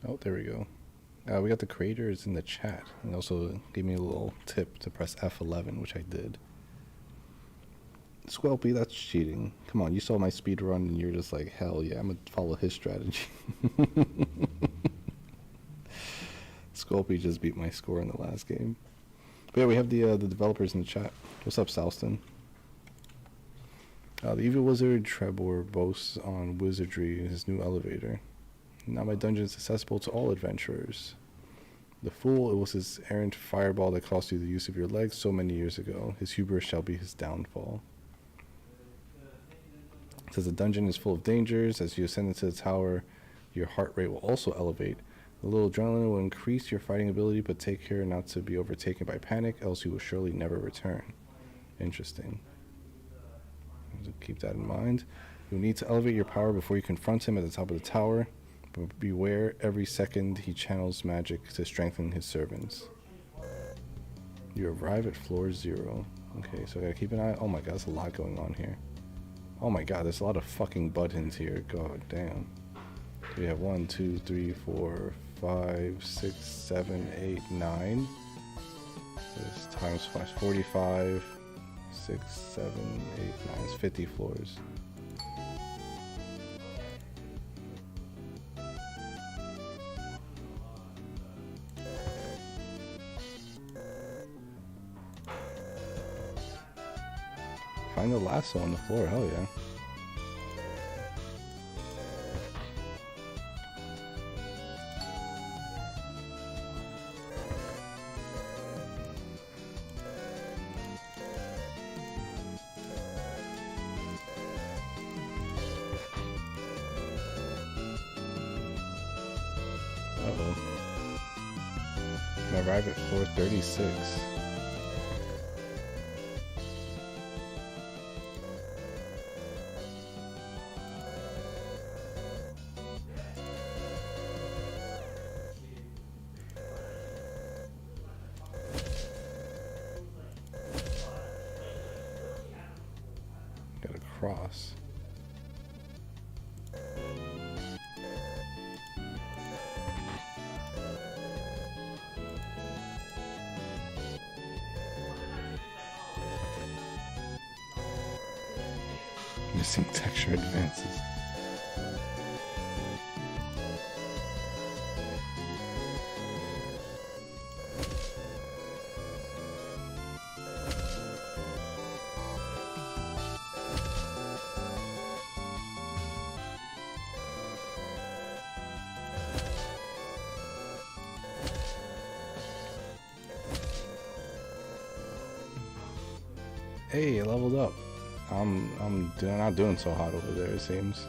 Oh, there we go. We got the creators in the chat, and also gave me a little tip to press F11, which I did. Squelpy, that's cheating. Come on, you saw my speed run and you're just like, hell yeah, I'm gonna follow his strategy. Squelpy just beat my score in the last game. But yeah, we have the developers in the chat. What's up, Souston? The evil wizard Trebor boasts on wizardry in his new elevator. Now my dungeon is accessible to all adventurers. The fool, it was his errant fireball that cost you the use of your legs so many years ago. His hubris shall be his downfall. It says the dungeon is full of dangers. As you ascend into the tower, your heart rate will also elevate. A little adrenaline will increase your fighting ability, but take care not to be overtaken by panic, else you will surely never return. Interesting. So keep that in mind. You'll need to elevate your power before you confront him at the top of the tower. But beware, every second he channels magic to strengthen his servants. You arrive at floor 0. Okay, so I gotta keep an eye. Oh my god, there's a lot going on here. Oh my god, there's a lot of fucking buttons here. God damn. We have 1, 2, 3, 4, 5, 6, 7, 8, 9. This times 5, 45, 6, 7, 8, 9. It's 50 floors. Find the lasso on the floor, hell yeah. Uh-oh. I arrived at floor 36. Gotta cross. Missing texture advances. Hey, I leveled up. I'm not doing so hot over there, it seems.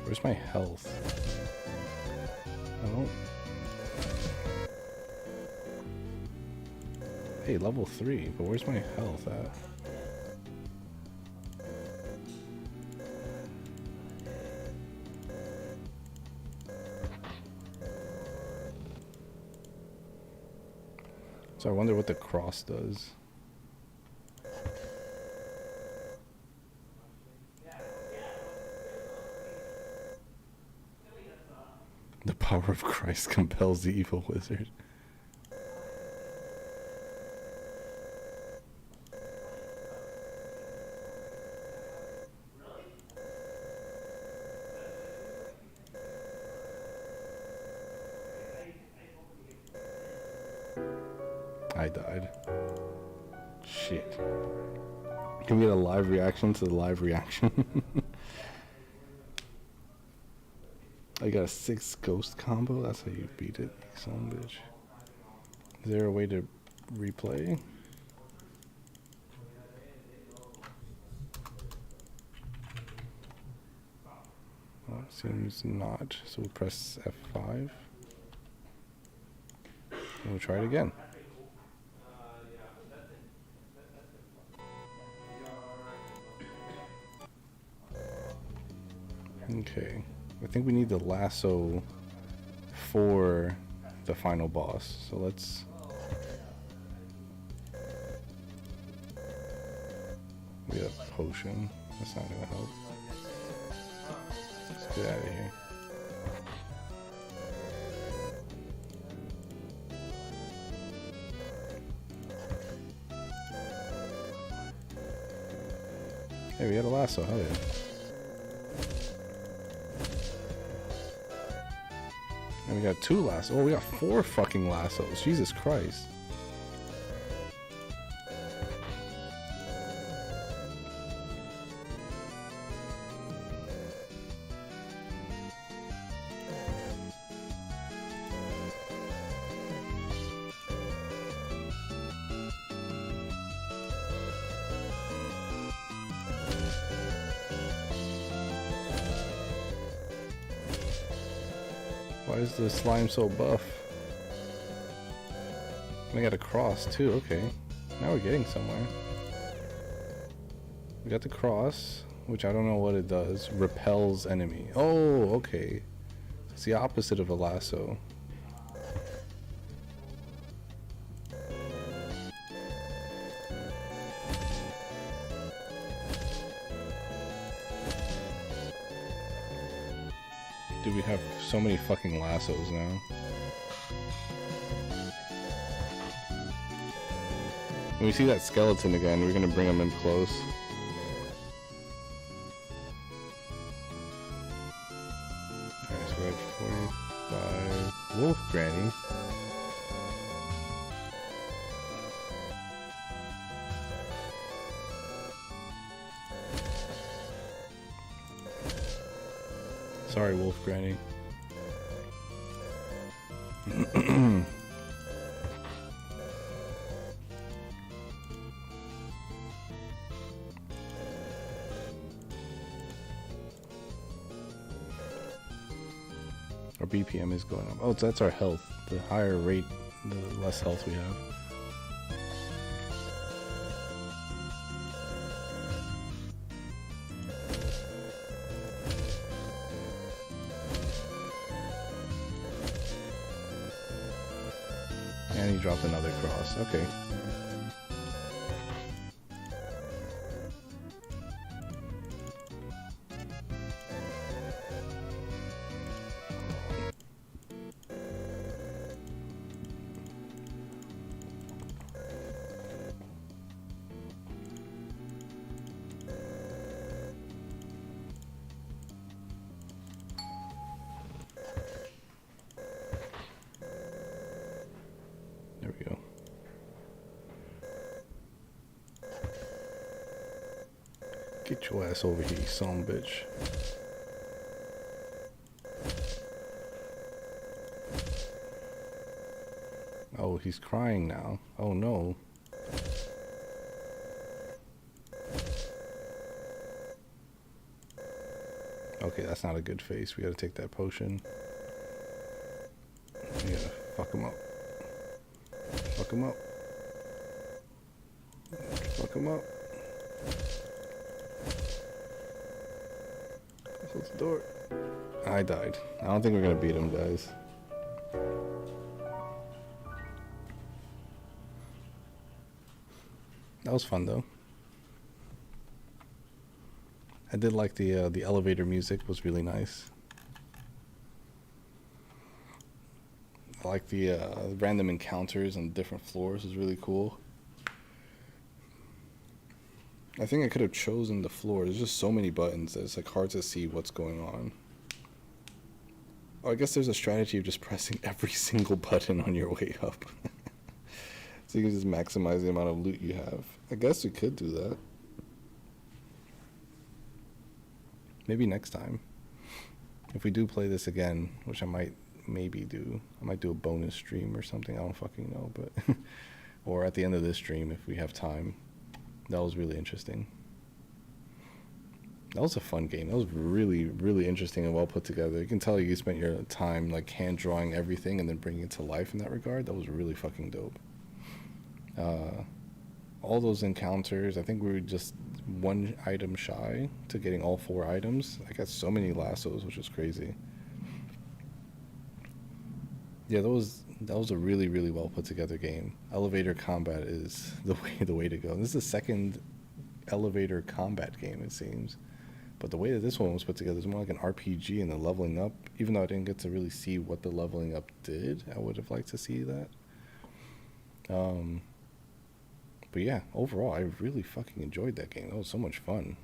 Where's my health? Oh. Hey, level 3, but where's my health at? So I wonder what the cross does. The power of Christ compels the evil wizard. I died. Shit. Can we get a live reaction to the live reaction? I got a 6 ghost combo. That's how you beat it, son of a bitch. Is there a way to replay? Well, it seems not. So we'll press F5. And we'll try it again. Okay. I think we need the lasso for the final boss. So let's... We have a potion. That's not gonna help. Let's get out of here. Hey, we got a lasso. Hell yeah. And we got 2 lassos. Oh, we got 4 fucking lassos. Jesus Christ. Why is the slime so buff? And I got a cross too, okay. Now we're getting somewhere. We got the cross, which I don't know what it does. Repels enemy. Oh, okay. It's the opposite of a lasso. Dude, we have so many fucking lassos now. When we see that skeleton again, we're gonna bring him in close. Alright, so we're at 45. Wolf Granny. Sorry, Wolf Granny. Our BPM is going up. Oh, that's our health. The higher rate, the less health we have. And he dropped another cross. Okay. There we go. Get your ass over here, you son of a bitch. Oh, he's crying now. Oh no. Okay, that's not a good face. We gotta take that potion. We gotta fuck him up. Fuck him up. Fuck him up. Close the door. I died. I don't think we're gonna beat him, guys. That was fun though. I did like the elevator music was really nice. I like the random encounters on different floors was really cool. I think I could have chosen the floor. There's just so many buttons that it's like hard to see what's going on. Oh, I guess there's a strategy of just pressing every single button on your way up. So you can just maximize the amount of loot you have. I guess we could do that. Maybe next time. If we do play this again, which I might maybe do. I might do a bonus stream or something. I don't fucking know, but or at the end of this stream if we have time. That was really interesting. That was a fun game. That was really, really interesting and well put together. You can tell you spent your time like hand drawing everything and then bringing it to life in that regard. That was really fucking dope. All those encounters, I think we were just one item shy to getting all 4 items. I got so many lassos, which is crazy. Yeah, that was a really, really well put together game. Elevator combat is the way to go. This is the second elevator combat game, it seems. But the way that this one was put together is more like an RPG, and the leveling up, even though I didn't get to really see what the leveling up did, I would have liked to see that. But yeah, overall, I really fucking enjoyed that game. That was so much fun.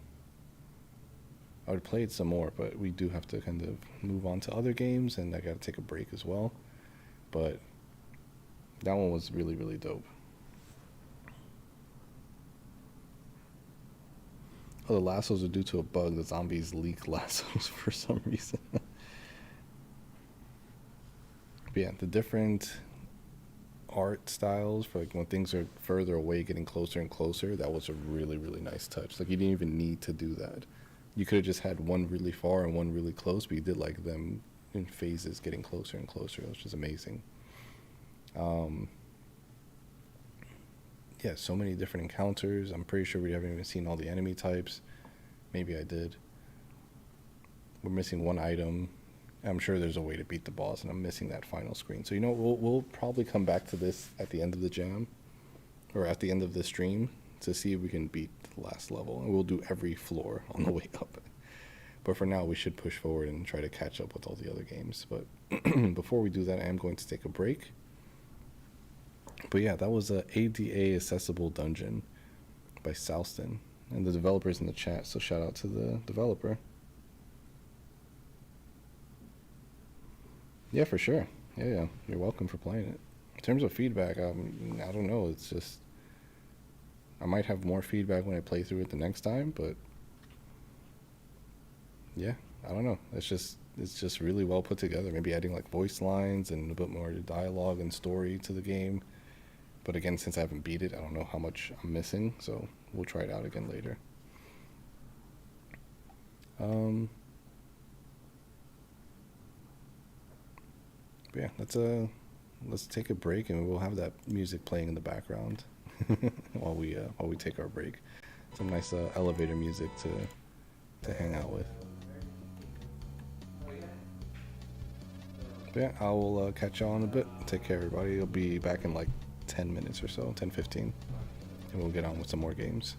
I would play it some more, but we do have to kind of move on to other games, and I gotta take a break as well. But that one was really, really dope. Oh, the lassos are due to a bug. The zombies leak lassos for some reason. But yeah, the different art styles for like when things are further away getting closer and closer, that was a really, really nice touch. Like you didn't even need to do that. You could have just had one really far and one really close, but you did like them in phases, getting closer and closer, which is amazing. Um, yeah, so many different encounters. I'm pretty sure we haven't even seen all the enemy types. Maybe I did. We're missing one item. I'm sure there's a way to beat the boss, and I'm missing that final screen. So, we'll probably come back to this at the end of the jam, or at the end of the stream, to see if we can beat the last level. And we'll do every floor on the way up. But for now, we should push forward and try to catch up with all the other games. But before we do that, I am going to take a break. But yeah, that was a ADA accessible dungeon by Souston. And the developer's in the chat, so shout out to the developer. Yeah, for sure. Yeah, you're welcome for playing it. In terms of feedback, I don't know. It's just, I might have more feedback when I play through it the next time, but yeah, I don't know. It's just really well put together. Maybe adding like voice lines and a bit more dialogue and story to the game. But again, since I haven't beat it, I don't know how much I'm missing, so we'll try it out again later. But yeah, let's take a break, and we'll have that music playing in the background while we take our break. Some nice elevator music to hang out with. But yeah, I will catch y'all in a bit. Take care, everybody. I'll be back in like 10 minutes or so, 10, 15. And we'll get on with some more games.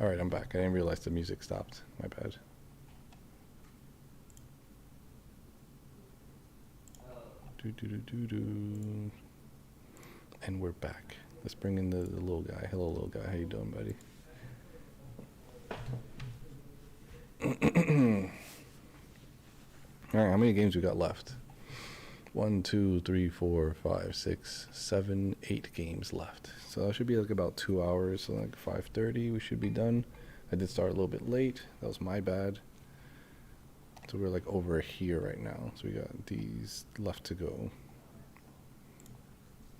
Alright, I'm back. I didn't realize the music stopped. My bad. And we're back. Let's bring in the little guy. Hello, little guy. How you doing, buddy? Alright, how many games we got left? 1, 2, 3, 4, 5, 6, 7, 8 games left. So that should be like about 2 hours. So like 5:30 we should be done. I did start a little bit late. That was my bad. So we're like over here right now. So we got these left to go.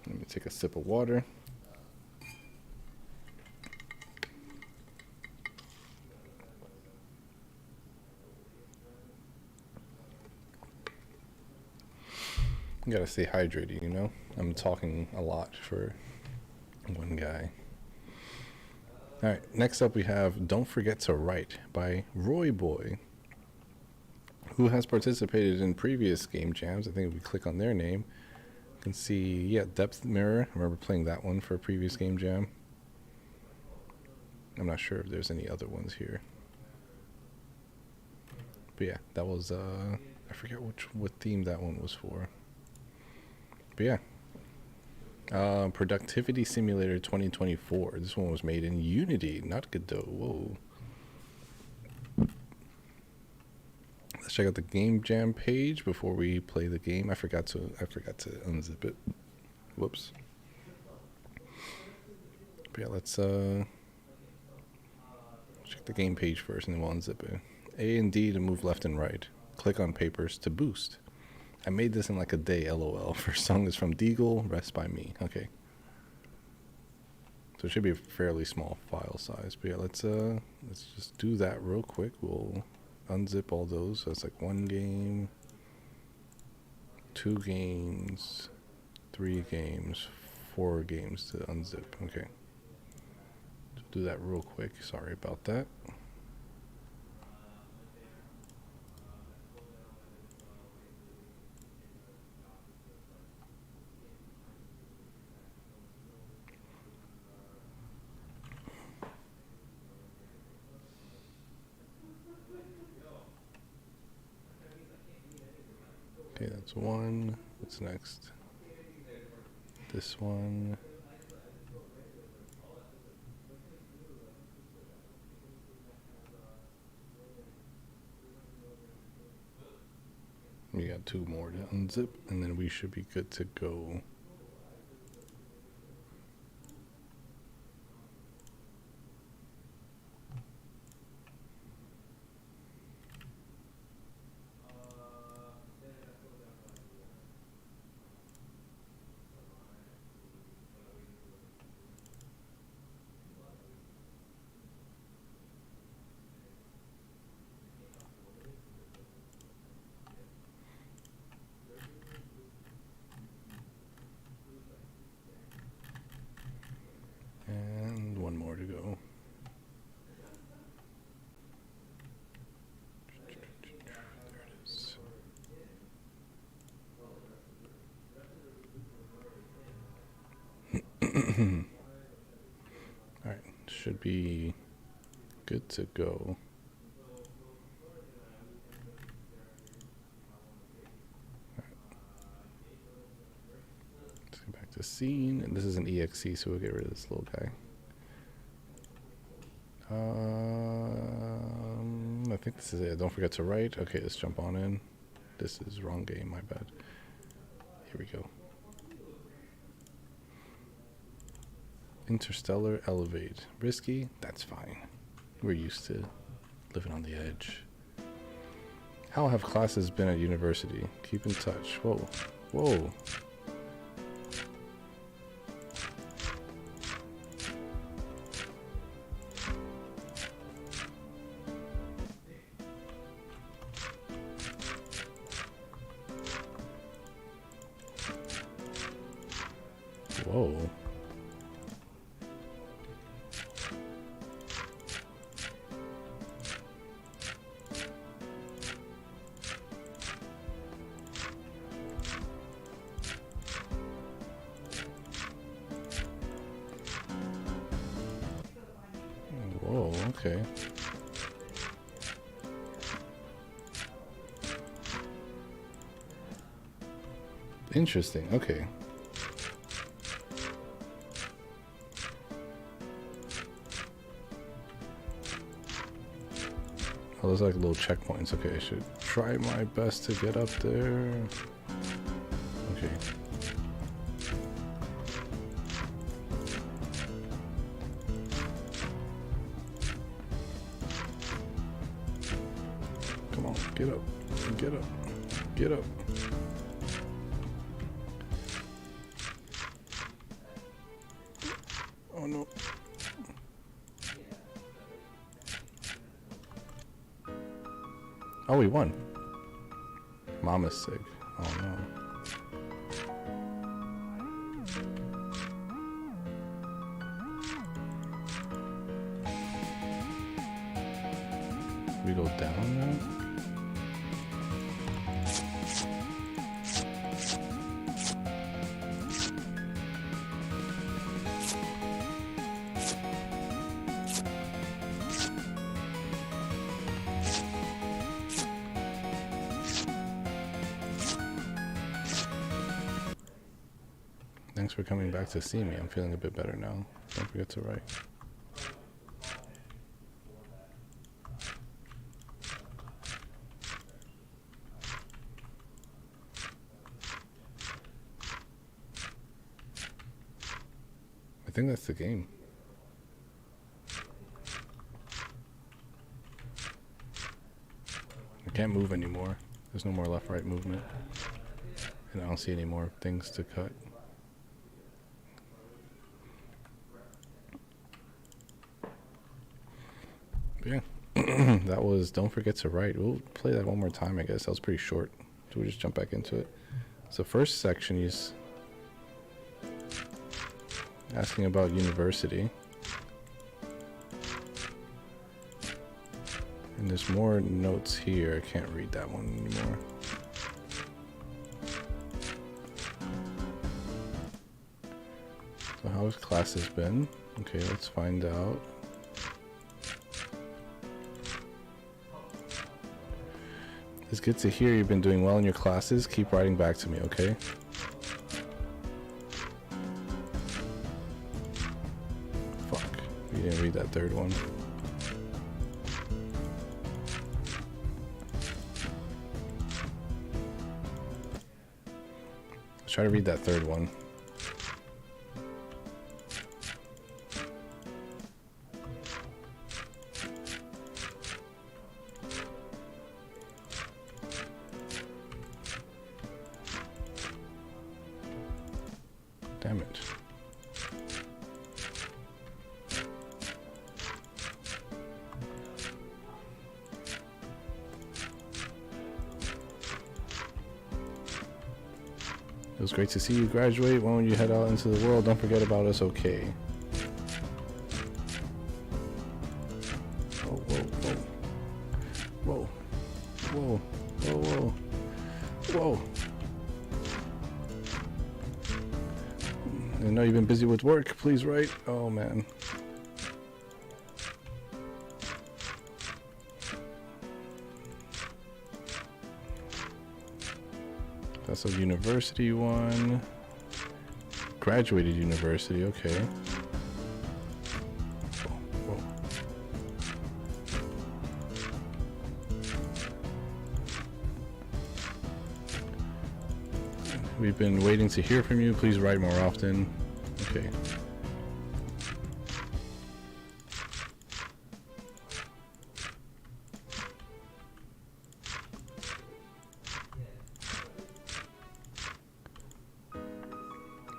Let me take a sip of water. You gotta stay hydrated, you know? I'm talking a lot for one guy. Alright, next up we have Don't Forget to Write by Roy Boy, who has participated in previous game jams. I think if we click on their name, you can see, yeah, Depth Mirror. I remember playing that one for a previous game jam. I'm not sure if there's any other ones here. But yeah, that was, I forget what theme that one was for. But yeah, Productivity Simulator 2024. This one was made in Unity, not Godot. Whoa. Let's check out the Game Jam page before we play the game. I forgot to unzip it. Whoops. But yeah, let's check the game page first, and then we'll unzip it. A and D to move left and right. Click on papers to boost. I made this in like a day, LOL. First song is from Deagle, Rest by Me. Okay. So it should be a fairly small file size. But yeah, let's just do that real quick. We'll unzip all those. So it's like 1 game, 2 games, 3 games, 4 games to unzip. Okay. So do that real quick. Sorry about that. Okay, that's 1. What's next? This one. We got 2 more to unzip, and then we should be good to go. And 1 more to go. There it is. Alright, should be good to go. Let's go back to scene, and this is an EXE, so we'll get rid of this little guy. I think this is it. Don't forget to write. Okay, let's jump on in. This is wrong game, my bad. Here we go. Interstellar Elevate. Risky? That's fine. We're used to living on the edge. How have classes been at university? Keep in touch. Whoa. Whoa. Whoa. Whoa, Okay. Interesting. Okay. Oh, those are like little checkpoints. Okay, I should try my best to get up there. Okay. Come on, get up, get up, get up. Oh no. Oh, we won. Mama's sick. Oh no. We go down now? Thanks for coming back to see me. I'm feeling a bit better now. Don't forget to write. I think that's the game. I can't move anymore. There's no more left-right movement. And I don't see any more things to cut. Yeah, that was Don't Forget to Write. We'll play that one more time, I guess. That was pretty short. So we'll just jump back into it. So first section, he's asking about university. And there's more notes here. I can't read that one anymore. So how has classes been? Okay, let's find out. It's good to hear you've been doing well in your classes. Keep writing back to me, okay? Fuck. We didn't read that third one. Let's try to read that third one. Damn it. It was great to see you graduate. When you head out into the world, don't forget about us, okay? Whoa, whoa, whoa. Whoa, whoa, whoa, whoa. Whoa. I know you've been busy with work. Please write. Oh, man. That's a university one. Graduated university. Okay. Whoa, whoa. We've been waiting to hear from you. Please write more often. Okay.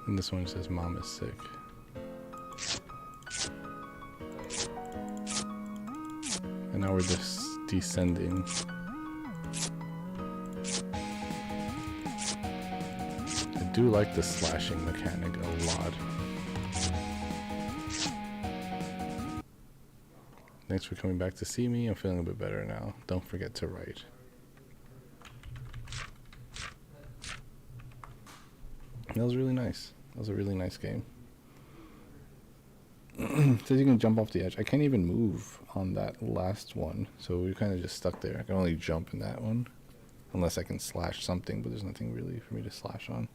And this one says mom is sick. And now we're just descending. I do like the slashing mechanic a lot. Thanks for coming back to see me. I'm feeling a bit better now. Don't forget to write. That was really nice. That was a really nice game. It says you can jump off the edge. I can't even move on that last one, so we're kind of just stuck there. I can only jump in that one, unless I can slash something, but there's nothing really for me to slash on.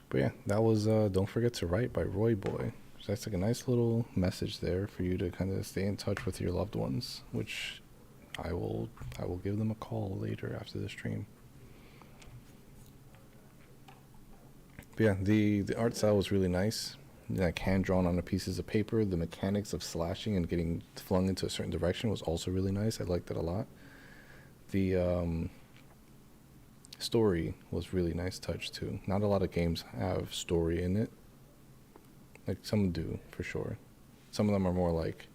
But yeah, that was Don't Forget to Write by Roy Boy. So that's like a nice little message there for you to kind of stay in touch with your loved ones, which I will give them a call later after the stream. But yeah, the art style was really nice. Like hand drawn on the pieces of paper. The mechanics of slashing and getting flung into a certain direction was also really nice. I liked it a lot. The story was really nice touch too. Not a lot of games have story in it. Like some do for sure. Some of them are more like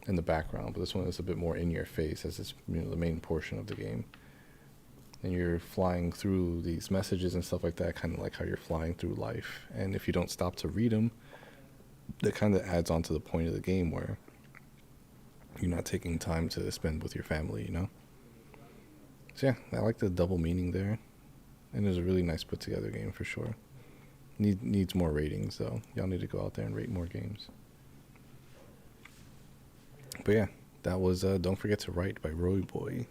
in the background, but this one is a bit more in your face as it's, you know, the main portion of the game. And you're flying through these messages and stuff like that, kind of like how you're flying through life. And if you don't stop to read them, that kind of adds on to the point of the game where you're not taking time to spend with your family, you know? So yeah, I like the double meaning there. And it was a really nice put together game for sure. Needs more ratings though. Y'all need to go out there and rate more games. But yeah, that was Don't Forget to Write by Roy Boy.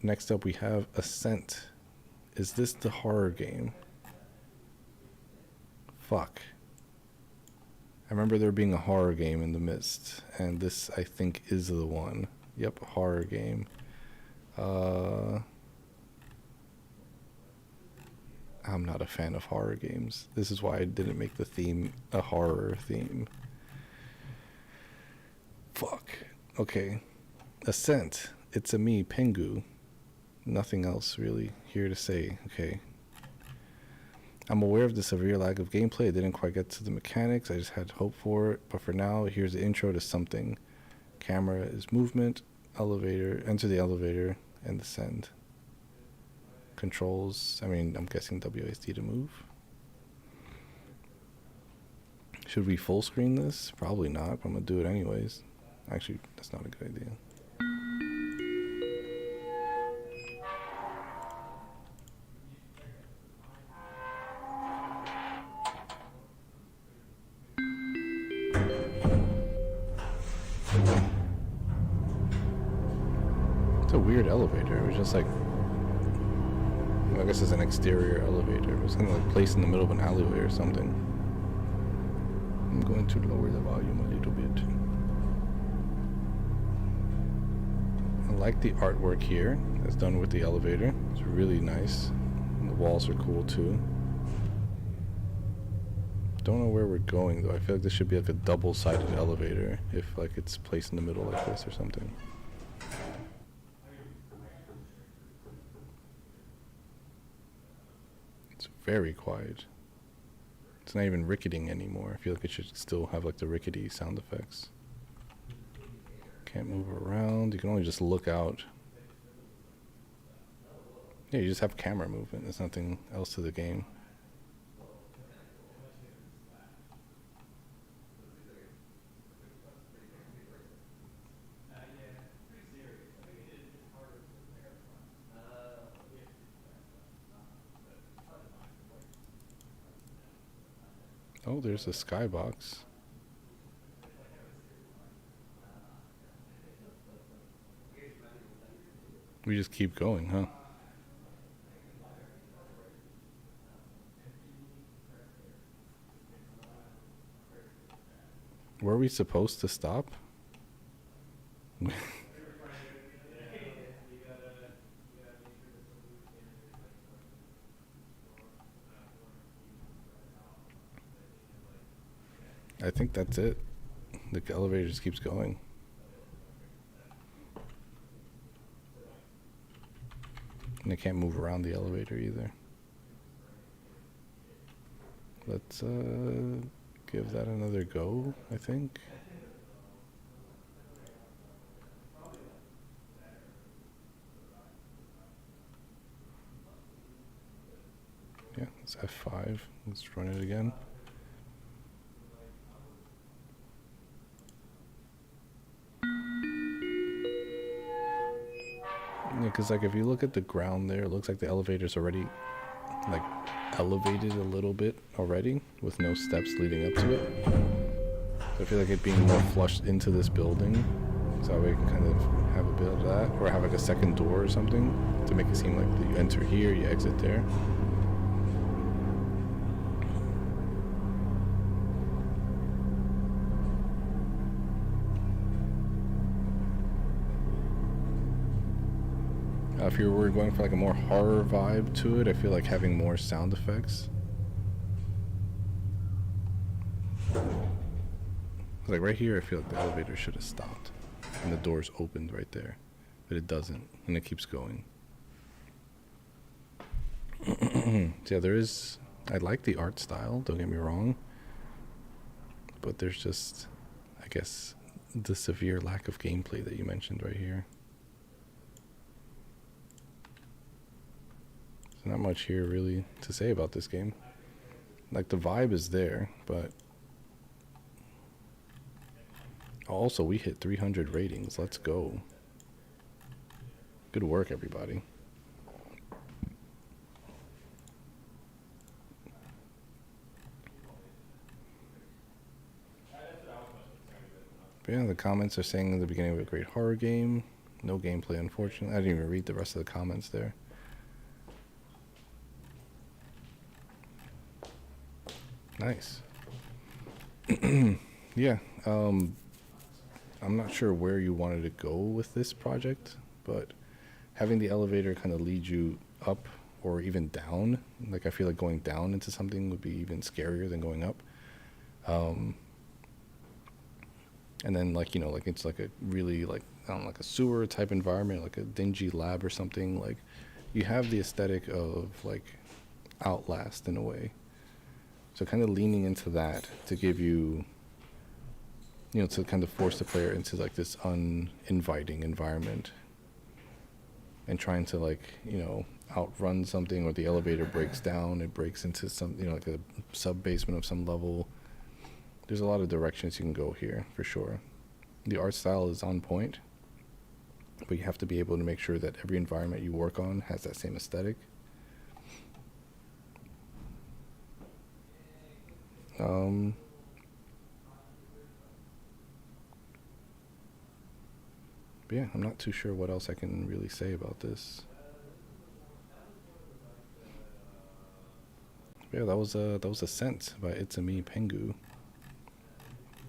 Next up we have Ascent. Is this the horror game? Fuck. I remember there being a horror game in the midst, and this I think is the one. Yep, horror game. I'm not a fan of horror games. This is why I didn't make the theme a horror theme. Fuck. Okay. Ascent. It's a me, Pengu. Nothing else really here to say. Okay. I'm aware of the severe lack of gameplay. I didn't quite get to the mechanics. I just had hope for it. But for now, here's the intro to something. Camera is movement. Elevator. Enter the elevator and descend. Controls. I mean, I'm guessing WASD to move. Should we full screen this? Probably not, but I'm going to do it anyways. Actually, that's not a good idea. It's a weird elevator. It was just like, I guess it's an exterior elevator. It was kind of like placed in the middle of an alleyway or something. I'm going to lower the volume a little bit. I like the artwork here that's done with the elevator. It's really nice. And the walls are cool too. Don't know where we're going though. I feel like this should be like a double-sided elevator if like it's placed in the middle like this or something. It's very quiet. It's not even ricketing anymore. I feel like it should still have like the rickety sound effects. Can't move around. You can only just look out. Yeah, you just have camera movement. There's nothing else to the game. Oh, there's a skybox. We just keep going, huh? Were we supposed to stop? I think that's it. The elevator just keeps going. And I can't move around the elevator either. Let's give that another go, I think. Yeah, it's F5. Let's run it again. Yeah, because like if you look at the ground there, it looks like the elevator's already like elevated a little bit already with no steps leading up to it. So I feel like it being more flushed into this building, so we can kind of have a bit of that, or have like a second door or something to make it seem like you enter here, you exit there. If you were going for like a more horror vibe to it, I feel like having more sound effects. Like right here, I feel like the elevator should have stopped and the doors opened right there, but it doesn't, and it keeps going. So yeah, I like the art style, don't get me wrong, but there's just, I guess, the severe lack of gameplay that you mentioned right here. There's not much here really to say about this game. Like, the vibe is there, but also we hit 300 ratings. Let's go. Good work, everybody. But yeah, the comments are saying in the beginning of a great horror game. No gameplay, unfortunately. I didn't even read the rest of the comments there. Nice. Yeah, I'm not sure where you wanted to go with this project, but having the elevator kind of lead you up or even down, like I feel like going down into something would be even scarier than going up. And then, like, you know, like it's like a really, like, I don't know, like a sewer type environment, like a dingy lab or something. Like, you have the aesthetic of like Outlast in a way. So kind of leaning into that to give you, you know, to kind of force the player into like this uninviting environment, and trying to, like, you know, outrun something, or the elevator breaks down, it breaks into some, you know, like a sub basement of some level. There's a lot of directions you can go here for sure. The art style is on point, but you have to be able to make sure that every environment you work on has that same aesthetic. But yeah, I'm not too sure what else I can really say about this. But yeah, that was Ascent by It's a Me Pengu.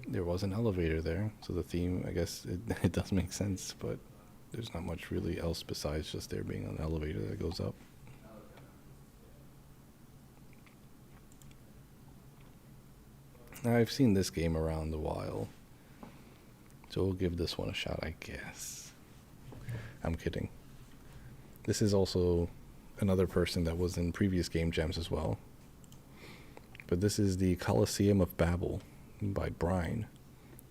There was an elevator there, so the theme, I guess, it does make sense, but there's not much really else besides just there being an elevator that goes up. Now, I've seen this game around a while, so we'll give this one a shot, I guess. I'm kidding. This is also another person that was in previous game jams as well. But this is the Colosseum of Babel by Brian.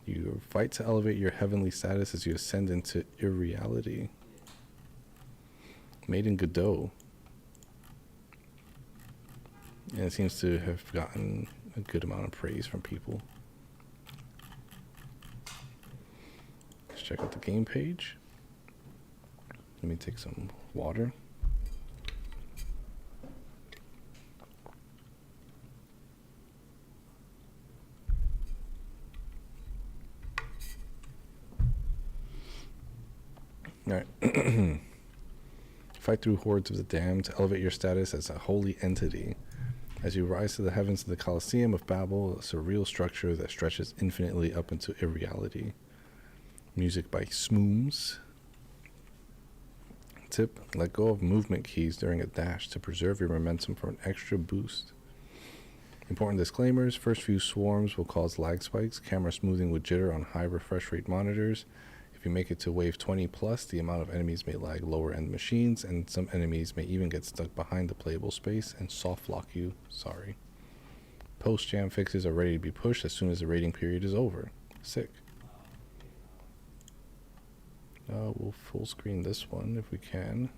You fight to elevate your heavenly status as you ascend into irreality. Made in Godot. And it seems to have gotten a good amount of praise from people. Let's check out the game page. Let me take some water. Alright. Fight through hordes of the damned to elevate your status as a holy entity. As you rise to the heavens of the Colosseum of Babel, a surreal structure that stretches infinitely up into irreality. Music by Smooms. Tip: let go of movement keys during a dash to preserve your momentum for an extra boost. Important disclaimers: first few swarms will cause lag spikes, camera smoothing with jitter on high refresh rate monitors. If you make it to wave 20 plus, the amount of enemies may lag lower end machines, and some enemies may even get stuck behind the playable space and soft lock you. Sorry. Post jam fixes are ready to be pushed as soon as the rating period is over. Sick. We'll full screen this one if we can.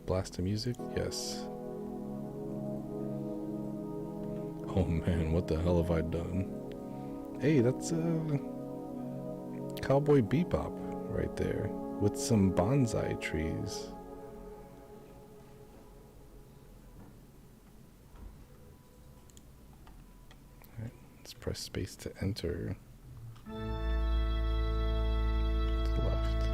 Blast the music? Yes. Oh man, what the hell have I done? Hey, that's Cowboy Bebop right there with some bonsai trees. Press space to enter. To the left.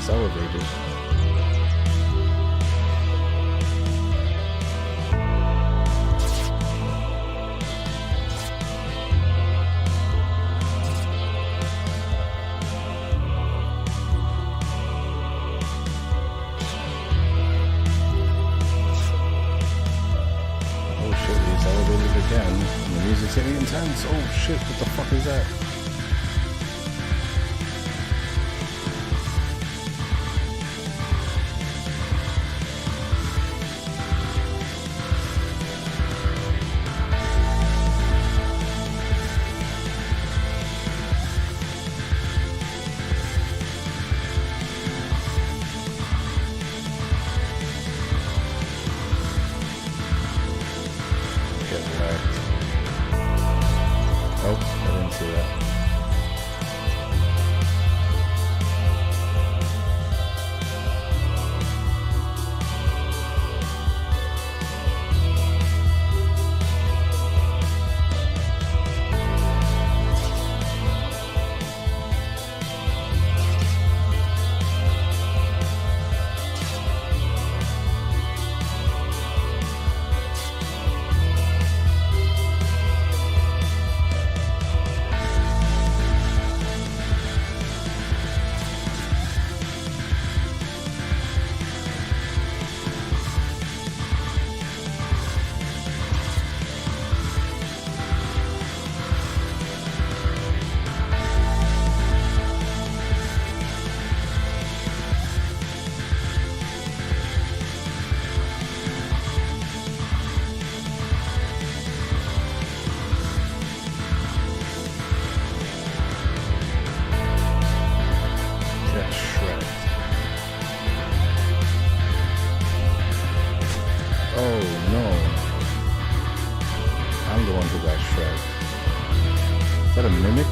Elevated. Oh shit, we just elevated again. And the music's getting intense. Oh shit, what the fuck is that? Oh, I didn't see that. Is that a mimic?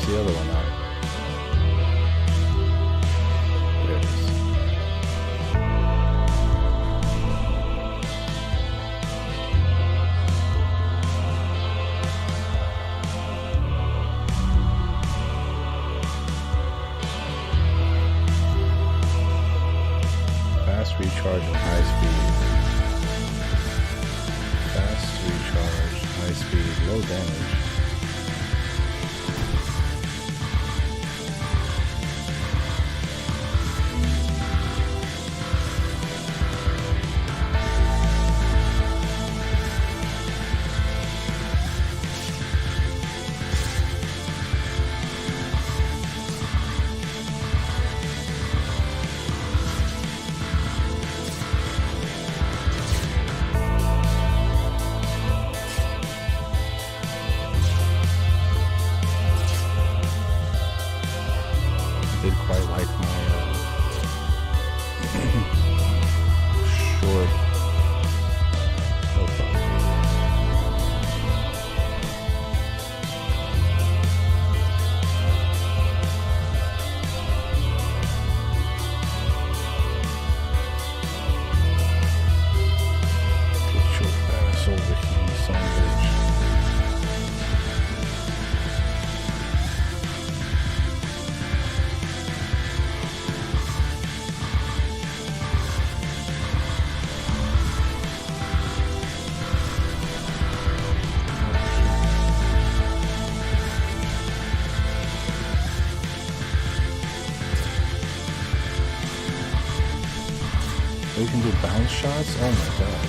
The other one out. There it is. Fast recharge and high speed. Fast recharge, high speed, low damage. Double bounce shots? Oh my god.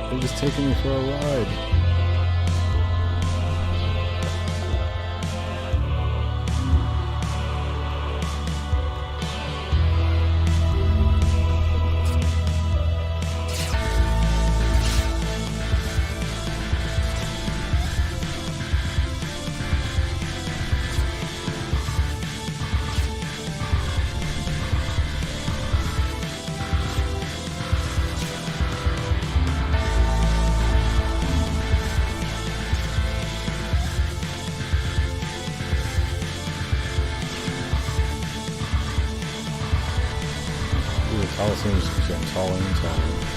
They're just taking me for a ride. The Colosseum is getting taller and taller.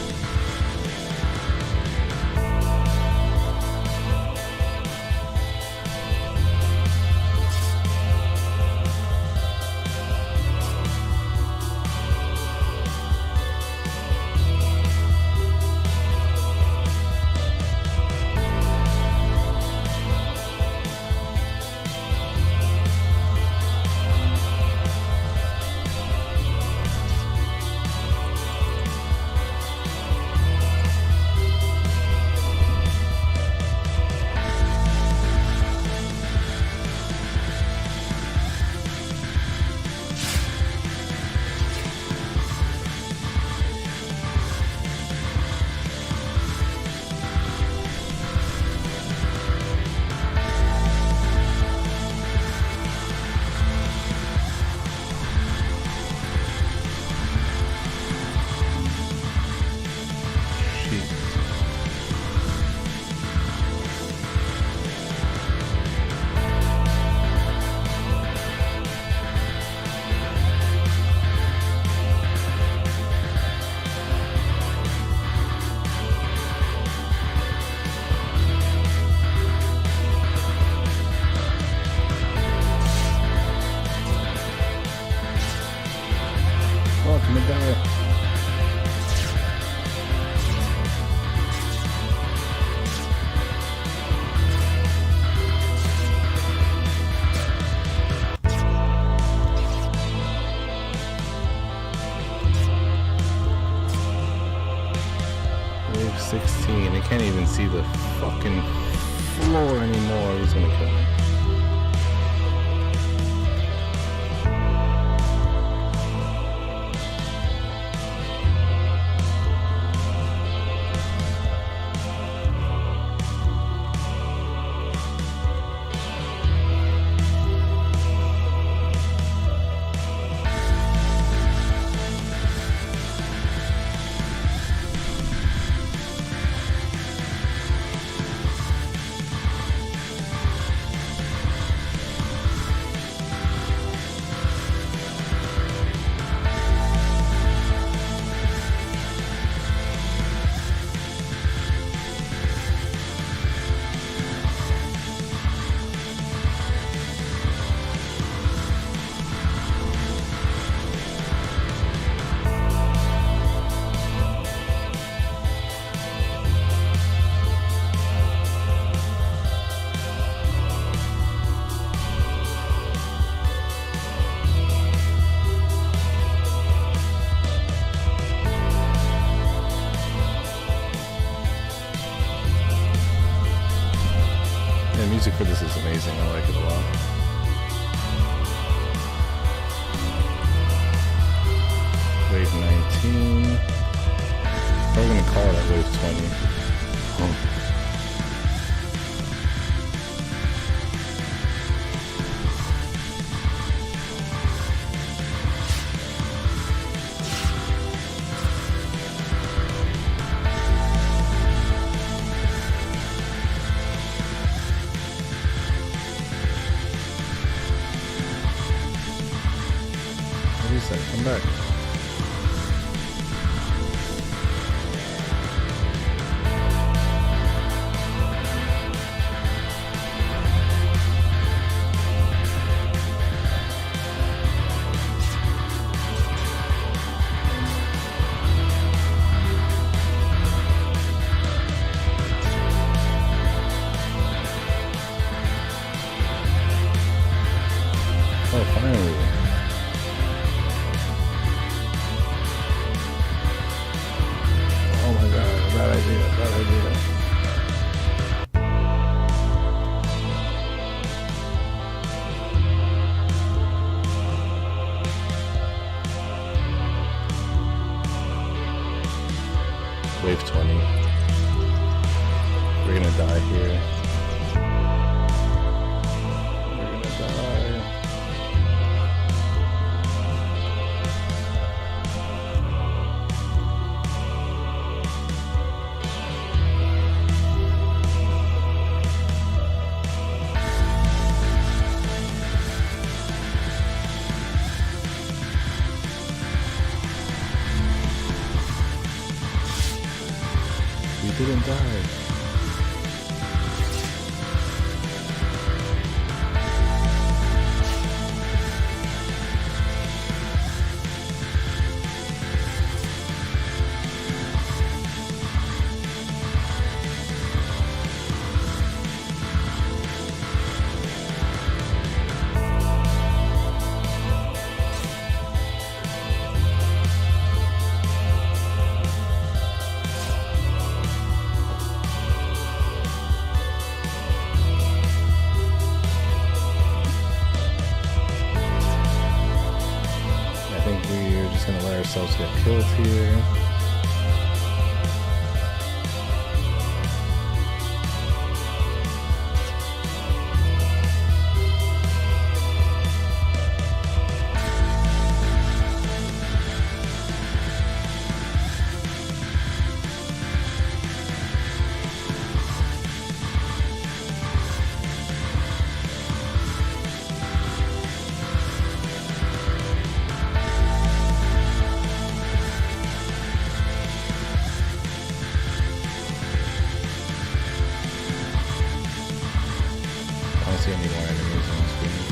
Wave 16. They can't even see the fucking floor anymore. He's gonna kill me. The music for this is amazing. I like it a lot. Wave 19. We're going to call it at wave 20. Oh. reset. Come back. Oh, finally. Oh my god, bad idea, bad idea. Wave 20. We're gonna die here. We're gonna die. We didn't die. I think we're just gonna let ourselves get killed here. I don't see any more enemies on the screen.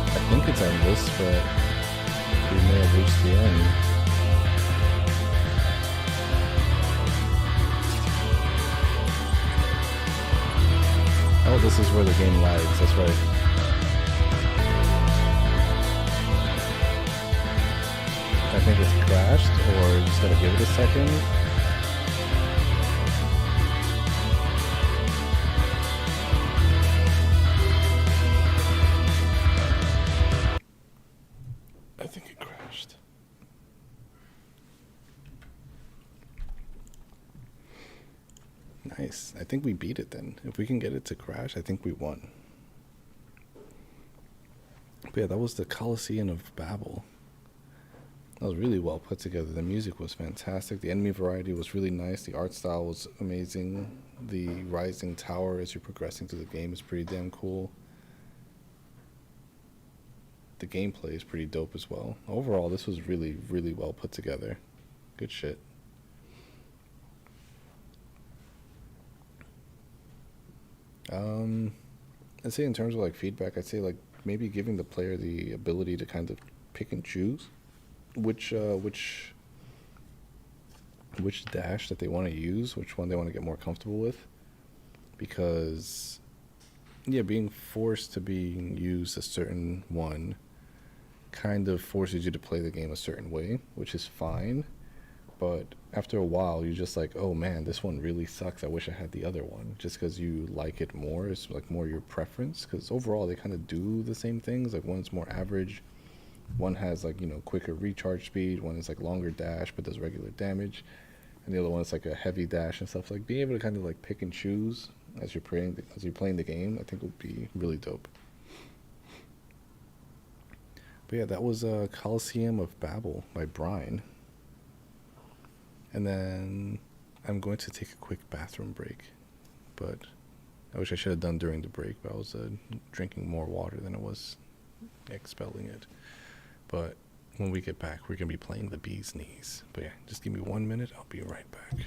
I think it's endless, but we may have reached the end. Oh, this is where the game lags, that's right. I think it's crashed, or you just gotta give it a second. I think it crashed. Nice. I think we beat it then. If we can get it to crash, I think we won. But yeah, that was the Colosseum of Babel. That was really well put together. The music was fantastic. The enemy variety was really nice. The art style was amazing. The rising tower as you're progressing through the game is pretty damn cool. The gameplay is pretty dope as well. Overall, this was really, really well put together. Good shit. I'd say in terms of like feedback, I'd say like maybe giving the player the ability to kind of pick and choose which dash that they want to use, which one they want to get more comfortable with, because yeah, being forced to be used a certain one kind of forces you to play the game a certain way, which is fine, but after a while you're just like, oh man, this one really sucks, I wish I had the other one, just because you like it more. It's like more your preference, because overall they kind of do the same things. Like one's more average, one has like, you know, quicker recharge speed, one is like longer dash but does regular damage, and the other one is like a heavy dash and stuff. Like being able to kind of like pick and choose as you're playing the game, I think would be really dope. But yeah, that was Colosseum of Babel by Brian. And then I'm going to take a quick bathroom break, but I wish I should have done during the break, but I was drinking more water than I was expelling it. But when we get back, we're going to be playing the bee's knees. But yeah, just give me 1 minute. I'll be right back.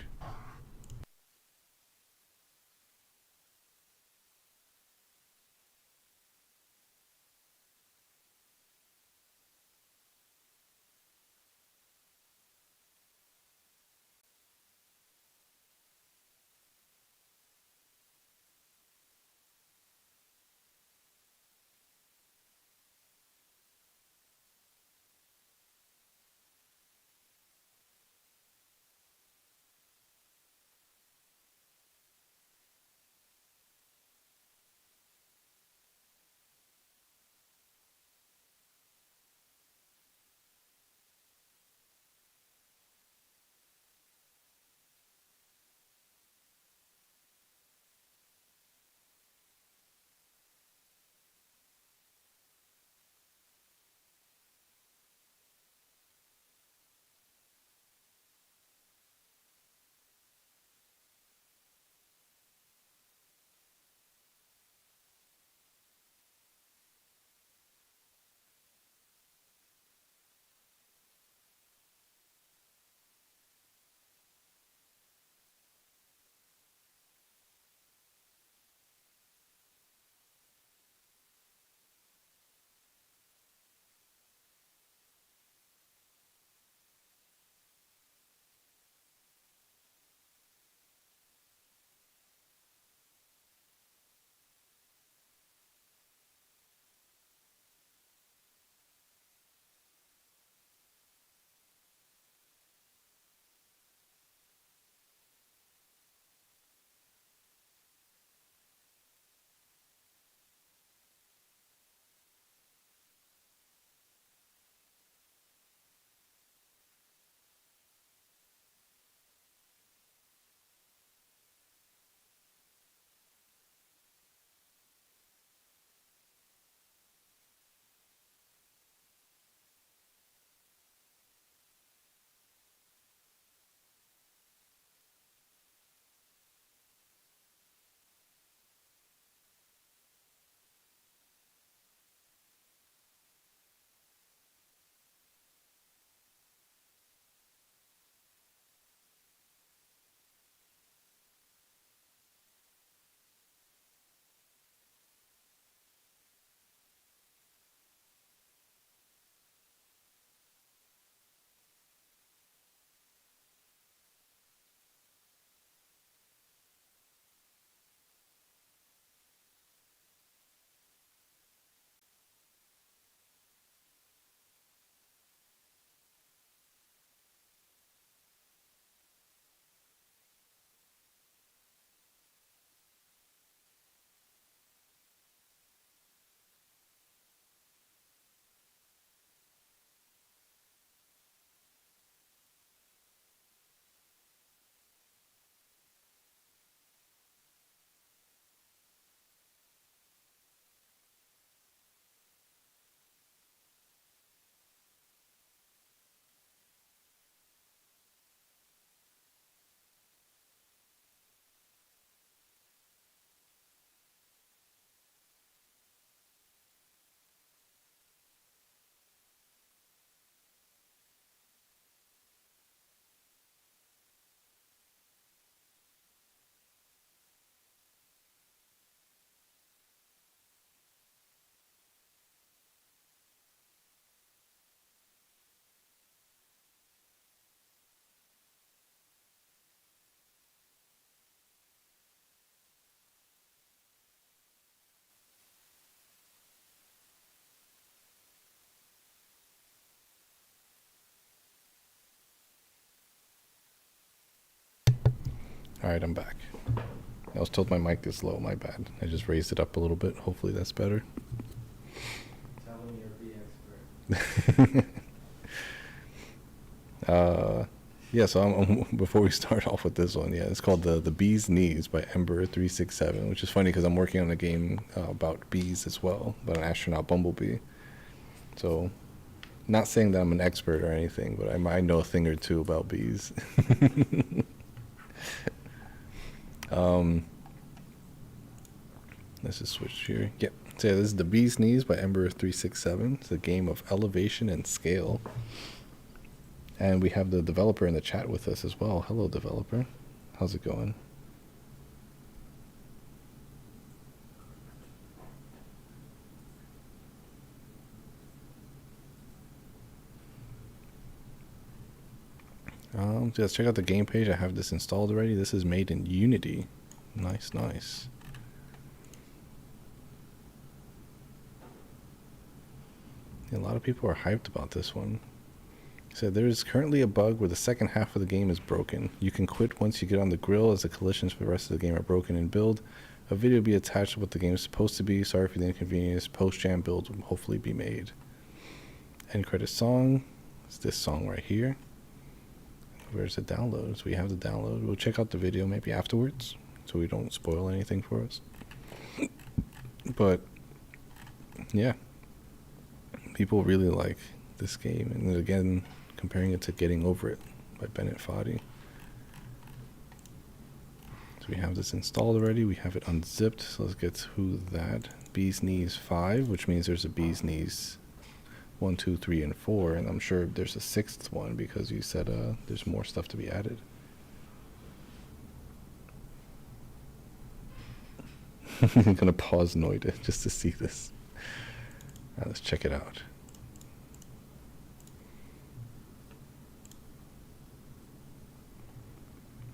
All right, I'm back. I was told my mic is low. My bad. I just raised it up a little bit. Hopefully that's better. Tell them you're the expert. Yeah, so before we start off with this one, yeah, it's called the Bee's Knees by Ember367, which is funny because I'm working on a game about bees as well, about an astronaut bumblebee. So, not saying that I'm an expert or anything, but I know a thing or two about bees. Let's just switch here. Yep. So yeah, this is the Bee's Knees by Ember367. It's a game of elevation and scale. And we have the developer in the chat with us as well. Hello, developer. How's it going? Just check out the game page. I have this installed already. This is made in Unity. Nice, nice. A lot of people are hyped about this one. So there is currently a bug where the second half of the game is broken. You can quit once you get on the grill, as the collisions for the rest of the game are broken in build. A video will be attached to what the game is supposed to be. Sorry for the inconvenience. Post-jam build will hopefully be made. End credit song. It's this song right here. Where's the download? So we have the download. We'll check out the video maybe afterwards, so we don't spoil anything for us. But yeah, people really like this game. And again, comparing it to Getting Over It by Bennett Foddy. So we have this installed already. We have it unzipped. So let's get to that. Bee's Knees 5, which means there's a Bee's Knees 1, 2, 3, and 4, and I'm sure there's a 6th one because you said there's more stuff to be added. I'm gonna pause Noida just to see this. Let's check it out.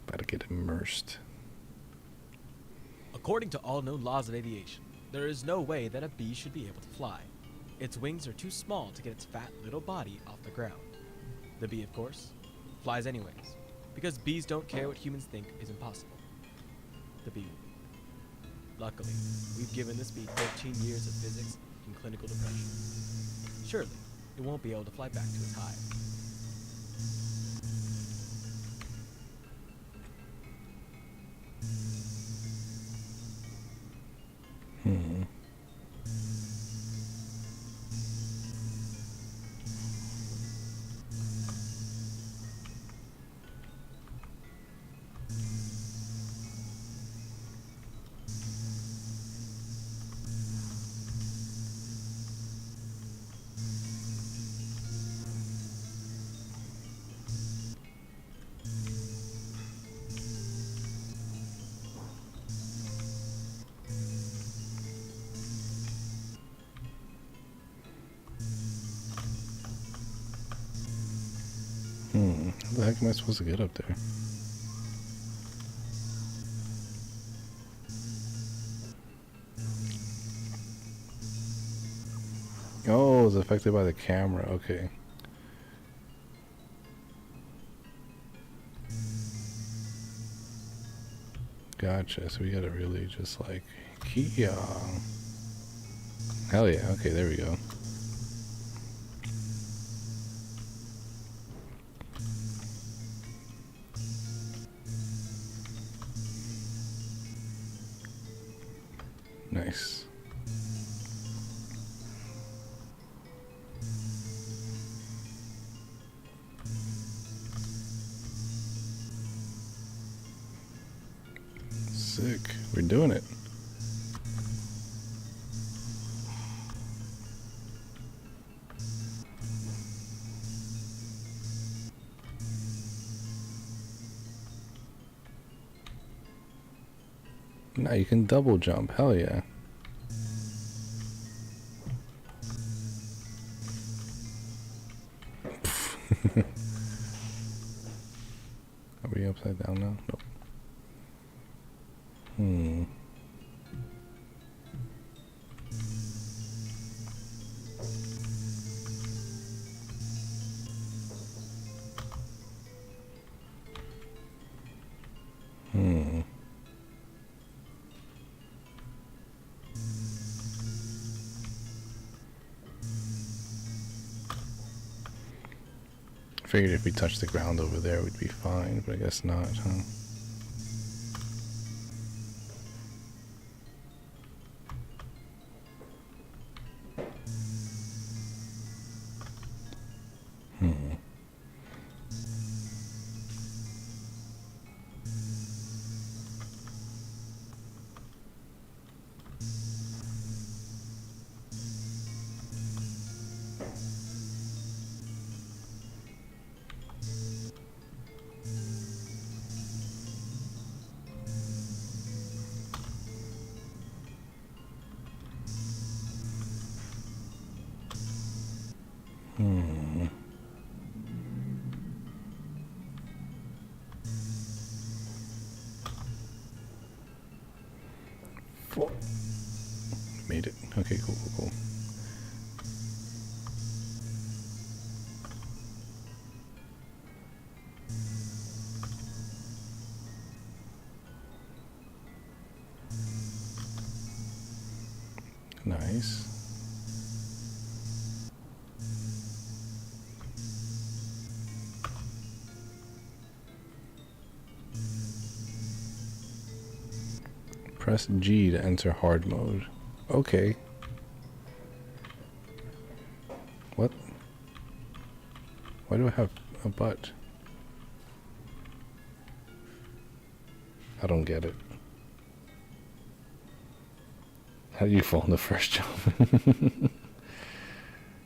About to get immersed. According to all known laws of aviation, there is no way that a bee should be able to fly. Its wings are too small to get its fat little body off the ground. The bee, of course, flies anyways, because bees don't care what humans think is impossible. The bee. Luckily, we've given this bee 13 years of physics and clinical depression. Surely, it won't be able to fly back to its hive. How the heck am I supposed to get up there? Oh, it's affected by the camera. Okay. Gotcha. So we gotta really just like, Kia. Hell yeah. Okay, there we go. Nice. Sick. We're doing it. Now you can double jump. Hell yeah. Are we upside down now? Nope. Figured if we touched the ground over there, we'd be fine, but I guess not, huh? Whoa. Made it. Okay, cool, cool, cool. Nice. Press G to enter hard mode. Okay. What? Why do I have a butt? I don't get it. How do you fall in the first jump? This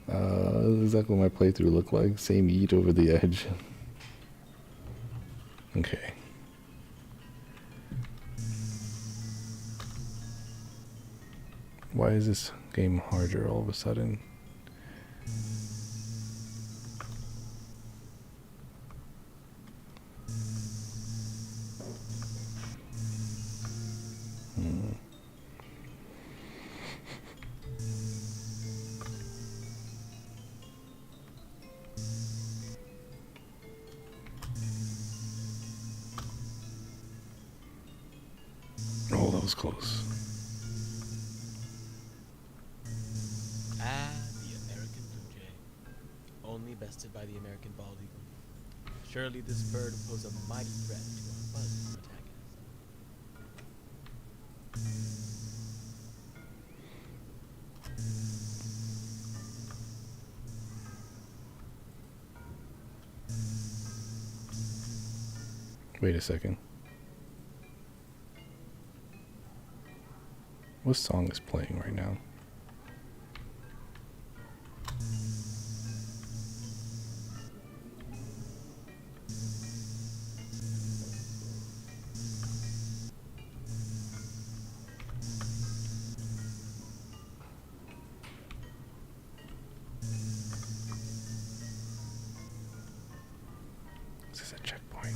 is exactly what my playthrough looked like. Same yeet over the edge. Okay. Why is this game harder all of a sudden? Oh, that was close. Ah, the American blue jay. Only bested by the American bald eagle. Surely this bird will pose a mighty threat to our buzzing protagonist. Wait a second. What song is playing right now? This is a checkpoint.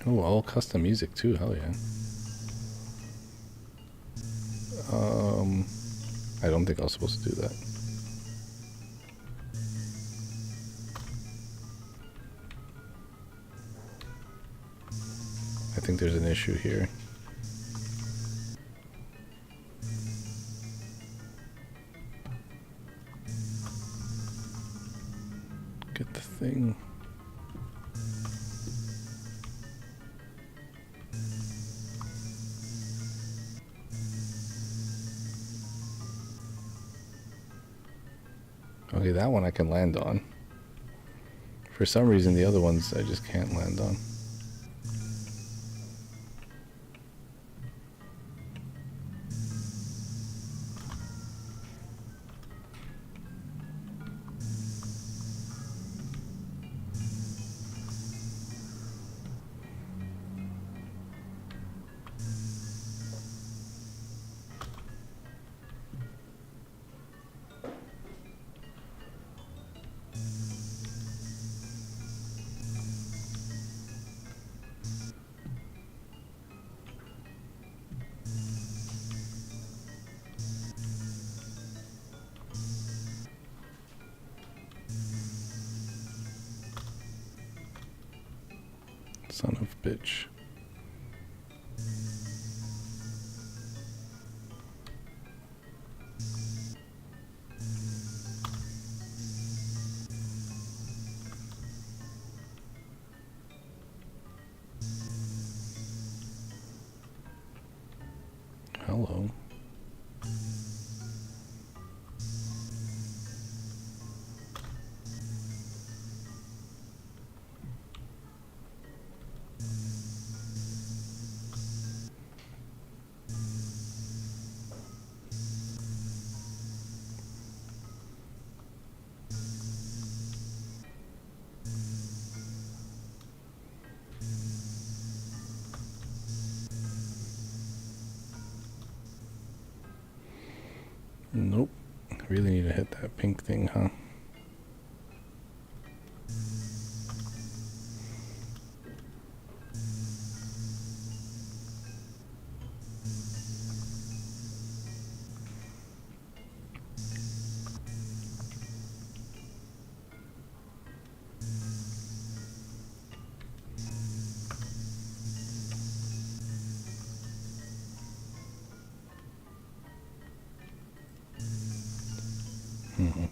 Oh, all custom music too, hell yeah. I don't think I was supposed to do that. I think there's an issue here. Get the thing. Okay, that one I can land on. For some reason, the other ones I just can't land on. Son of a bitch. Hello. really need to hit that pink thing, huh? Mm-hmm.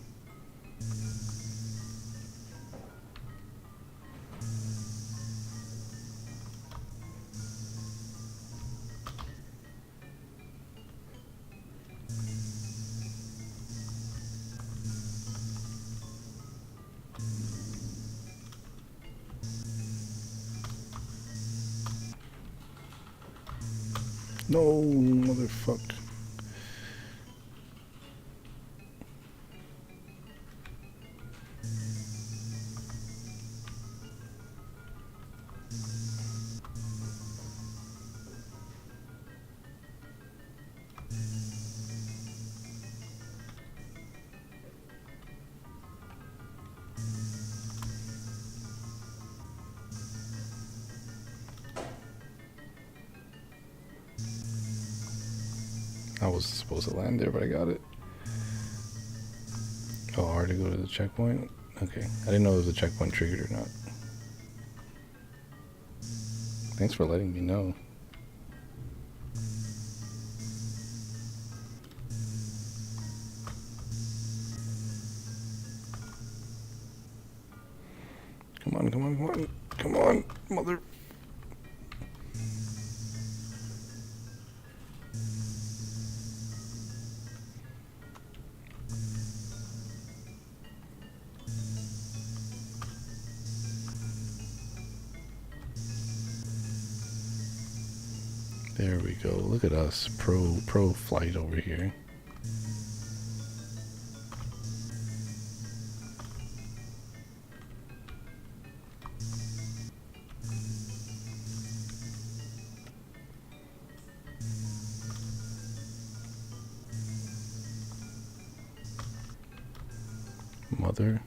No, motherfucker. I wasn't supposed to land there, but I got it. Oh, hard to go to the checkpoint? Okay. I didn't know if the checkpoint triggered or not. Thanks for letting me know. Come on, come on, come on. Come on, mother... There we go. Look at us. Pro flight over here. Motherfucker.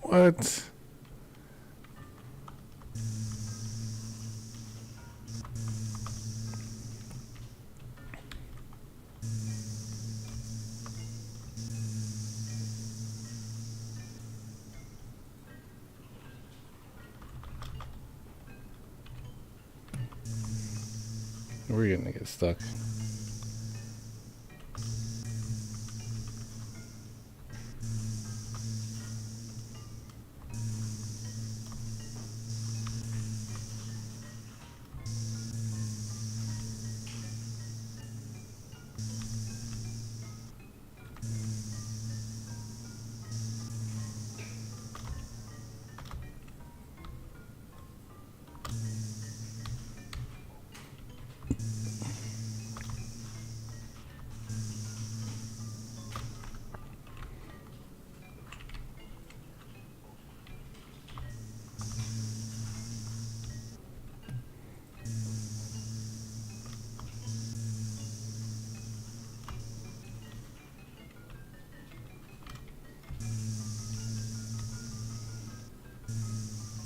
What? We're gonna get stuck.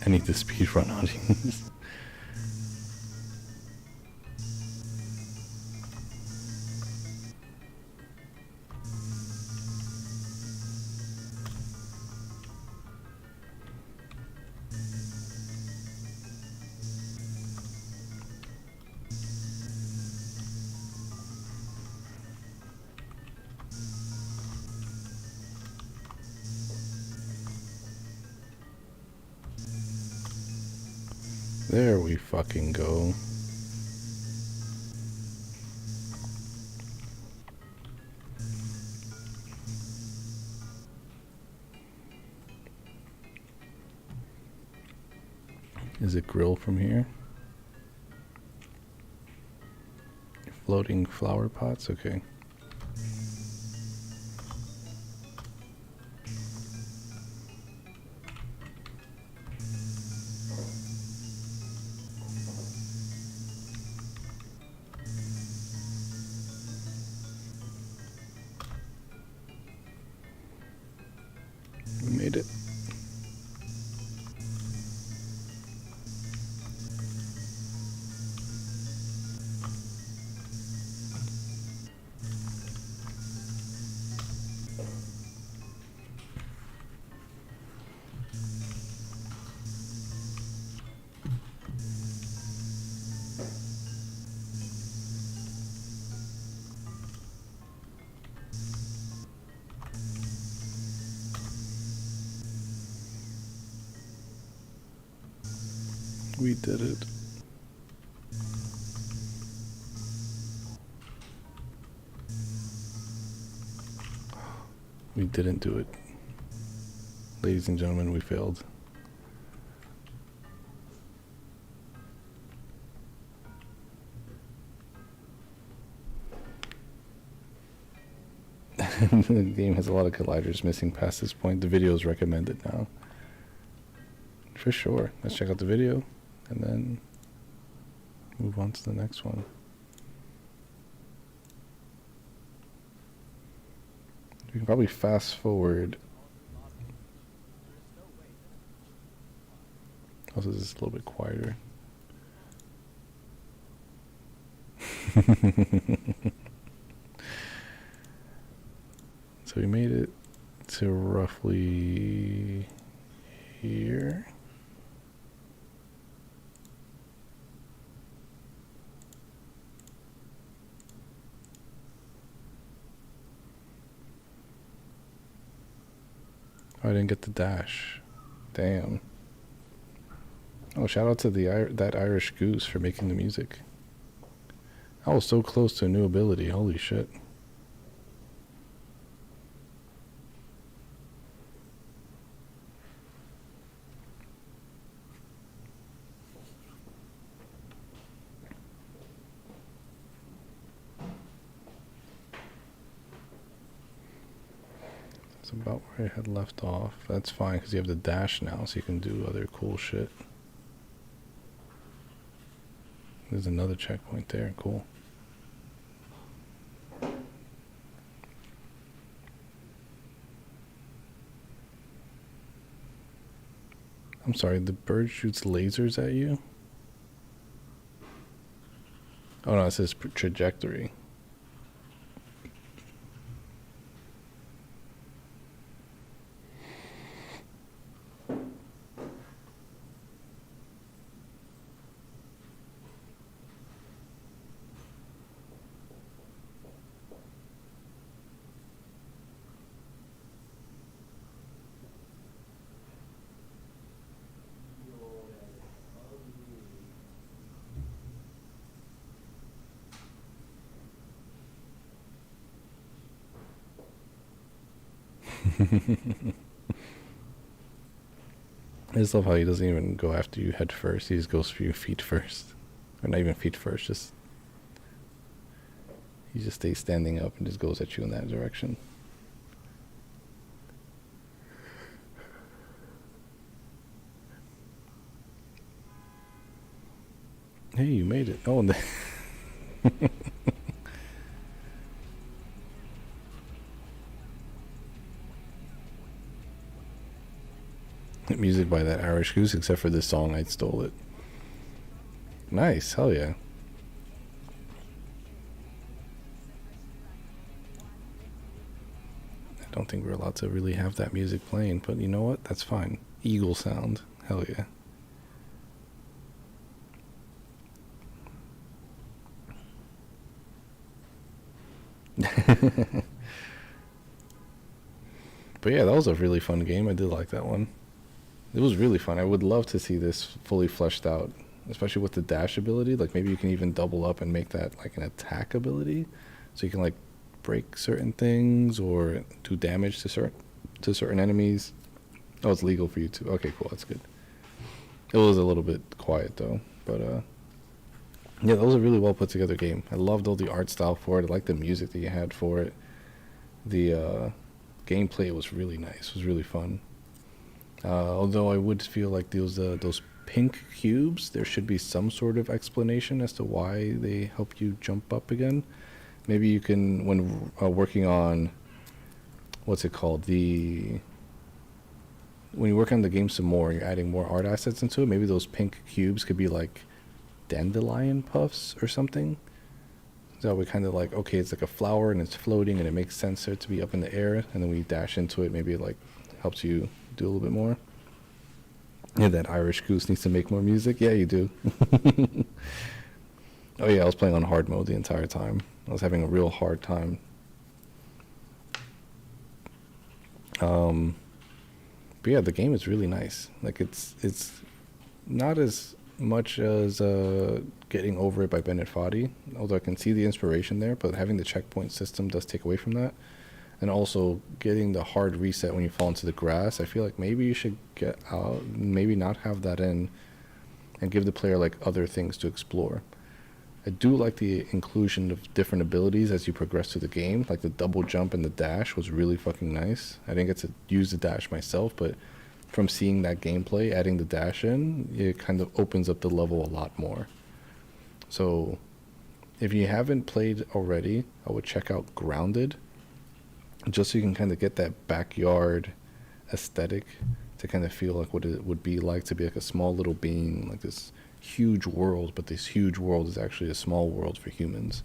I need the speed run audience. There we fucking go. Is it grill from here? Floating flower pots? Okay. We made it. We did it. We didn't do it. Ladies and gentlemen, we failed. The game has a lot of colliders missing past this point. The video is recommended now. For sure. Let's check out the video and then move on to the next one. We can probably fast forward. Also, this is a little bit quieter. So we made it to roughly here. Oh, I didn't get the dash. Damn. Oh, shout out to that Irish goose for making the music. I was so close to a new ability. Holy shit. That's about where I had left off. That's fine because you have the dash now, so you can do other cool shit. There's another checkpoint there. Cool. I'm sorry, the bird shoots lasers at you? Oh no, it says trajectory. I just love how he doesn't even go after you head first. He just goes for your feet first. Or not even feet first, just... He just stays standing up and just goes at you in that direction. Hey, you made it. Oh, and music by that Irish goose, except for this song, I stole it. Nice, hell yeah. I don't think we're allowed to really have that music playing, but you know what? That's fine. Eagle sound, hell yeah. But yeah, that was a really fun game. I did like that one. It was really fun. I would love to see this fully fleshed out, especially with the dash ability. Like maybe you can even double up and make that like an attack ability, so you can like break certain things or do damage to certain enemies. Oh, it's legal for you to. Okay, cool. That's good. It was a little bit quiet though, but yeah, that was a really well put together game. I loved all the art style for it. I liked the music that you had for it. The gameplay was really nice. It was really fun. Although I would feel like those pink cubes, there should be some sort of explanation as to why they help you jump up again. Maybe you can, when working on, what's it called, when you work on the game some more, you're adding more art assets into it, maybe those pink cubes could be like dandelion puffs or something. So we kind of like, okay, it's like a flower and it's floating and it makes sense for it to be up in the air, and then we dash into it, maybe it like helps you do a little bit more. Yeah, that Irish goose needs to make more music. Yeah, you do. Oh yeah, I was playing on hard mode the entire time. I was having a real hard time. But yeah, the game is really nice. Like it's not as much as Getting Over It by Bennett Foddy, although I can see the inspiration there, but having the checkpoint system does take away from that. And also getting the hard reset when you fall into the grass, I feel like maybe you should get out, maybe not have that in, and give the player like other things to explore. I do like the inclusion of different abilities as you progress through the game, like the double jump and the dash was really fucking nice. I didn't get to use the dash myself, but from seeing that gameplay, adding the dash in, it kind of opens up the level a lot more. So if you haven't played already, I would check out Grounded, just so you can kind of get that backyard aesthetic, to kind of feel like what it would be like to be like a small little being, like this huge world, but this huge world is actually a small world for humans.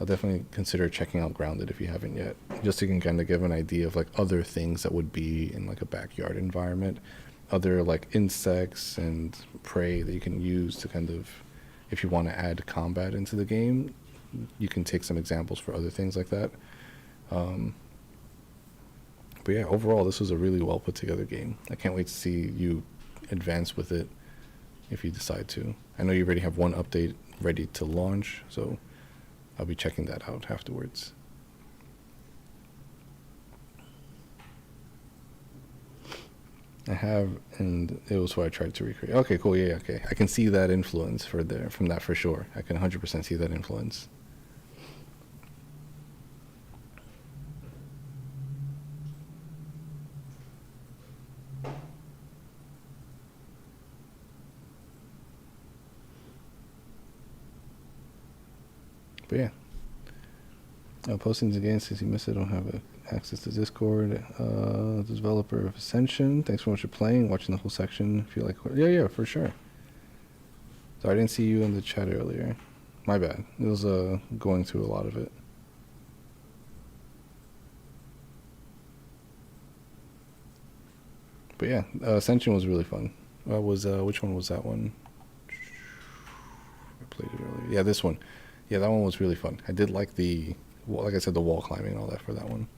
I'll definitely consider checking out Grounded if you haven't yet, just so you can kind of give an idea of like other things that would be in like a backyard environment, other like insects and prey that you can use to kind of, if you want to add combat into the game, you can take some examples for other things like that. But yeah, overall, this was a really well put together game. I can't wait to see you advance with it if you decide to. I know you already have one update ready to launch, so I'll be checking that out afterwards. I have, and it was what I tried to recreate. Okay, cool, yeah, okay. I can see that influence from that for sure. I can 100% see that influence. But yeah, posting again since you missed it. I don't have access to Discord. Developer of Ascension, thanks so much for playing, watching the whole section. If you like, yeah, for sure. So I didn't see you in the chat earlier. My bad. It was going through a lot of it. But yeah, Ascension was really fun. Which one was that one? I played it earlier. Yeah, this one. Yeah, that one was really fun. I did like like I said, the wall climbing and all that for that one.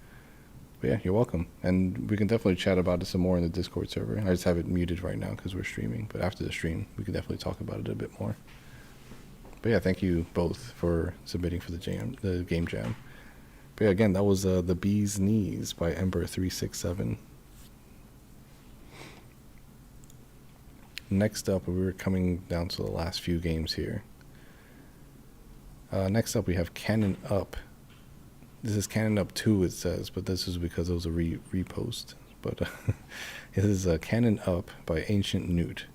But yeah, you're welcome. And we can definitely chat about it some more in the Discord server. I just have it muted right now because we're streaming. But after the stream, we can definitely talk about it a bit more. But yeah, thank you both for submitting for the game jam. But yeah, again, that was The Bee's Knees by Ember367. Next up, we were coming down to the last few games here. Next up, we have Cannon Up. This is Cannon Up 2, it says, but this is because it was a repost. But this is Cannon Up by Ancient Newt.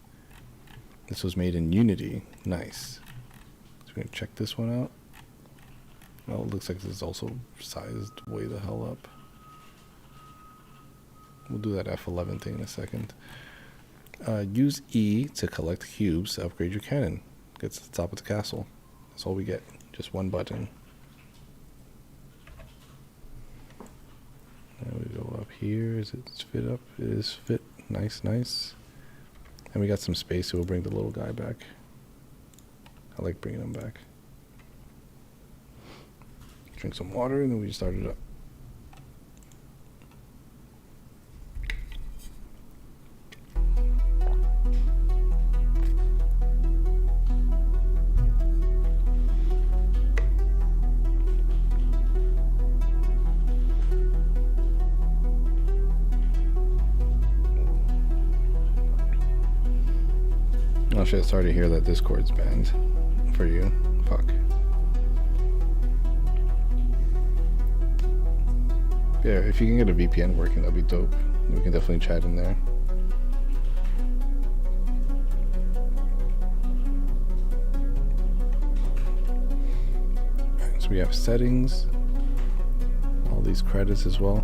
This was made in Unity. Nice. So we're going to check this one out. Well, it looks like this is also sized way the hell up. We'll do that F11 thing in a second. Use E to collect cubes to upgrade your cannon. Get to the top of the castle. That's all we get. Just one button. And we go up here. Is it fit up? It is fit. Nice, nice. And we got some space, so we'll bring the little guy back. I like bringing him back. Drink some water, and then we start it up. Oh shit, sorry to hear that Discord's banned for you. Fuck. Yeah, if you can get a VPN working, that'd be dope. We can definitely chat in there. Alright, so we have settings, all these credits as well.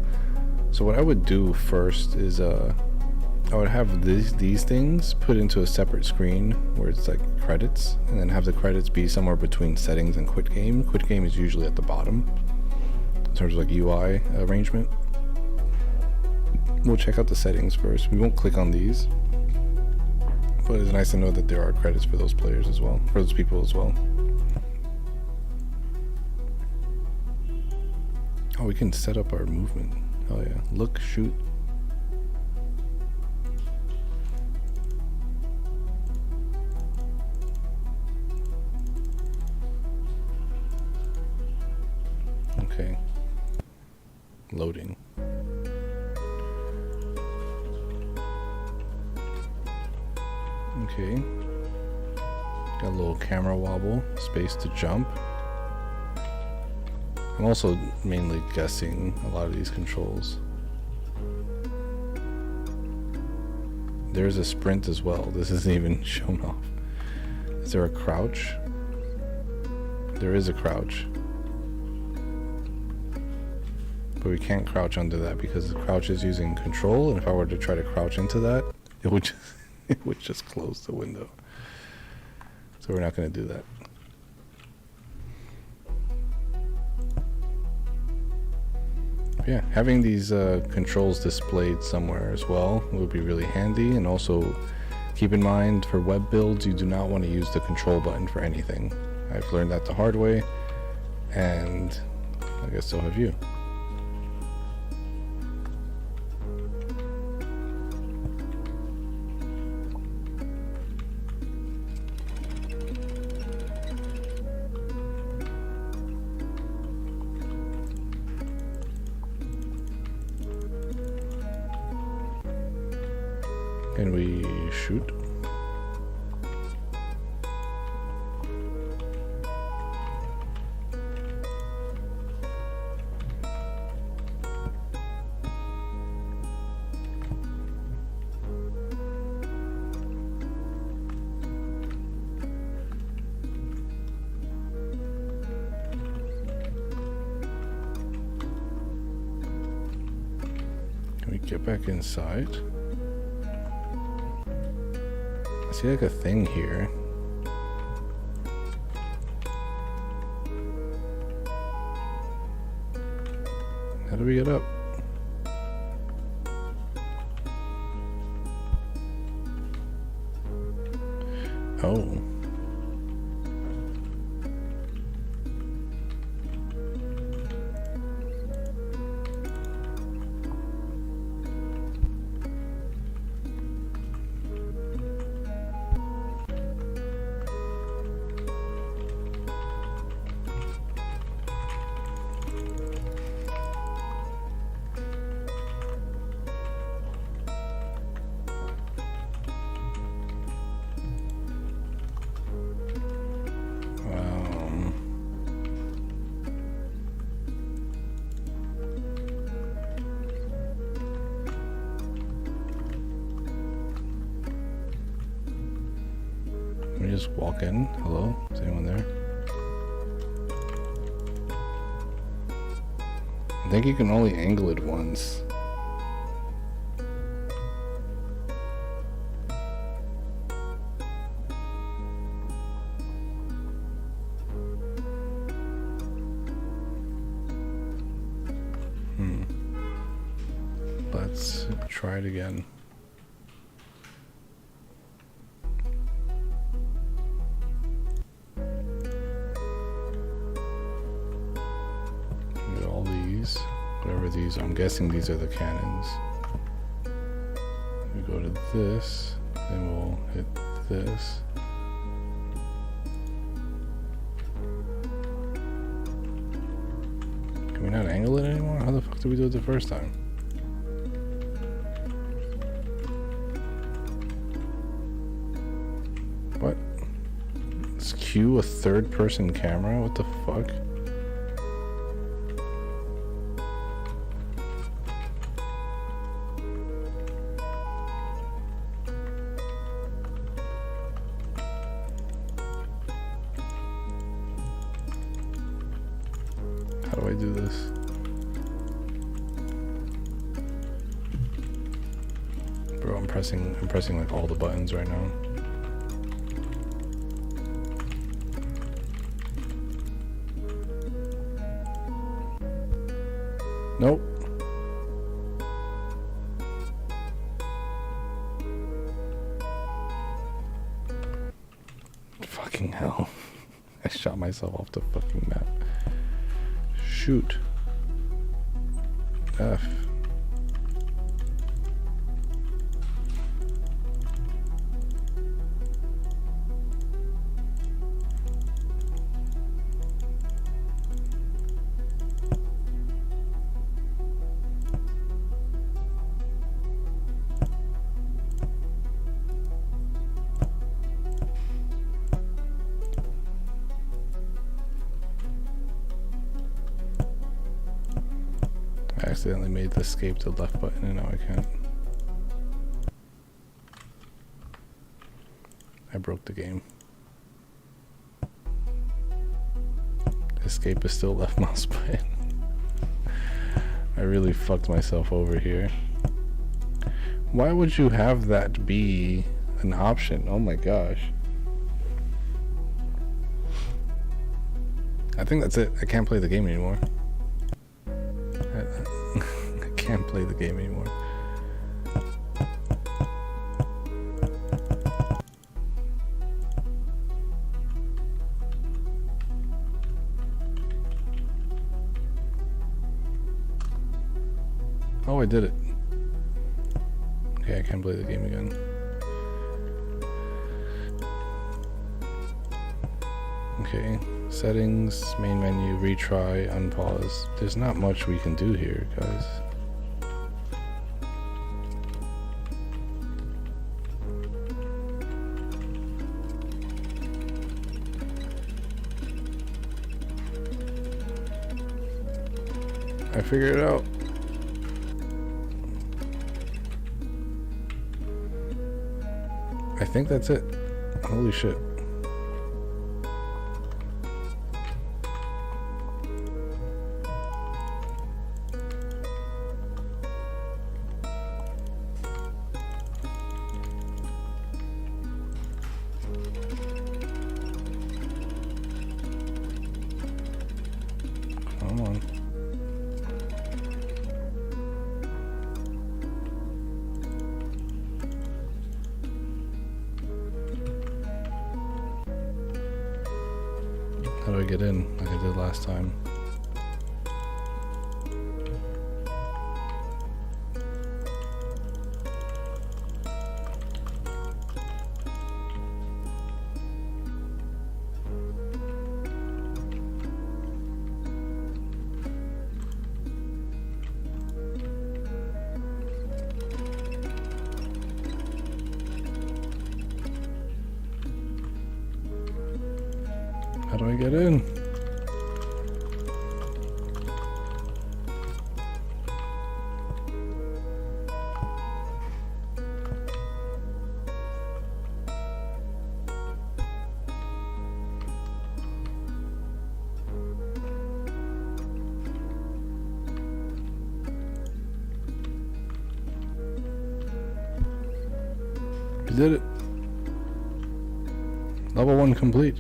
So what I would do first is I would have these things put into a separate screen where it's like credits, and then have the credits be somewhere between settings and quit game. Quit game is usually at the bottom in terms of like UI arrangement. We'll check out the settings first. We won't click on these, but it's nice to know that there are credits for those players as well, for those people as well. Oh, we can set up our movement. Oh yeah, look, shoot. Okay. Loading. Okay. Got a little camera wobble, space to jump. I'm also mainly guessing a lot of these controls. There's a sprint as well. This isn't even shown off. Is there a crouch? There is a crouch. But we can't crouch under that because the crouch is using control, and if I were to try to crouch into that, it would just close the window. So we're not going to do that. Yeah, having these controls displayed somewhere as well would be really handy. And also keep in mind, for web builds, you do not want to use the control button for anything. I've learned that the hard way, and I guess so have you. Can we shoot? Can we get back inside? I see like a thing here. How do we get up? Oh. Let me just walk in. Hello? Is anyone there? I think you can only angle it once. Let's try it again. All these, whatever these are, I'm guessing these are the cannons. We go to this, then we'll hit this. Can we not angle it anymore? How the fuck did we do it the first time? cue a third-person camera? What the fuck? How do I do this? Bro, I'm pressing like all the buttons right now. Nope. Fucking hell. I shot myself off the fucking map. Shoot. F. I accidentally made the escape to the left button and now I can't. I broke the game. Escape is still left mouse button. I really fucked myself over here. Why would you have that be an option? Oh my gosh. I think that's it. I can't play the game anymore. I can't play the game anymore. Oh, I did it. Okay, I can't play the game again. Okay, settings, main menu, retry, unpause. There's not much we can do here, guys. I figured it out. I think that's it. Holy shit. Come on. How do I get in like I did last time? How do I get in? You did it. Level 1 complete.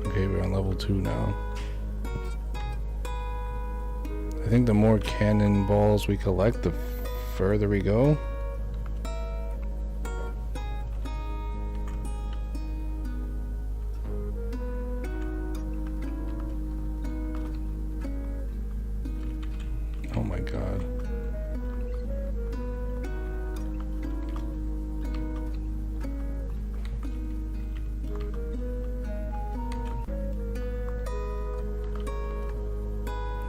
Okay, we're on level 2 now. I think the more cannonballs we collect, the further we go. Oh my god.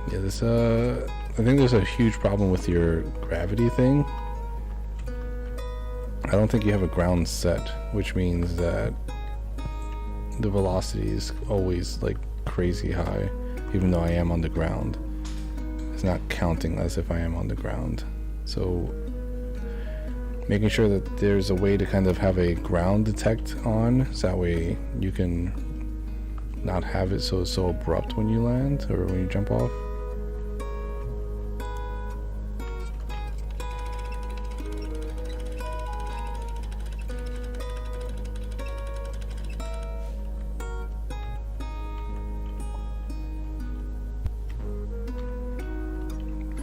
Yeah, this I think there's a huge problem with your gravity thing. I don't think you have a ground set, which means that the velocity is always like crazy high, even though I am on the ground. It's not counting as if I am on the ground. So making sure that there's a way to kind of have a ground detect on, so that way you can not have it so it's so abrupt when you land or when you jump off.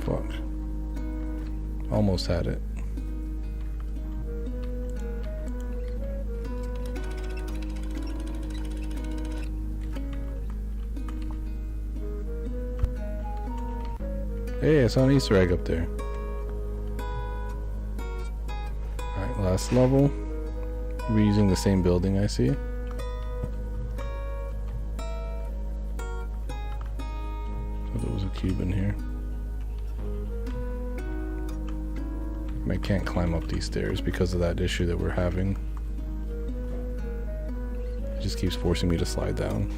Fuck. Almost had it. Hey, I saw an Easter egg up there. Alright, last level. We're using the same building, I see. Oh, there was a cube in here. I can't climb up these stairs because of that issue that we're having. It just keeps forcing me to slide down.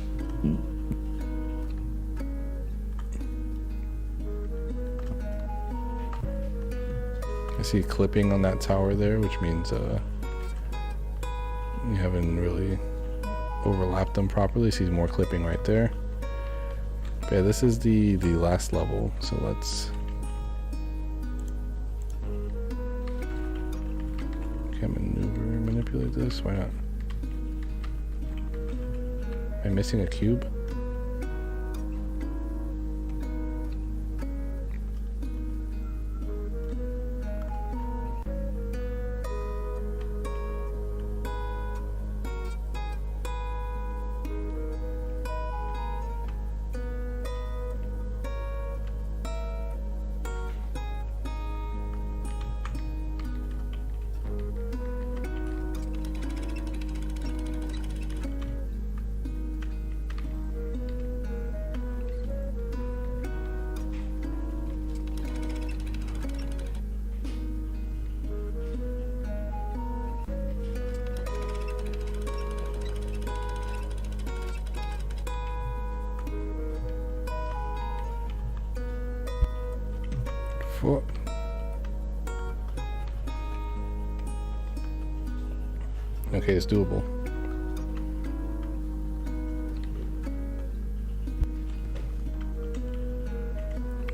I see clipping on that tower there, which means you haven't really overlapped them properly. See more clipping right there. But yeah, this is the last level, so let's... Can manipulate this? Why not? Am I missing a cube? Fuck. Okay, it's doable.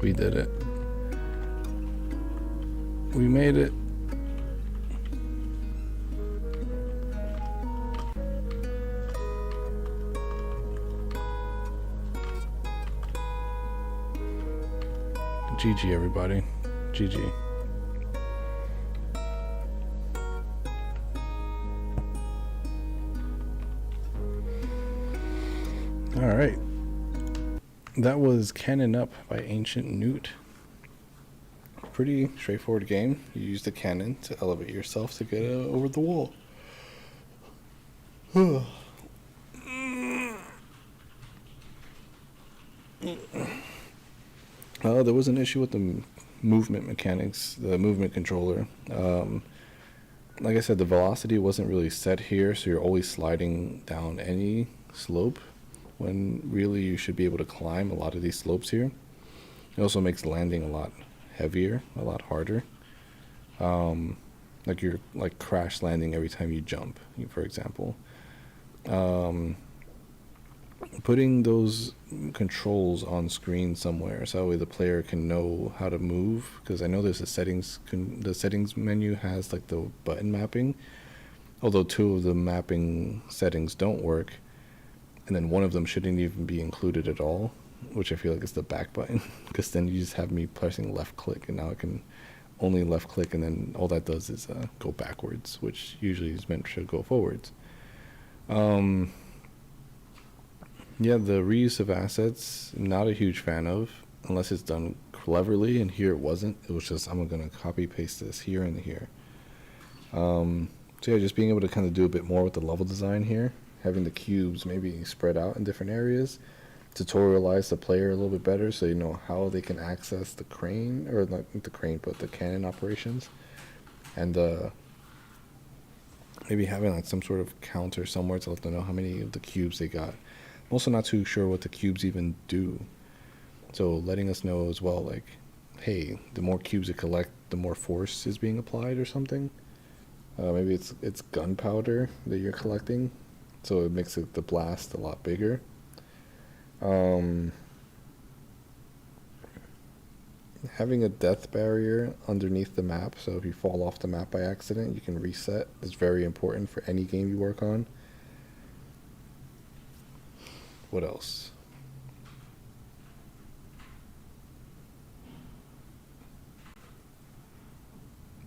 We did it. We made it. GG, everybody. GG. All right. That was Cannon Up by Ancient Newt. Pretty straightforward game. You use the cannon to elevate yourself to get over the wall. There was an issue with the movement mechanics, the movement controller. Like I said, the velocity wasn't really set here, so you're always sliding down any slope when really you should be able to climb a lot of these slopes here. It also makes landing a lot heavier, a lot harder. Like you're like crash landing every time you jump, for example. Putting those controls on screen somewhere so that way the player can know how to move, because I know there's a the settings menu has like the button mapping, although two of the mapping settings don't work, and then one of them shouldn't even be included at all, which I feel like is the back button, because then you just have me pressing left click and now I can only left click, and then all that does is go backwards, which usually is meant to go forwards. Yeah, the reuse of assets, not a huge fan of, unless it's done cleverly, and here it wasn't. It was just, I'm going to copy paste this here and here. So yeah, just being able to kind of do a bit more with the level design here, having the cubes maybe spread out in different areas, tutorialize the player a little bit better so you know how they can access the crane, or not the crane, but the cannon operations. And maybe having like some sort of counter somewhere to let them know how many of the cubes they got. I'm also not too sure what the cubes even do. So letting us know as well, like, hey, the more cubes you collect, the more force is being applied or something. Maybe it's gunpowder that you're collecting, so it makes the blast a lot bigger. Having a death barrier underneath the map, so if you fall off the map by accident, you can reset. Is very important for any game you work on. What else?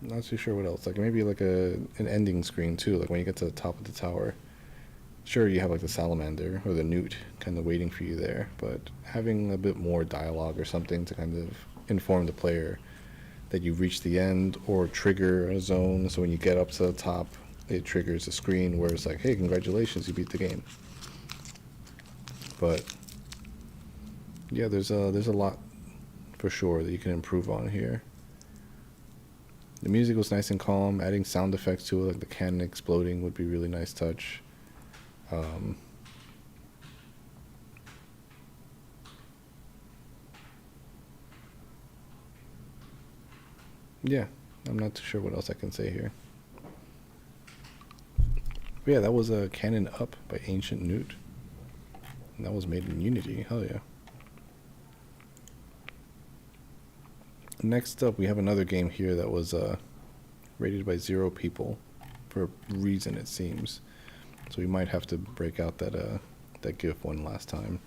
Not too sure what else. Like maybe like an ending screen too. Like when you get to the top of the tower. Sure, you have like the salamander or the newt kind of waiting for you there, but having a bit more dialogue or something to kind of inform the player that you've reached the end or trigger a zone. So when you get up to the top, it triggers a screen where it's like, hey, congratulations, you beat the game. But yeah, there's a lot for sure that you can improve on here. The music was nice and calm. Adding sound effects to it, like the cannon exploding, would be a really nice touch. Yeah, I'm not too sure what else I can say here. But yeah, that was a Cannon Up by Ancient Newt. And that was made in Unity. Hell yeah. Next up, we have another game here that was rated by 0 people for a reason, it seems. So we might have to break out that GIF one last time.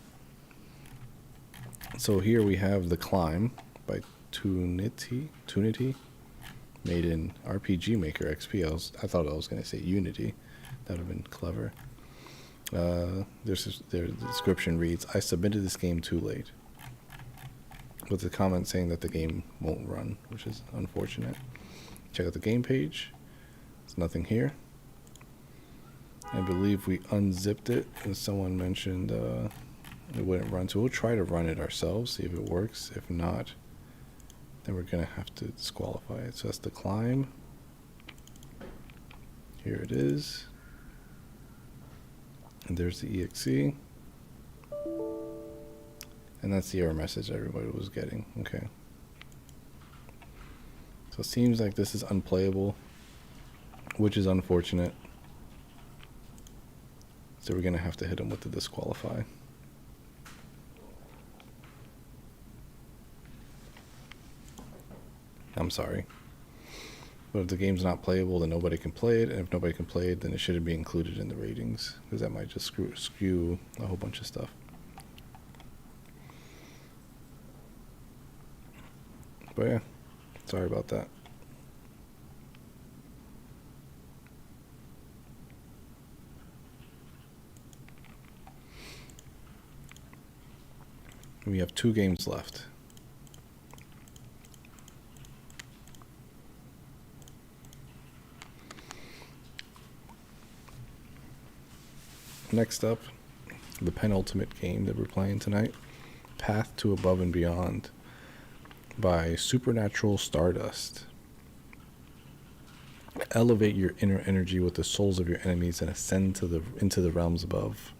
So here we have The Climb by Tunity, made in RPG Maker XP. I thought I was going to say Unity. That would have been clever. The description reads, I submitted this game too late. With a comment saying that the game won't run, which is unfortunate. Check out the game page. There's nothing here. I believe we unzipped it, and someone mentioned it wouldn't run. So we'll try to run it ourselves, see if it works. If not, then we're going to have to disqualify it. So that's The Climb. Here it is. And there's the EXE. And that's the error message everybody was getting. Okay. So it seems like this is unplayable, which is unfortunate. So we're going to have to hit him with the disqualify. I'm sorry. But if the game's not playable, then nobody can play it. And if nobody can play it, then it shouldn't be included in the ratings, because that might just skew a whole bunch of stuff. But yeah, sorry about that. We have 2 games left. Next up, the penultimate game that we're playing tonight, Path to Above and Beyond by Supernatural Stardust. Elevate your inner energy with the souls of your enemies and ascend into the realms above.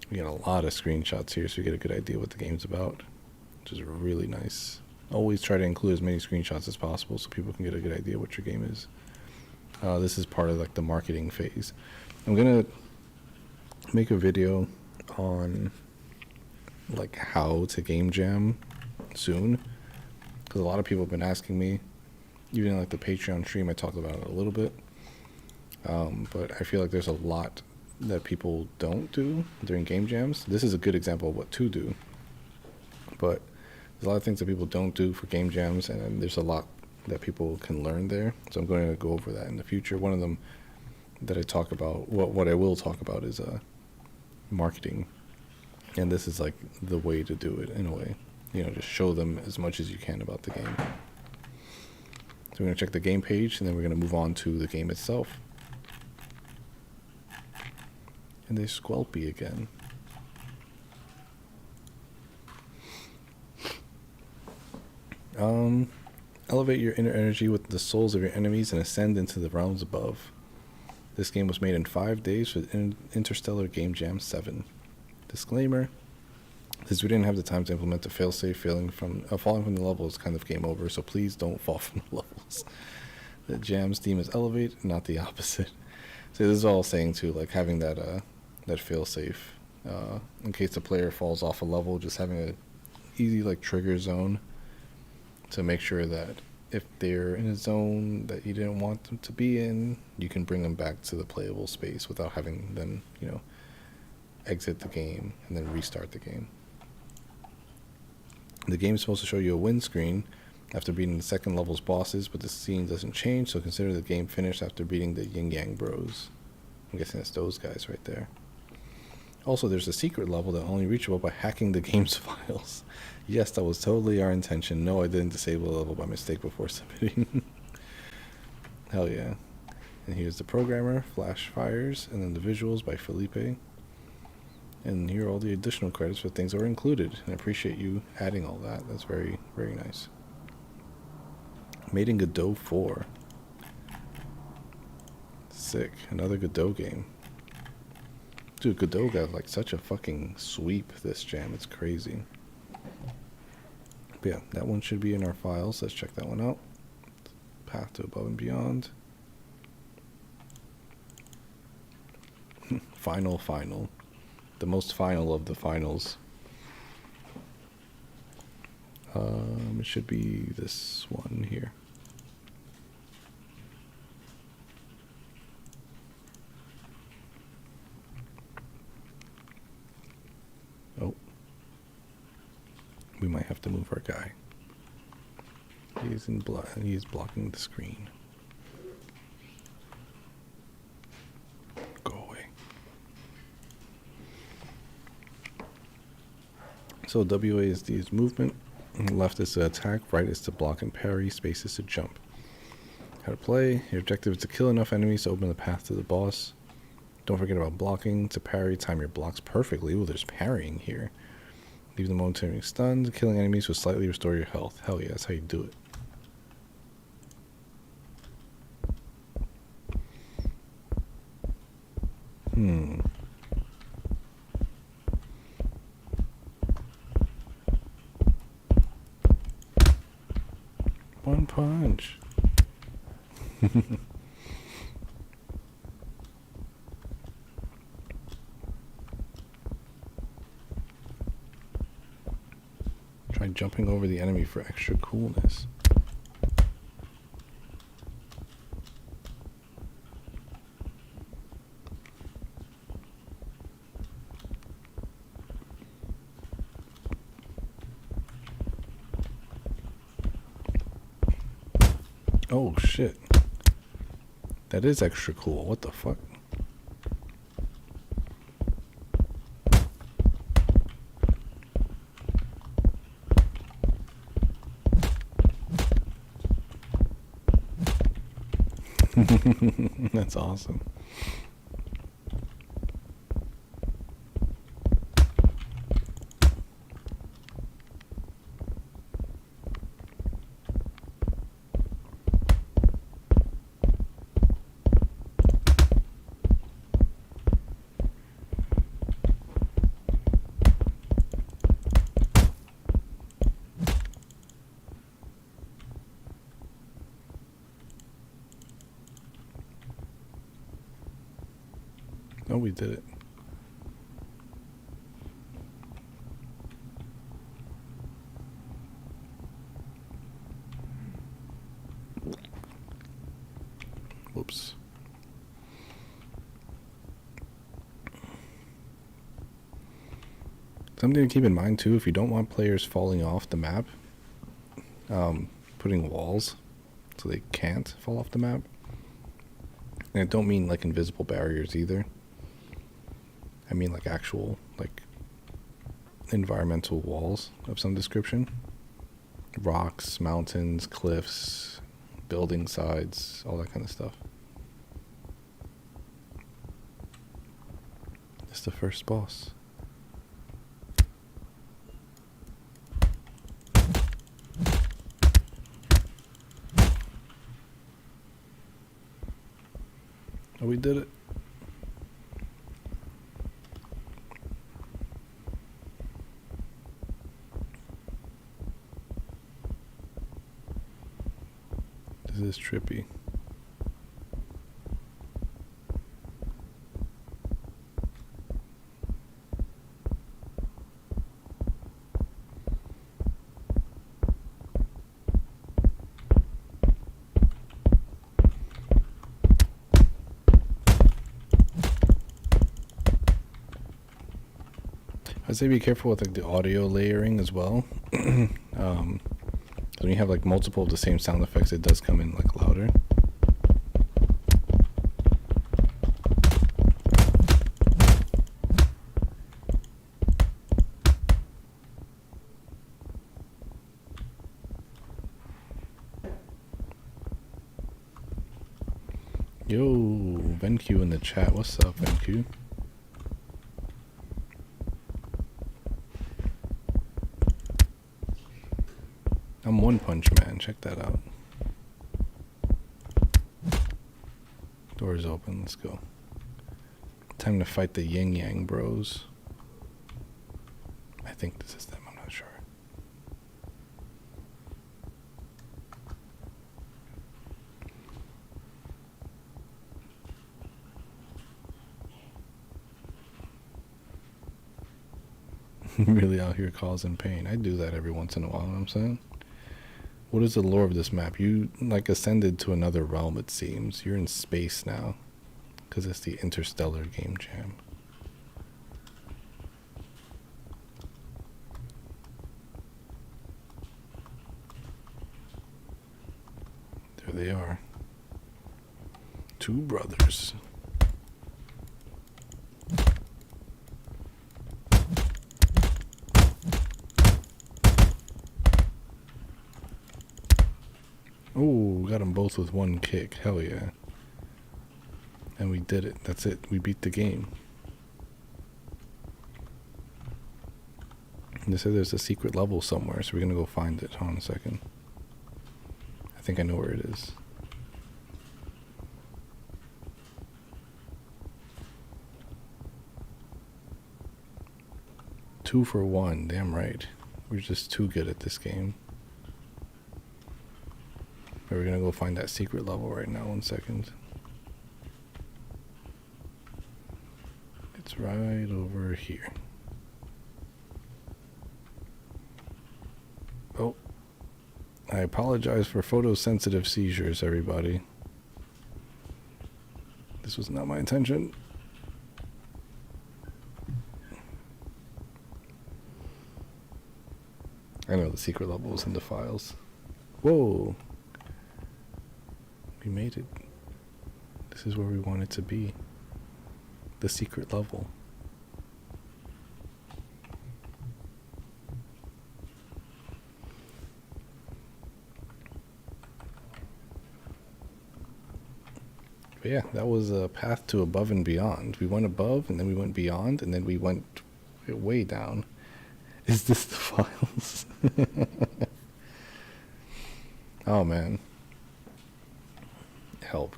We get a lot of screenshots here, so you get a good idea what the game's about, which is really nice. Always try to include as many screenshots as possible so people can get a good idea what your game is. This is part of like the marketing phase. I'm gonna make a video on like how to game jam soon, because a lot of people have been asking me. Even like the Patreon stream, I talked about it a little bit, but I feel like there's a lot that people don't do during game jams. This is a good example of what to do, but there's a lot of things that people don't do for game jams, and there's a lot that people can learn there. So I'm going to go over that in the future. One of them that I talk about, what I will talk about, is marketing, and this is like the way to do it in a way. You know, just show them as much as you can about the game. So we're going to check the game page, and then we're going to move on to the game itself. And they Squelpy again. Elevate your inner energy with the souls of your enemies and ascend into the realms above. This game was made in 5 days for Interstellar Game Jam 7. Disclaimer: since we didn't have the time to implement the failsafe, falling from the level is kind of game over, so please don't fall from the levels. The Jam's theme is elevate, not the opposite. So this is all saying too, like having that failsafe, in case the player falls off a level, just having a easy like trigger zone to make sure that if they're in a zone that you didn't want them to be in, you can bring them back to the playable space without having them, exit the game and then restart the game. The game is supposed to show you a win screen after beating the second level's bosses, but the scene doesn't change, so consider the game finished after beating the Yin Yang Bros. I'm guessing that's those guys right there. Also, there's a secret level that only reachable by hacking the game's files. Yes, that was totally our intention. No, I didn't disable the level by mistake before submitting. Hell yeah. And here's the programmer, Flash Fires, and then the visuals by Felipe. And here are all the additional credits for things that were included. And I appreciate you adding all that. That's very, very nice. Made in Godot 4. Sick. Another Godot game. Dude, Godot got like such a fucking sweep this jam. It's crazy. But yeah, that one should be in our files. Let's check that one out. Path to Above and Beyond. Final. The most final of the finals. It should be this one here. Oh. We might have to move our guy. He's blocking the screen. Go away. So WASD is movement, left is to attack, right is to block and parry, space is to jump. How to play: your objective is to kill enough enemies to open the path to the boss. Don't forget about blocking. To parry, time your blocks perfectly. Ooh, there's parrying here. Leave them momentarily stunned. Killing enemies will slightly restore your health. Hell yeah, that's how you do it. One punch. Try jumping over the enemy for extra coolness. Oh shit. That is extra cool. What the fuck? That's awesome. Oh, we did it. Whoops. Something to keep in mind too, if you don't want players falling off the map, putting walls so they can't fall off the map. And I don't mean like invisible barriers either. I mean like actual, like, environmental walls of some description. Rocks, mountains, cliffs, building sides, all that kind of stuff. It's the first boss. Oh, we did it. This is trippy. I'd say be careful with like the audio layering as well. When you have like multiple of the same sound effects, it does come in like louder. Yo, VenQ in the chat. What's up, VenQ? I'm One Punch Man. Check that out. Doors open. Let's go. Time to fight the Yin Yang Bros. I think this is them. I'm not sure. Really out here causing pain. I do that every once in a while. You know what I'm saying? What is the lore of this map? You like ascended to another realm, it seems. You're in space now. Because it's the Interstellar Game Jam. There they are. Two brothers. Oh, got them both with one kick. Hell yeah. And we did it. That's it. We beat the game. And they said there's a secret level somewhere, so we're gonna go find it. Hold on a second. I think I know where it is. Two for one. Damn right. We're just too good at this game. We're gonna go find that secret level right now. 1 second. It's right over here. Oh. I apologize for photosensitive seizures, everybody. This was not my intention. I know the secret level was in the files. Whoa. We made it. This is where we want it to be. The secret level. But yeah, that was a path to above and beyond. We went above, and then we went beyond, and then we went way down. Is this the files? Oh man.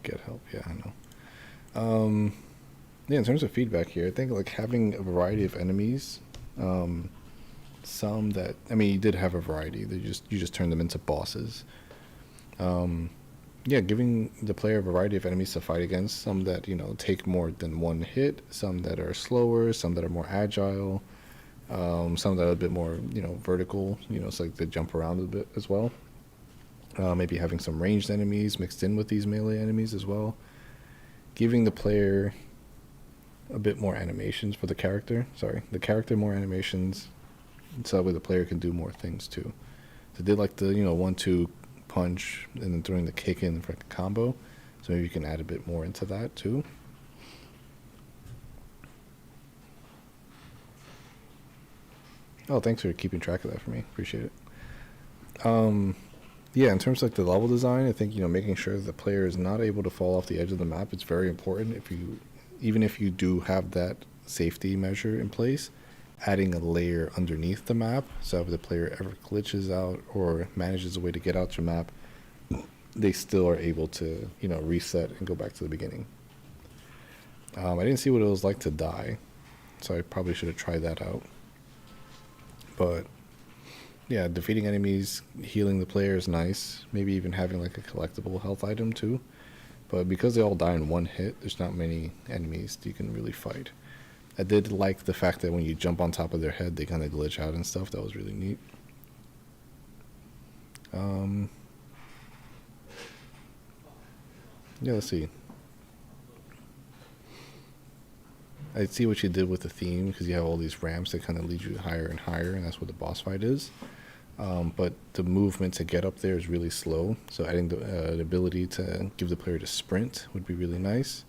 Get help. Yeah, I know. Yeah, in terms of feedback here, I think like having a variety of enemies, some that, I mean, you did have a variety. You just turned them into bosses. Yeah, giving the player a variety of enemies to fight against. Some that, you know, take more than one hit. Some that are slower. Some that are more agile. Some that are a bit more, you know, vertical. You know, it's like they jump around a bit as well. Maybe having some ranged enemies mixed in with these melee enemies as well. Giving the player a bit more animations for the character. The character more animations, so that way the player can do more things too. They did like the, you know, 1-2 punch and then throwing the kick in for a combo. So maybe you can add a bit more into that too. Oh, thanks for keeping track of that for me. Appreciate it. Yeah, in terms of like the level design, I think, you know, making sure the player is not able to fall off the edge of the map, it's very important. Even if you do have that safety measure in place, adding a layer underneath the map, so if the player ever glitches out or manages a way to get out your map, they still are able to, you know, reset and go back to the beginning. I didn't see what it was like to die, so I probably should have tried that out. But yeah, defeating enemies, healing the player is nice. Maybe even having like a collectible health item too. But because they all die in one hit, there's not many enemies you can really fight. I did like the fact that when you jump on top of their head, they kind of glitch out and stuff. That was really neat. Yeah, let's see. I see what you did with the theme because you have all these ramps that kind of lead you higher and higher, and that's what the boss fight is. But the movement to get up there is really slow, so adding the ability to give the player to sprint would be really nice.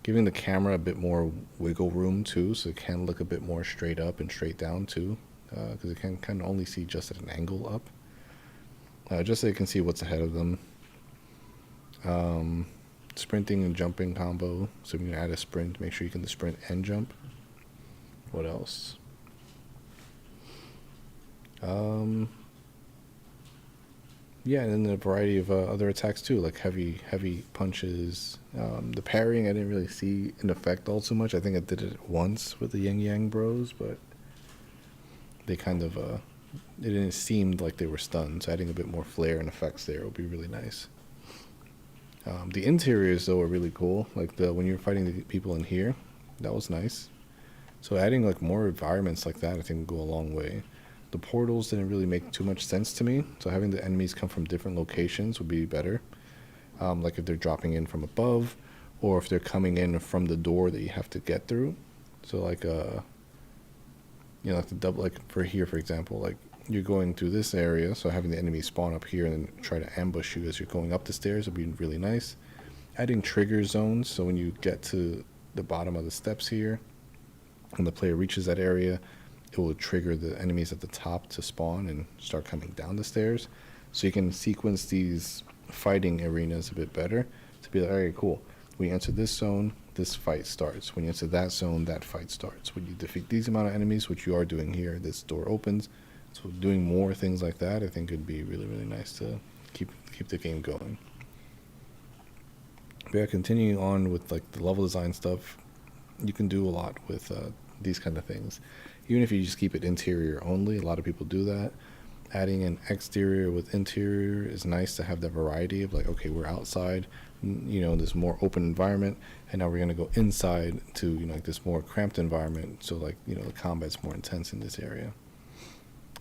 Giving the camera a bit more wiggle room too, so it can look a bit more straight up and straight down too, because it can kind of only see just at an angle up, just so you can see what's ahead of them. Sprinting and jumping combo, so when you add a sprint, make sure you can sprint and jump. What else? Yeah, and then a variety of other attacks too, like heavy punches. The parrying I didn't really see an effect all too much. I think I did it once with the Yang Yang Bros, but they kind of it didn't seem like they were stunned. So adding a bit more flair and effects there would be really nice. The interiors though are really cool. Like when you're fighting the people in here, that was nice. So adding like more environments like that, I think would go a long way. The portals didn't really make too much sense to me, so having the enemies come from different locations would be better. Like if they're dropping in from above, or if they're coming in from the door that you have to get through. So like like the double, like for here for example, like you're going through this area, so having the enemy spawn up here and then try to ambush you as you're going up the stairs would be really nice. Adding trigger zones, so when you get to the bottom of the steps here, when the player reaches that area, it will trigger the enemies at the top to spawn and start coming down the stairs. So you can sequence these fighting arenas a bit better to be like, all right, cool. When you enter this zone, this fight starts. When you enter that zone, that fight starts. When you defeat these amount of enemies, which you are doing here, this door opens. So doing more things like that, I think would be really, really nice to keep the game going. But yeah, continuing on with like the level design stuff, you can do a lot with these kind of things. Even if you just keep it interior only, a lot of people do that. Adding an exterior with interior is nice to have that variety of like, okay, we're outside, this more open environment, and now we're going to go inside to, like this more cramped environment. So like, the combat's more intense in this area.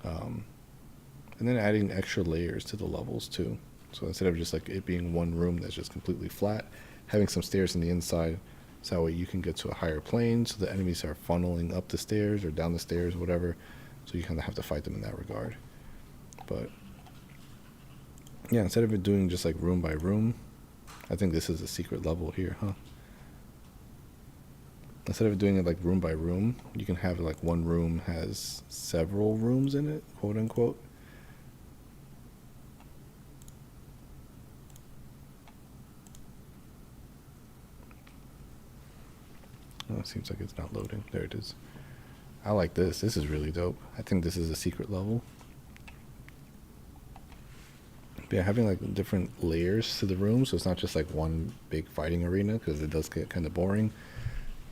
And then adding extra layers to the levels too. So instead of just like it being one room that's just completely flat, having some stairs on the inside, so that way you can get to a higher plane, so the enemies are funneling up the stairs or down the stairs, whatever. So you kind of have to fight them in that regard. But yeah, instead of it doing just like room by room, I think this is a secret level here, huh? Instead of doing it like room by room, you can have like one room has several rooms in it, quote unquote. Oh, it seems like it's not loading. There it is. I like this. This is really dope. I think this is a secret level. But yeah, having like different layers to the room, so it's not just like one big fighting arena, because it does get kind of boring.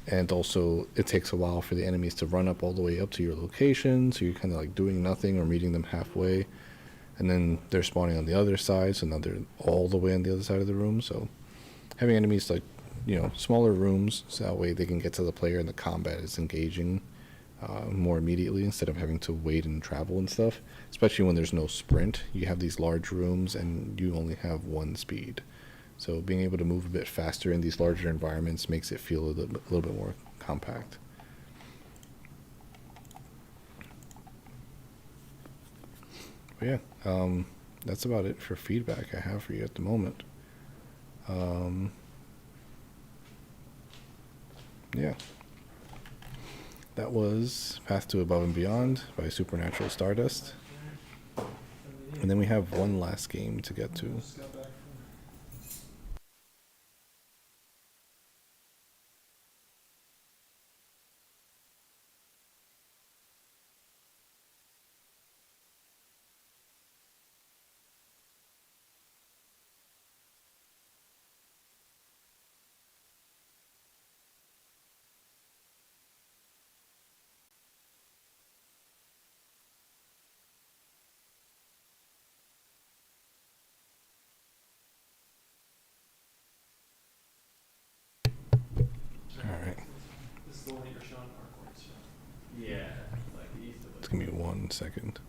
And also, it takes a while for the enemies to run up all the way up to your location, so you're kind of like doing nothing or meeting them halfway. And then they're spawning on the other side, so now they're all the way on the other side of the room. So having enemies like, smaller rooms, so that way they can get to the player and the combat is engaging more immediately instead of having to wait and travel and stuff. Especially when there's no sprint, you have these large rooms and you only have one speed. So being able to move a bit faster in these larger environments makes it feel a little bit more compact. But yeah, that's about it for feedback I have for you at the moment. Yeah. That was Path to Above and Beyond by Supernatural Stardust. And then we have one last game to get to. Give me 1 second.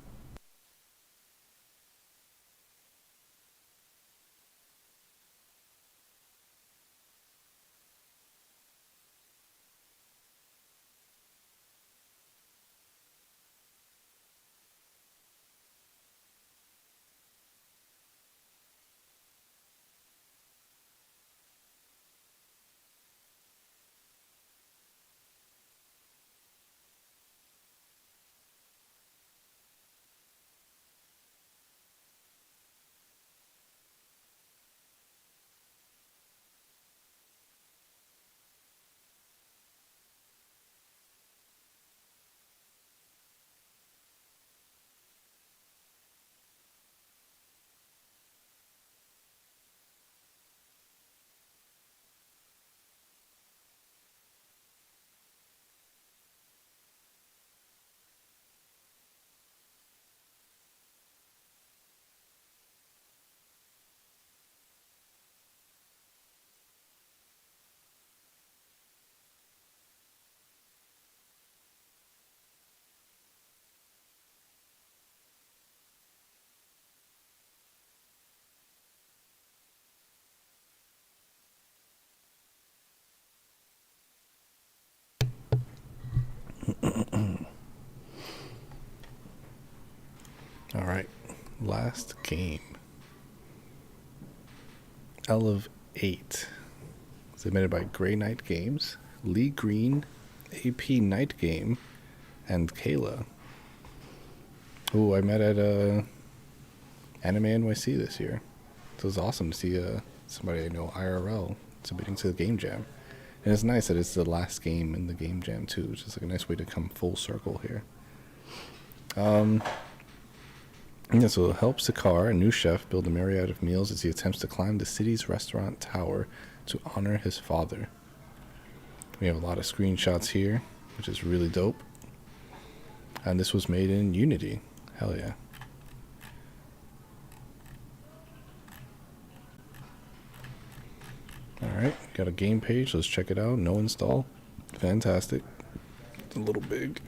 All right, last game. Elevate. Submitted by Grey Knight Games, Lee Green, AP Night Game, and Kayla, who I met at Anime NYC this year. So it was awesome to see somebody I know IRL submitting to the Game Jam. And it's nice that it's the last game in the Game Jam too, which is like a nice way to come full circle here. Yeah, so help Sakar, a new chef, build a myriad of meals as he attempts to climb the city's restaurant tower to honor his father. We have a lot of screenshots here, which is really dope. And this was made in Unity. Hell yeah. Alright, got a game page. Let's check it out. No install. Fantastic. It's a little big.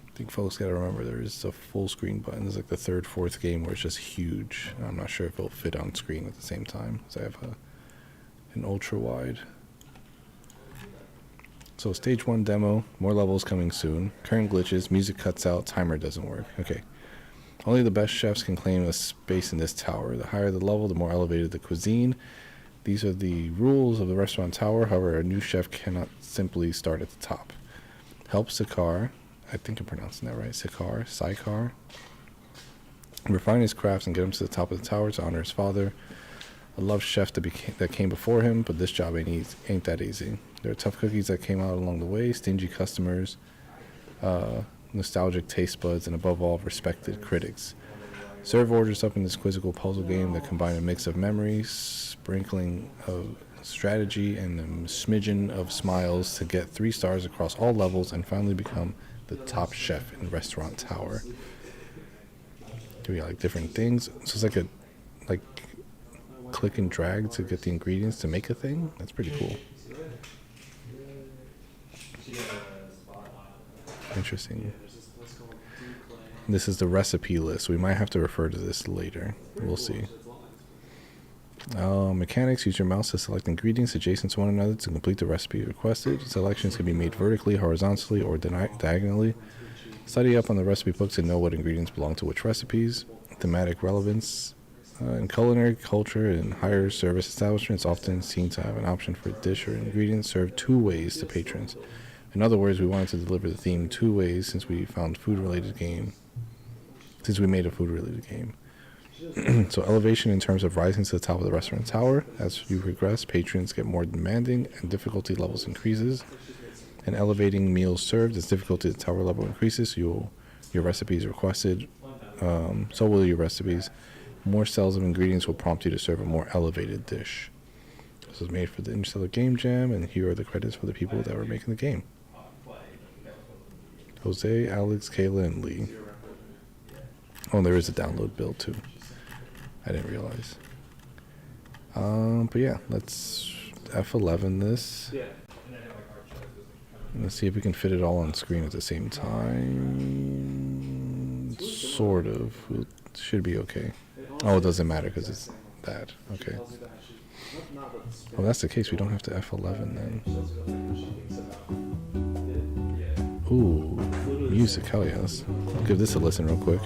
I think folks gotta remember there is a full screen button. It's like the third, fourth game where it's just huge. I'm not sure if it'll fit on screen at the same time, because I have an ultra wide. So stage 1 demo, more levels coming soon. Current glitches, music cuts out, timer doesn't work. Okay. Only the best chefs can claim a space in this tower. The higher the level, the more elevated the cuisine. These are the rules of the restaurant tower. However, a new chef cannot simply start at the top. Help Sakar. I think I'm pronouncing that right. Sakar. Refine his crafts and get him to the top of the tower to honor his father. A loved chef that came before him, but this job ain't that easy. There are tough cookies that came out along the way, stingy customers, nostalgic taste buds, and above all, respected critics. Serve orders up in this quizzical puzzle game that combine a mix of memory, sprinkling of strategy, and a smidgen of smiles to get 3 stars across all levels and finally become the top chef in Restaurant Tower. Do we got like different things? So it's like a click and drag to get the ingredients to make a thing. That's pretty cool. Interesting. This is the recipe list. We might have to refer to this later. We'll see. Mechanics. Use your mouse to select ingredients adjacent to one another to complete the recipe requested. Selections can be made vertically, horizontally, or diagonally. Study up on the recipe book to know what ingredients belong to which recipes. Thematic relevance. In culinary culture and higher service establishments, often seen to have an option for a dish or ingredient served 2 ways to patrons. In other words, we wanted to deliver the theme 2 ways since we made a food-related game. So elevation in terms of rising to the top of the restaurant tower. As you progress, patrons get more demanding and difficulty levels increases. And elevating meals served as difficulty at the tower level increases, so your recipes requested. So will your recipes. More cells of ingredients will prompt you to serve a more elevated dish. This was made for the Interstellar Game Jam, and here are the credits for the people that were making the game. Jose, Alex, Kayla, and Lee. Oh, there is a download build too. I didn't realize. But yeah, let's F11 this. Let's see if we can fit it all on screen at the same time. Sort of. It should be okay. Oh, it doesn't matter because it's that. Okay. Well, that's the case. We don't have to F11 then. Ooh, music. Hell yes. I'll give this a listen real quick.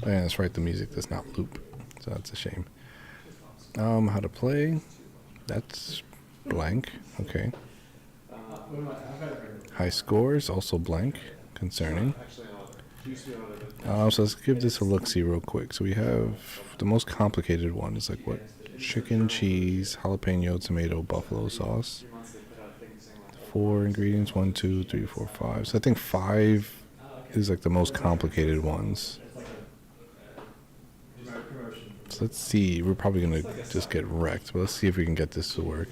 Oh, yeah, that's right. The music does not loop, so that's a shame. How to play? That's blank. Okay. High scores also blank. Concerning. So let's give this a look-see real quick. So we have the most complicated one is like what? Chicken, cheese, jalapeno, tomato, buffalo sauce. 4 ingredients. 1, 2, 3, 4, 5. So I think 5 is like the most complicated ones. So let's see. We're probably gonna just get wrecked, but let's see if we can get this to work.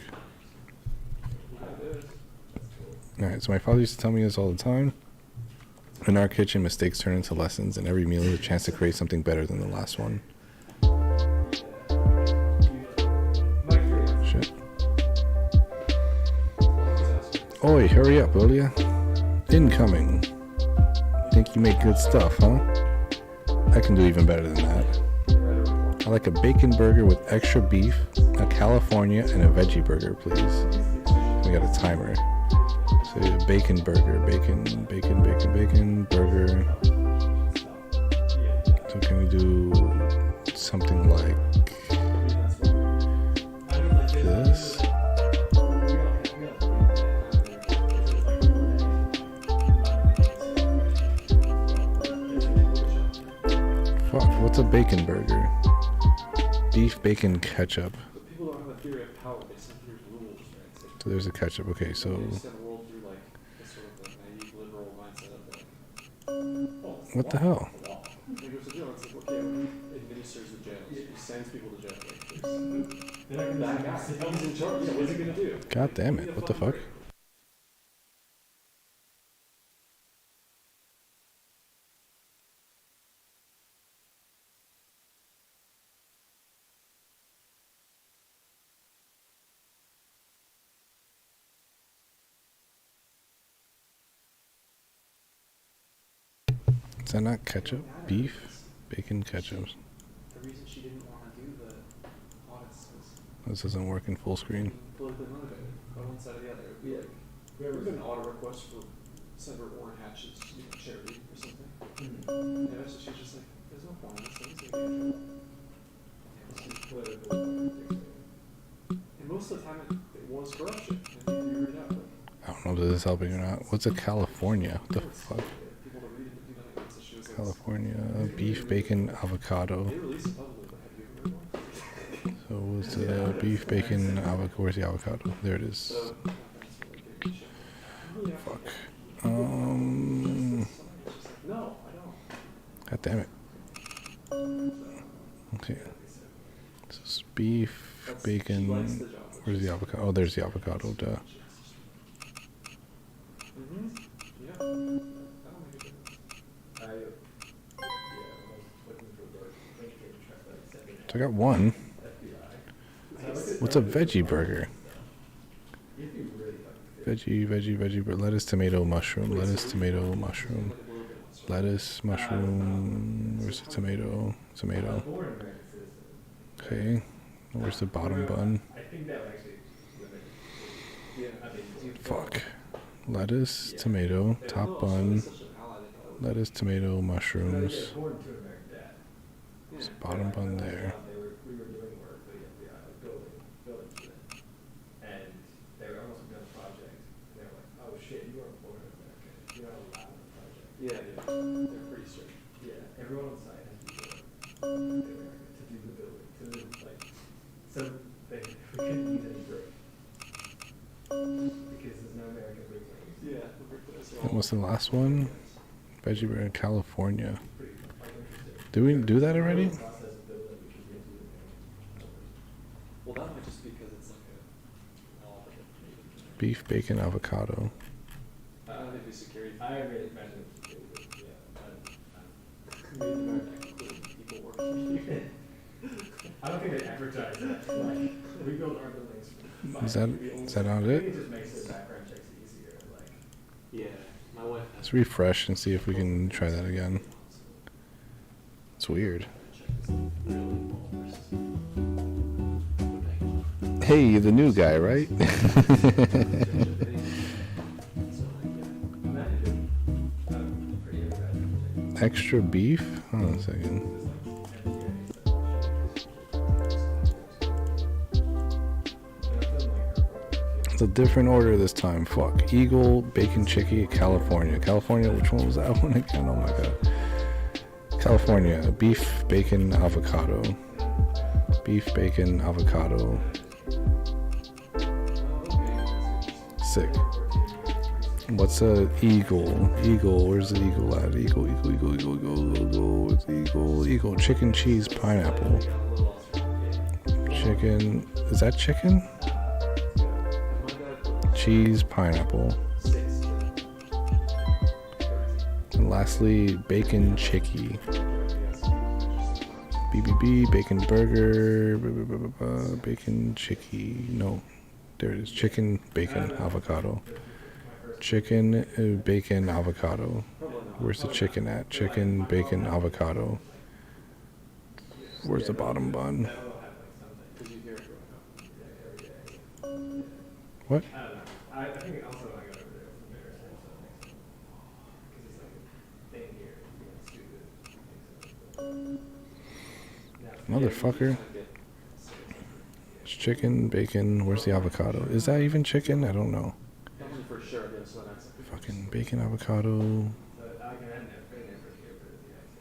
Alright, so my father used to tell me this all the time. In our kitchen, mistakes turn into lessons, and every meal is a chance to create something better than the last one. Shit. Oi, hurry up, will ya? Incoming. Think you make good stuff, huh? I can do even better than that. I like a bacon burger with extra beef, a California, and a veggie burger, please. We got a timer. So a bacon burger, bacon, burger. So can we do something like this? Fuck, what's a bacon burger? Beef, bacon, ketchup. People don't have a theory of power. They said there's rules, right? So there's a ketchup. Okay, so what the hell? God damn it! What the fuck? Is that not ketchup? Beef, bacon, ketchup. The reason she didn't want to do the audits was This doesn't work in full screen. politically motivated on one side or the other. It'd be like, we ever get an audit request for Senator Orrin Hatch's charity or something? Mm-hmm. Yeah, so she's just like, there's no point in this thing. It's gonna get in trouble. And most of the time it was corruption. And you read it out. I don't know if this is helping or not. What's a California? What the fuck? California, beef, bacon, avocado. So what's the beef, bacon, avocado? Where's the avocado? There it is. Fuck. God damn it. Okay. So it's beef, bacon. Where's the avocado? Oh, there's the avocado. Duh. So I got one. What's a veggie burger? Veggie, lettuce, tomato, mushroom, lettuce, tomato, mushroom, lettuce, mushroom. Where's the tomato? Tomato. Okay. Where's the bottom bun? Fuck. Lettuce, tomato, top bun, lettuce, tomato, mushrooms. There's bottom bun there. What's the last one? Veggie burger, California. Did we do that already? Well, that might just be because it's like a all like a Beef, bacon, avocado. I don't think we security. I really imagine it People working here. I don't think they advertise that. Like, we build our buildings. Is that not I think it? it just makes the background checks easier. Like, Yeah, my wife. Let's refresh and see if we can try that again. It's weird. Hey, the new guy, right? Extra beef? Hold on a second. It's a different order this time. Fuck. Eagle, bacon chicky, California. California, which one was that one again? Oh my god. California, beef, bacon, avocado. Beef, bacon, avocado. Sick. What's a eagle? Eagle, where's the eagle at? Eagle. Where's the eagle? Eagle, chicken, cheese, pineapple. Chicken, is that chicken? Cheese, pineapple. And lastly, bacon chicky. BBB, bacon burger, bacon chicky. No, there it is. Chicken, bacon, avocado. Chicken, bacon, avocado. Where's the chicken at? Chicken, bacon, avocado. Where's the bottom bun? What? I don't know. I think also I got over there from there. Because it's like a thing here. It's stupid. Motherfucker. It's chicken, bacon. Where's the avocado? Is that even chicken? I don't know. For sure, yeah, so that's Fucking bacon, avocado.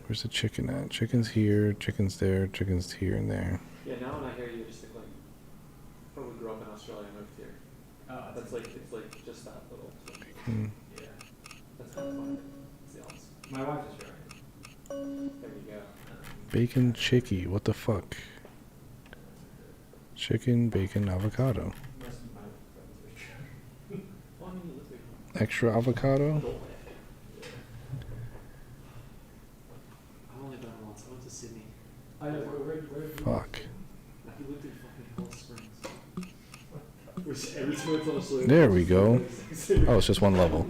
Where's the chicken at? Chicken's here, chicken's there, chicken's here and there. Yeah, now when I hear you, just think like, probably grew up in Australia and moved here. That's like, it's like just that little. Bacon. Yeah. That's kind of fun. It's the opposite. My wife is Australian. There you go. Bacon chicky. What the fuck? Chicken, bacon, avocado. Well, I mean, you live there. Extra avocado? I've only been once. I went to Sydney. Fuck. Like, you lived in fucking Alice Springs. Which every time it's on a slope. There we go. Oh, it's just one level.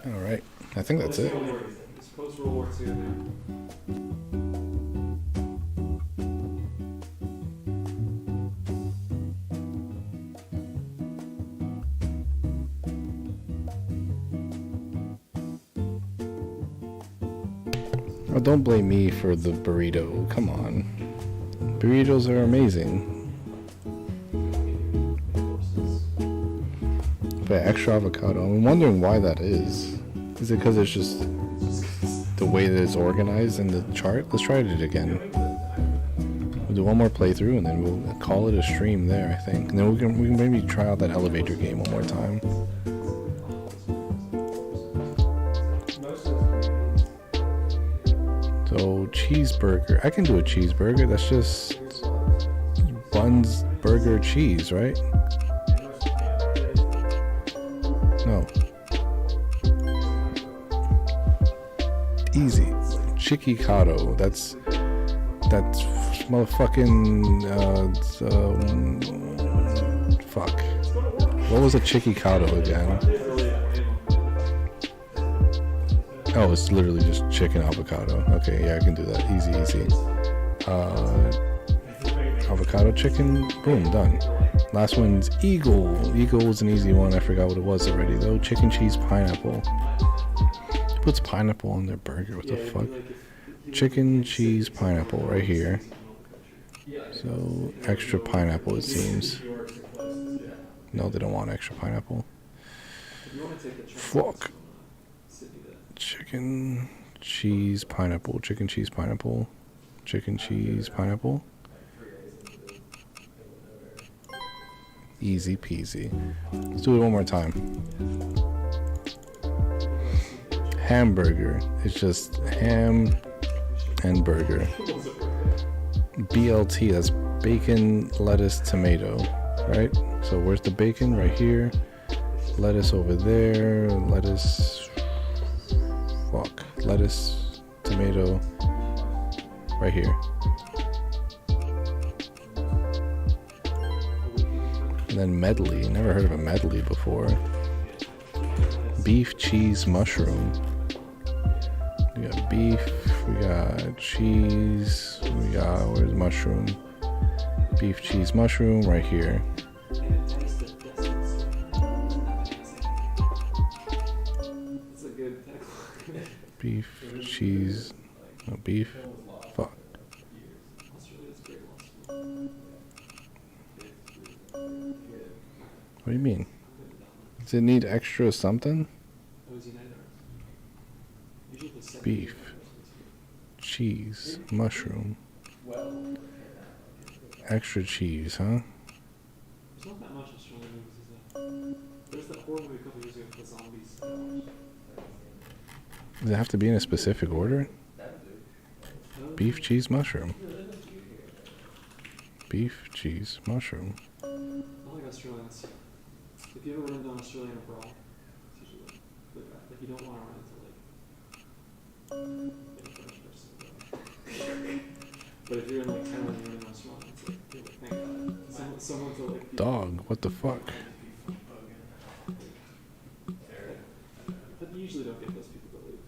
All right. I think that's it. It's post World War II now. Oh, don't blame me for the burrito. Come on. Burritos are amazing. But extra avocado. I'm wondering why that is. Is it because it's just the way that it's organized in the chart? Let's try it again. We'll do one more playthrough and then we'll call it a stream there, I think. And then we can maybe try out that elevator game one more time. So cheeseburger. I can do a cheeseburger. That's just buns, burger, cheese, right? No. Easy. Chicicado. That's motherfucking fuck. What was a chicicado again? Oh, it's literally just chicken avocado. Okay, yeah, I can do that. Easy. Avocado chicken. Boom, done. Last one's eagle. Eagle was an easy one. I forgot what it was already though. Chicken, cheese, pineapple. Who puts pineapple on their burger? What the fuck? Chicken, cheese, pineapple right here. So extra pineapple, it seems. New York's the closest, yeah. No, they don't want extra pineapple. If you want to take the train Fuck. from Sydney to Chicken, cheese, pineapple. Chicken, cheese, pineapple. Chicken, cheese, pineapple. Like 3 days into the middle of nowhere. Easy peasy. Let's do it one more time. Hamburger. It's just ham and burger. BLT, that's bacon, lettuce, tomato, right? So where's the bacon? Right here. Lettuce over there. Lettuce. Fuck. Lettuce, tomato. Right here. And then medley. Never heard of a medley before. Beef, cheese, mushroom. We got beef. We got cheese. We got, where's mushroom? Beef, cheese, mushroom, right here. and it tastes the distance. It's a good tackle. Beef, cheese, no beef. Fuck. Australia's great lost. What do you mean? Does it need extra something? Those United Arts. Usually the second Beef. year Cheese, mushroom, extra cheese, huh? there's not that much Australian movies, is there? There's that horror movie a couple years ago with the zombies. Does it have to be in a specific order? Beef, cheese, mushroom. Beef, cheese, mushroom. I like Australians. If you ever run into an Australian abroad, it's usually like you don't want to run into like a French person. But if you're in like Thailand and you're in Australia, it's like, you're like, thank God. Someone to like. Dog, what the fuck? But you usually don't get those people that leave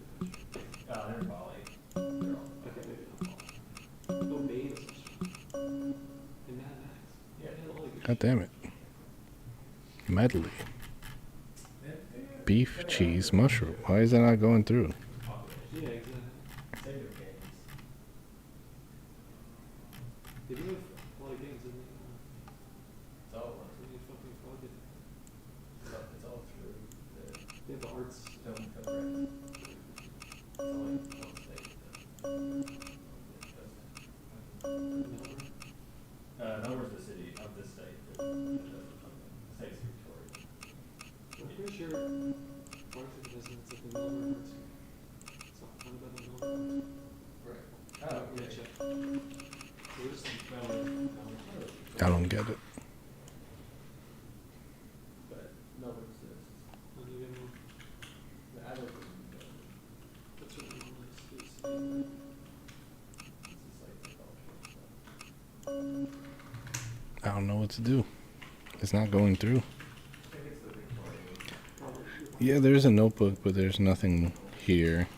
the country. They're in Bali. Okay, maybe not all. Oh, Maine is Australian. And Mad Max. Yeah. They had all the good God damn it. Medley. Beef, cheese, mushroom. Why is that not going through? shit. Yeah, exactly. Save your games. They do have a lot of games, didn't they? It's all one. So you fucking plug it. It's all through the They have the arts. film program. It's only one state. Melbourne's the city of the state that does the filming. The state's Victoria. I'm pretty sure part of the residents of the Melbourne Arts. It's not funded by the Melbourne Arts. Right. Yeah, check. So there's some I don't get it. But Melbourne's this. I look at That's what we want to see. it's just like the cultural stuff. I don't know what to do. It's not going through. I think it's the Victorian. Probably. Yeah, there's a notebook, but there's nothing here.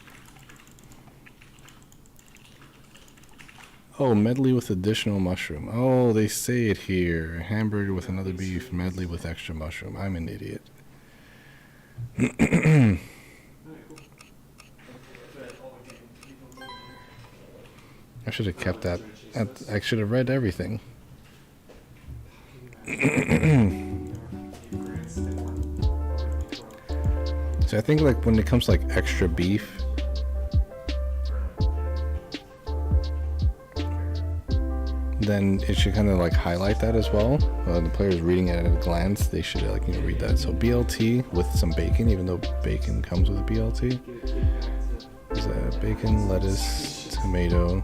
Oh, medley with additional mushroom. Oh, they say it here. Hamburger with another beef, medley with extra mushroom. I'm an idiot. Alright, cool. I should have kept that. I should have read everything. So I think like when it comes to like extra beef, then it should kind of like highlight that as well. The players reading it at a glance, they should like read that. So BLT with some bacon, even though bacon comes with a BLT. There's a bacon, lettuce, tomato.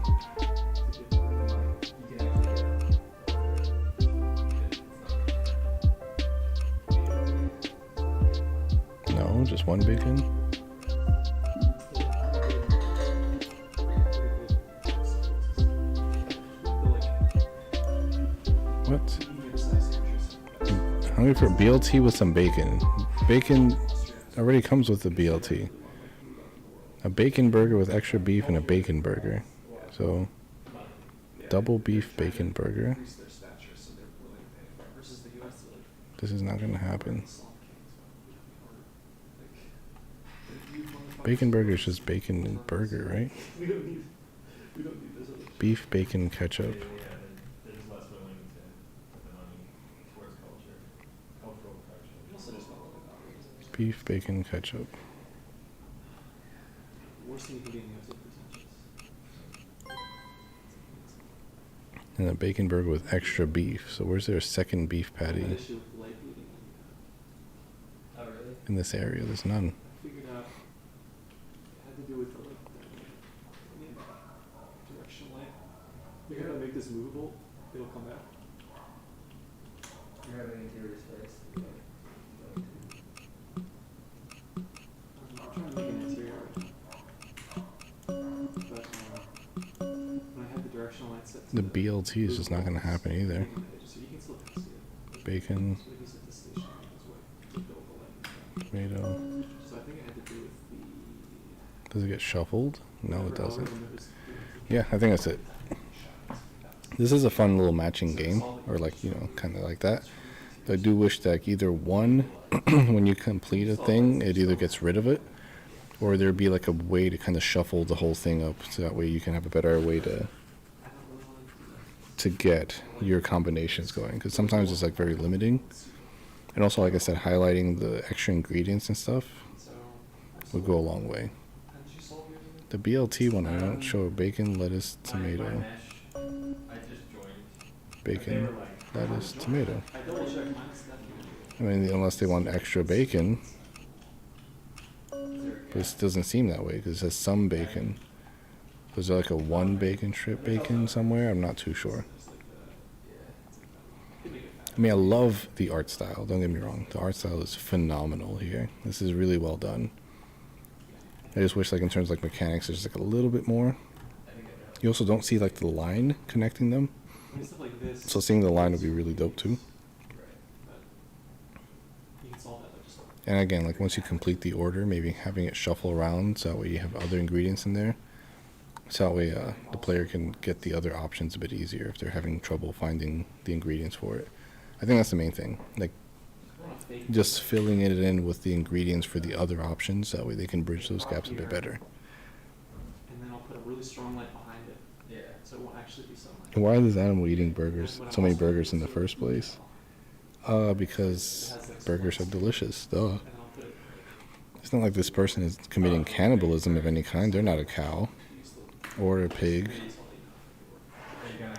No, just one bacon. What? Hungry for BLT with some bacon. Bacon already comes with the BLT. A bacon burger with extra beef and a bacon burger. So, double beef bacon burger. This is not gonna happen. Bacon burger is just bacon and burger, right? We don't need this other Beef, bacon, ketchup. The Beef, bacon, ketchup. Worst thing you can be in the outside pretentious. And a bacon burger with extra beef. So where's their second beef I had patty? issue with light bleeding Oh, really? In this area, there's none. I figured out it had to do with the directional light. Figured out how to make this movable, it'll come back. You're having interior space. I'm trying to make an interior. But when I had the directional light set to The BLT is just not going to happen either. So you can still see it. Bacon, So he set the station on his way to build the light. tomato. So I think it had to do with the. Does it get shuffled? No, it doesn't. algorithm that was- Yeah, I think that's it. This is a fun little matching game, or like, you know, kind of like that. I do wish that either one, when you complete a thing, it either gets rid of it, or there'd be like a way to kind of shuffle the whole thing up, so that way you can have a better way to get your combinations going. Because sometimes it's like very limiting, and also, like I said, highlighting the extra ingredients and stuff would go a long way. How did you solve yours again? The BLT one, I don't show bacon, lettuce, My tomato, mesh, I just joined. bacon, lettuce, tomato. I double checked mine. It's I definitely. mean, unless they want extra bacon, Is there a but it doesn't seem that way because it says some bacon. Was there like a one bacon strip bacon somewhere? I'm not too sure. I mean, I love the art style. Don't get me wrong. The art style is phenomenal here. This is really well done. I just wish, like, in terms of like mechanics, there's like a little bit more. You also don't see like the line connecting them, When stuff like this. so seeing the line would be really dope too. You can solve that by just. And again, like once you complete the order, maybe having it shuffle around so that way you have other ingredients in there. So that way the player can get the other options a bit easier if they're having trouble finding the ingredients for it. I think that's the main thing. Like just filling it in with the ingredients for the other options. That way they can bridge those gaps a bit better. And then I'll put a really strong light behind it, Yeah. so it won't actually be sunlight. And why is this animal eating burgers? So many burgers in the first place? Because burgers are delicious. Duh. And then I'll put it. It's not like this person is committing cannibalism of any kind. They're not a cow or a pig.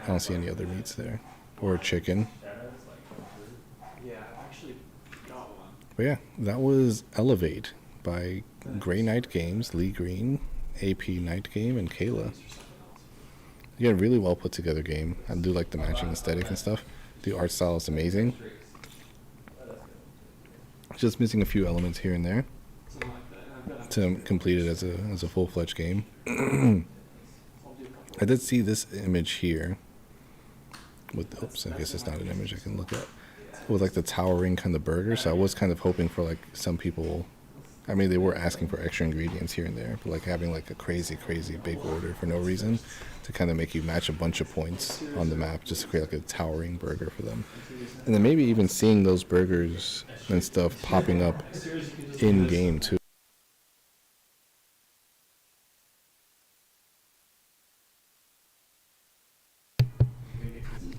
I don't see any other meats there. Or a chicken. Shadows, like, food. Yeah, I've actually got one. But yeah, that was Elevate by Grey Knight Games, Lee Green, AP Night Game, and Kayla. Yeah, really well put together game. I do like the matching aesthetic and stuff. The art style is amazing. Just missing a few elements here and there Something like that. And I've got to complete it as a full-fledged game. I'll do a couple. I did see this image here. With oops, I guess it's not an image I can look at. With like the towering kind of burger, so I was kind of hoping for like some people. I mean, they were asking for extra ingredients here and there, but like having like a crazy big order for no reason to kind of make you match a bunch of points on the map just to create like a towering burger for them. And then maybe even seeing those burgers and stuff popping up in game too.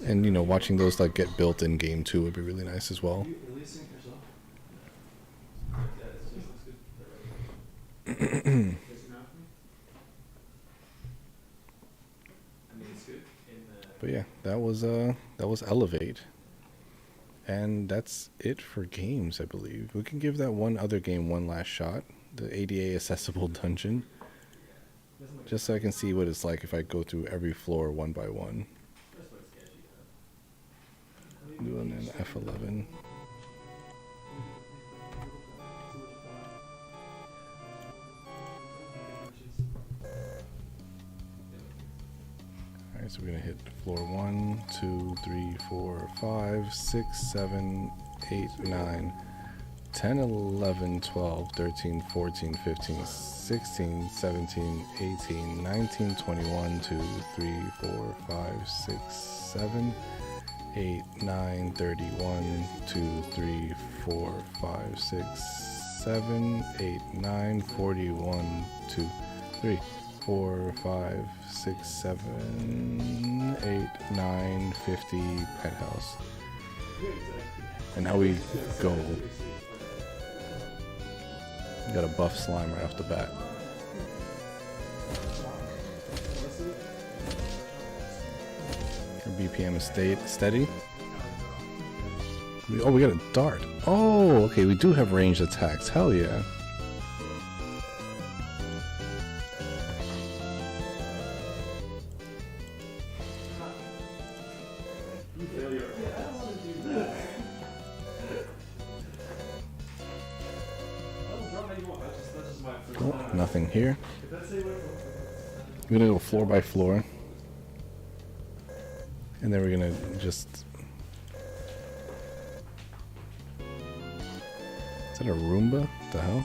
And you know, watching those like get built in game too would be really nice as well. You releasing it yourself? Yeah, it's just looks good. Is it not for me? I mean, it's good in the. But yeah, that was Elevate. And that's it for games, I believe. We can give that one other game one last shot, the ADA accessible dungeon, just so I can see what it's like if I go through every floor one by one. That's what's sketchy, though. Doing an F11. Alright, so we're gonna hit floor 1, 2, 3, 4, 5, 6, 7, 8, 9, 10, 11, 12, 13, 14, 15, 16, 17, 18, 19, 21, 2, 3, 4, 5, 6, 7, 8, 9, 31, 2, 3, 4, 5, 6, 7, 8, 9, 41, 2, 3, 4, 5, 6, 7, 8, 9, 50 penthouse. And how we go Got a buff slime right off the bat. Our BPM is steady. Oh, we got a dart. Oh, okay, we do have ranged attacks. Hell yeah. Oh, nothing here. We're gonna go floor by floor. And then we're gonna just... Is that a Roomba? What the hell?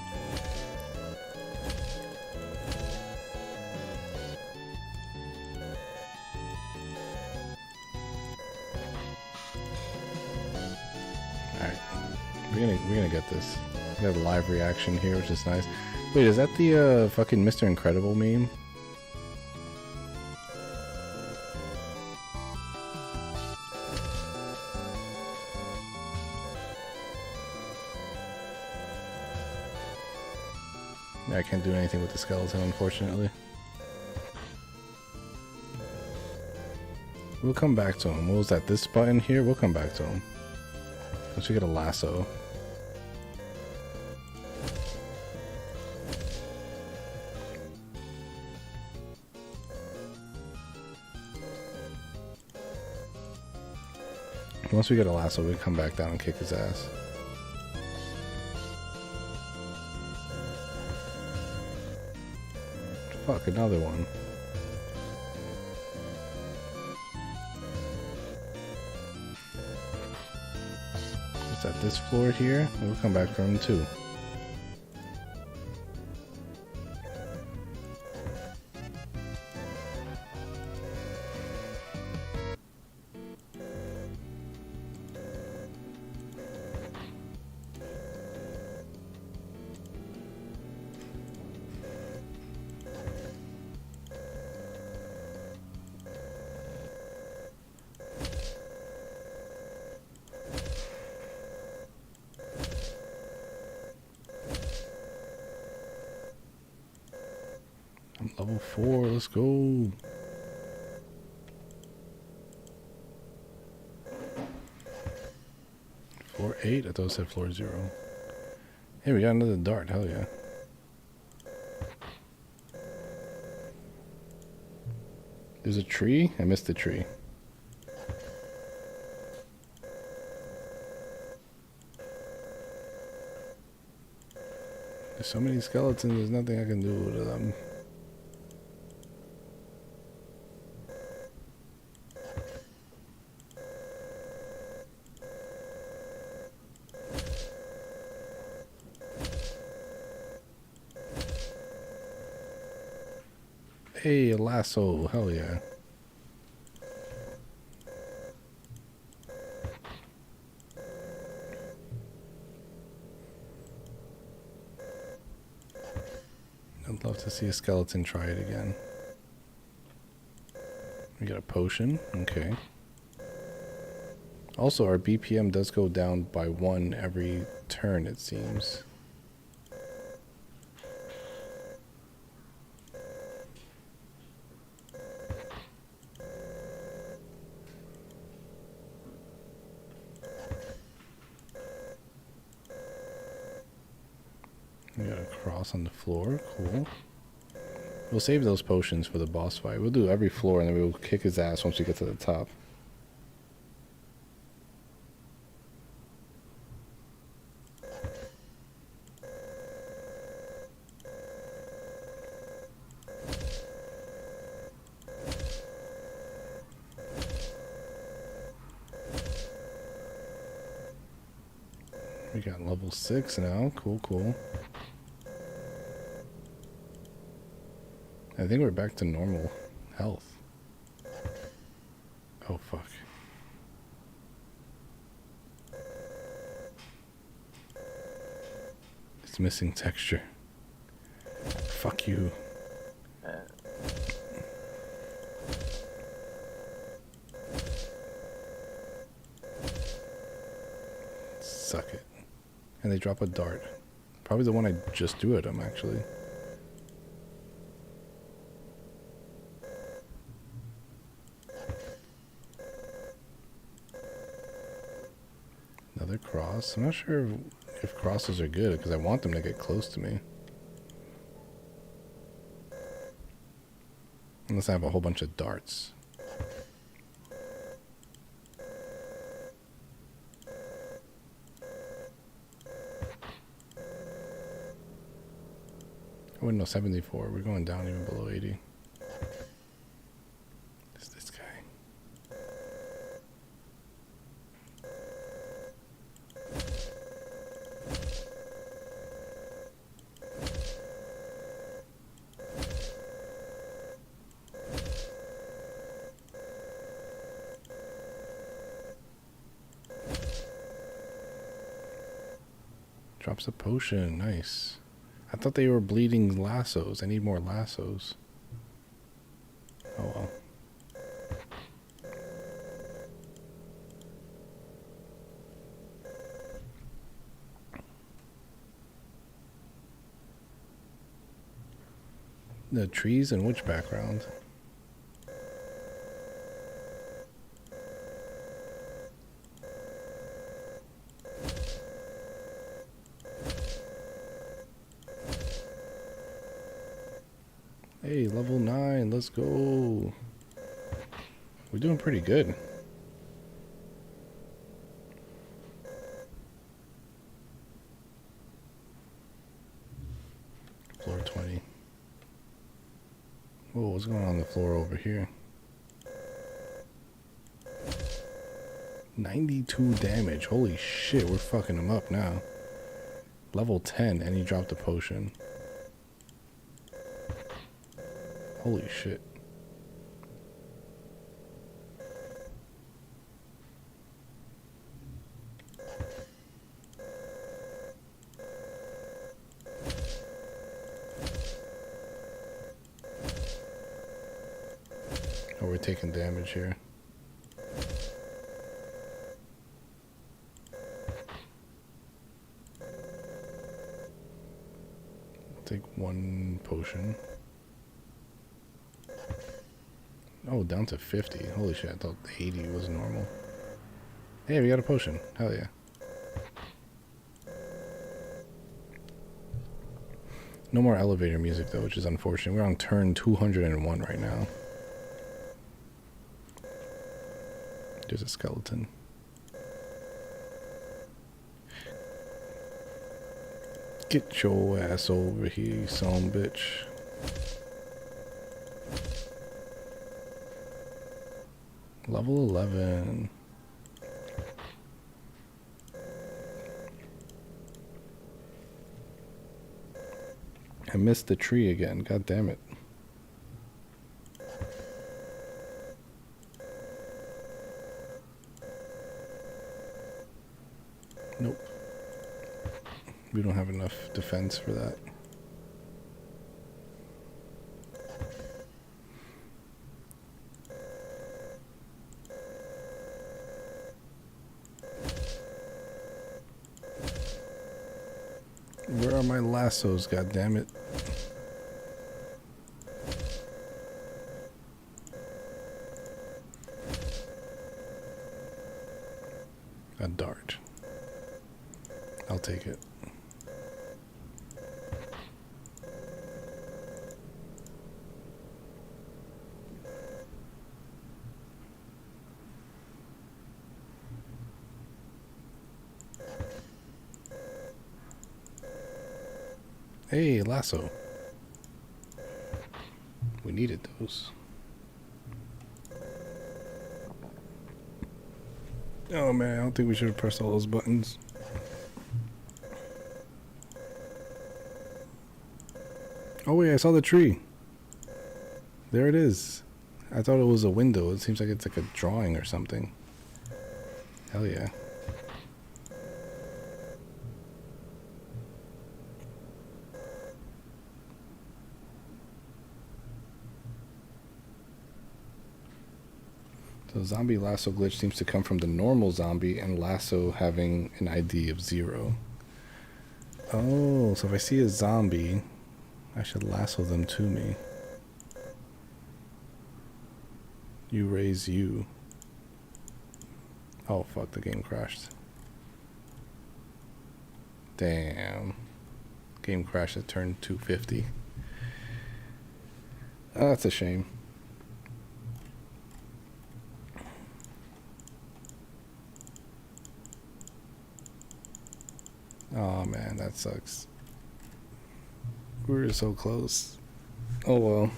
Alright. We're gonna get this. We have a live reaction here, which is nice. Wait, is that the fucking Mr. Incredible meme? I can't do anything with the skeleton, unfortunately. We'll come back to him. What was that? This button here? We'll come back to him. Once we get a lasso. Once we get a lasso, we come back down and kick his ass. Fuck, another one. Is that this floor here? We'll come back for him too. I'm level 4, let's go. Floor 8? I thought it said floor 0. Hey, we got another dart, hell yeah. There's a tree? I missed the tree. There's so many skeletons, there's nothing I can do with them. Hey, a lasso, hell yeah. I'd love to see a skeleton try it again. We got a potion, okay. Also, our BPM does go down by 1 every turn, it seems. We got a cross on the floor, cool. We'll save those potions for the boss fight. We'll do every floor and then we'll kick his ass once we get to the top. We got level 6 now, cool, cool. I think we're back to normal health. Oh, fuck. It's missing texture. Fuck you. Suck it. And they drop a dart. Probably the one I just threw at him, actually. Another cross. I'm not sure if crosses are good, because I want them to get close to me. Unless I have a whole bunch of darts. Oh, no, 74. We're going down even below 80. It's this guy. Drops a potion. Nice. I thought they were bleeding lassos. I need more lassos. Oh well. The trees in which background? Hey, level 9, let's go. We're doing pretty good. Floor 20. Whoa, what's going on the floor over here? 92 damage. Holy shit, we're fucking him up now. Level 10, and he dropped a potion. Holy shit. Oh, we're taking damage here. Take one potion. Oh, down to 50. Holy shit, I thought 80 was normal. Hey, we got a potion. Hell yeah. No more elevator music, though, which is unfortunate. We're on turn 201 right now. There's a skeleton. Get your ass over here, you son of a bitch. Level 11. I missed the tree again. God damn it. Nope. We don't have enough defense for that. Where are my lassos, god damn it? A dart. I'll take it. Hey, lasso. We needed those. Oh man, I don't think we should have pressed all those buttons. Oh wait, I saw the tree. There it is. I thought it was a window. It seems like it's like a drawing or something. Hell yeah. So zombie lasso glitch seems to come from the normal zombie and lasso having an ID of 0. Oh, so if I see a zombie, I should lasso them to me. You raise you. Oh fuck, the game crashed. Damn. Game crashed at turn 250. Oh, that's a shame. Oh man, that sucks. We were so close. Oh well.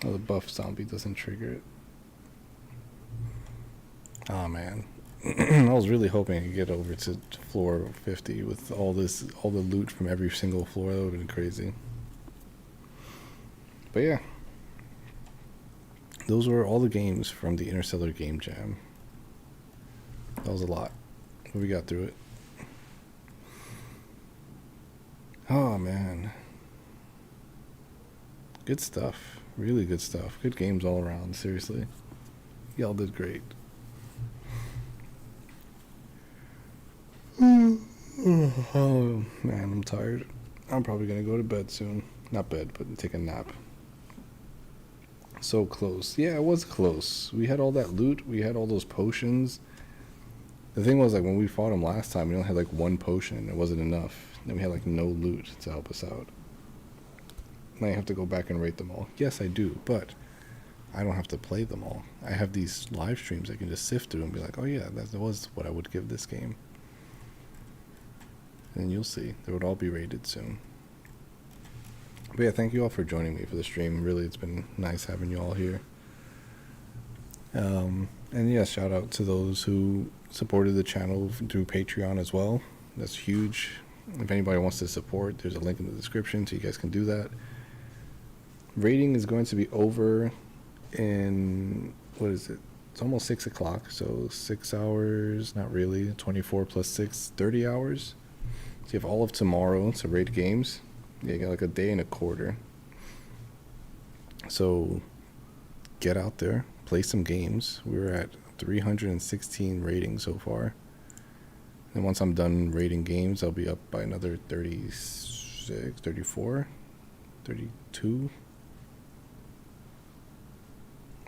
Oh, the buff zombie doesn't trigger it. Oh man. I was really hoping I could get over to floor 50 with all the loot from every single floor. That would have been crazy. But yeah. Those were all the games from the Interstellar Game Jam. That was a lot. But we got through it. Oh man. Good stuff. Really good stuff. Good games all around, seriously. Y'all did great. Oh man, I'm tired. I'm probably gonna go to bed soon. Not bed, but take a nap. So close. Yeah, it was close. We had all that loot. We had all those potions. The thing was, like, when we fought him last time, we only had like one potion. It wasn't enough. Then we had like no loot to help us out. Now I have to go back and rate them all. Yes, I do, but I don't have to play them all. I have these live streams I can just sift through and be like, oh yeah, that was what I would give this game. And you'll see. They would all be rated soon. But yeah, thank you all for joining me for the stream. Really, it's been nice having you all here. And yeah, shout out to those who supported the channel through Patreon as well. That's huge. If anybody wants to support, there's a link in the description so you guys can do that. Rating is going to be over in, what is it? It's almost 6 o'clock, so 6 hours, not really, 24 plus 6, 30 hours. So you have all of tomorrow to rate games. Yeah, you got like a day and a quarter. So get out there, play some games. We're at 316 ratings so far. And once I'm done rating games, I'll be up by another 36, 34, 32.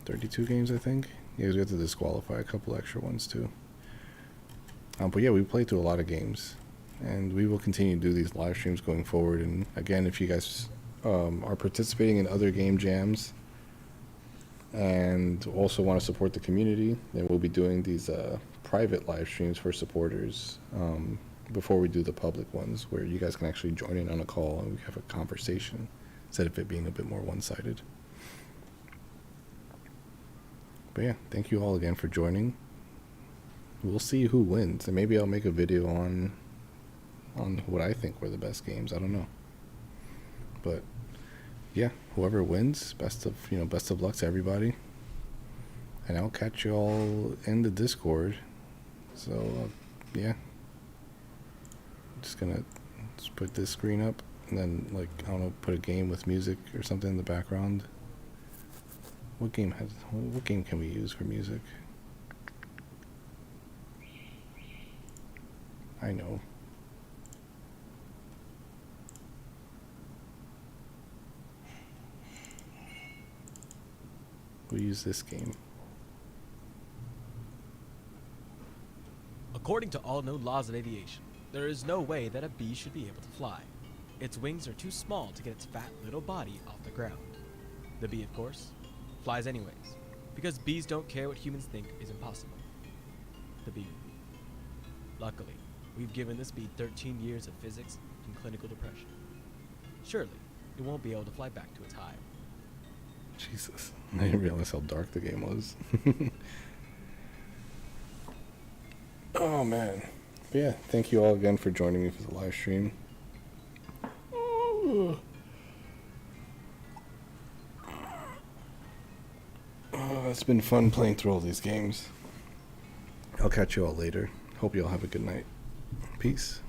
32 games, I think. Yeah, 'cause we have to disqualify a couple extra ones too. But yeah, we played through a lot of games. And we will continue to do these live streams going forward. And again, if you guys are participating in other game jams and also want to support the community, then we'll be doing these private live streams for supporters before we do the public ones, where you guys can actually join in on a call and we have a conversation instead of it being a bit more one-sided. But yeah, thank you all again for joining. We'll see who wins, and maybe I'll make a video on what I think were the best games. I don't know. But yeah, whoever wins, best of luck to everybody. And I'll catch you all in the Discord. So yeah. Just put this screen up and then, like, I don't know, put a game with music or something in the background. What game can we use for music? I know. We'll use this game. According to all known laws of aviation, there is no way that a bee should be able to fly. Its wings are too small to get its fat little body off the ground. The bee, of course, flies anyways, because bees don't care what humans think is impossible. The bee. Luckily, we've given this bee 13 years of physics and clinical depression. Surely, it won't be able to fly back to its hive. Jesus, I didn't realize how dark the game was. Oh man. But yeah, thank you all again for joining me for the live stream. It's been fun playing through all these games. I'll catch you all later. Hope you all have a good night. Peace.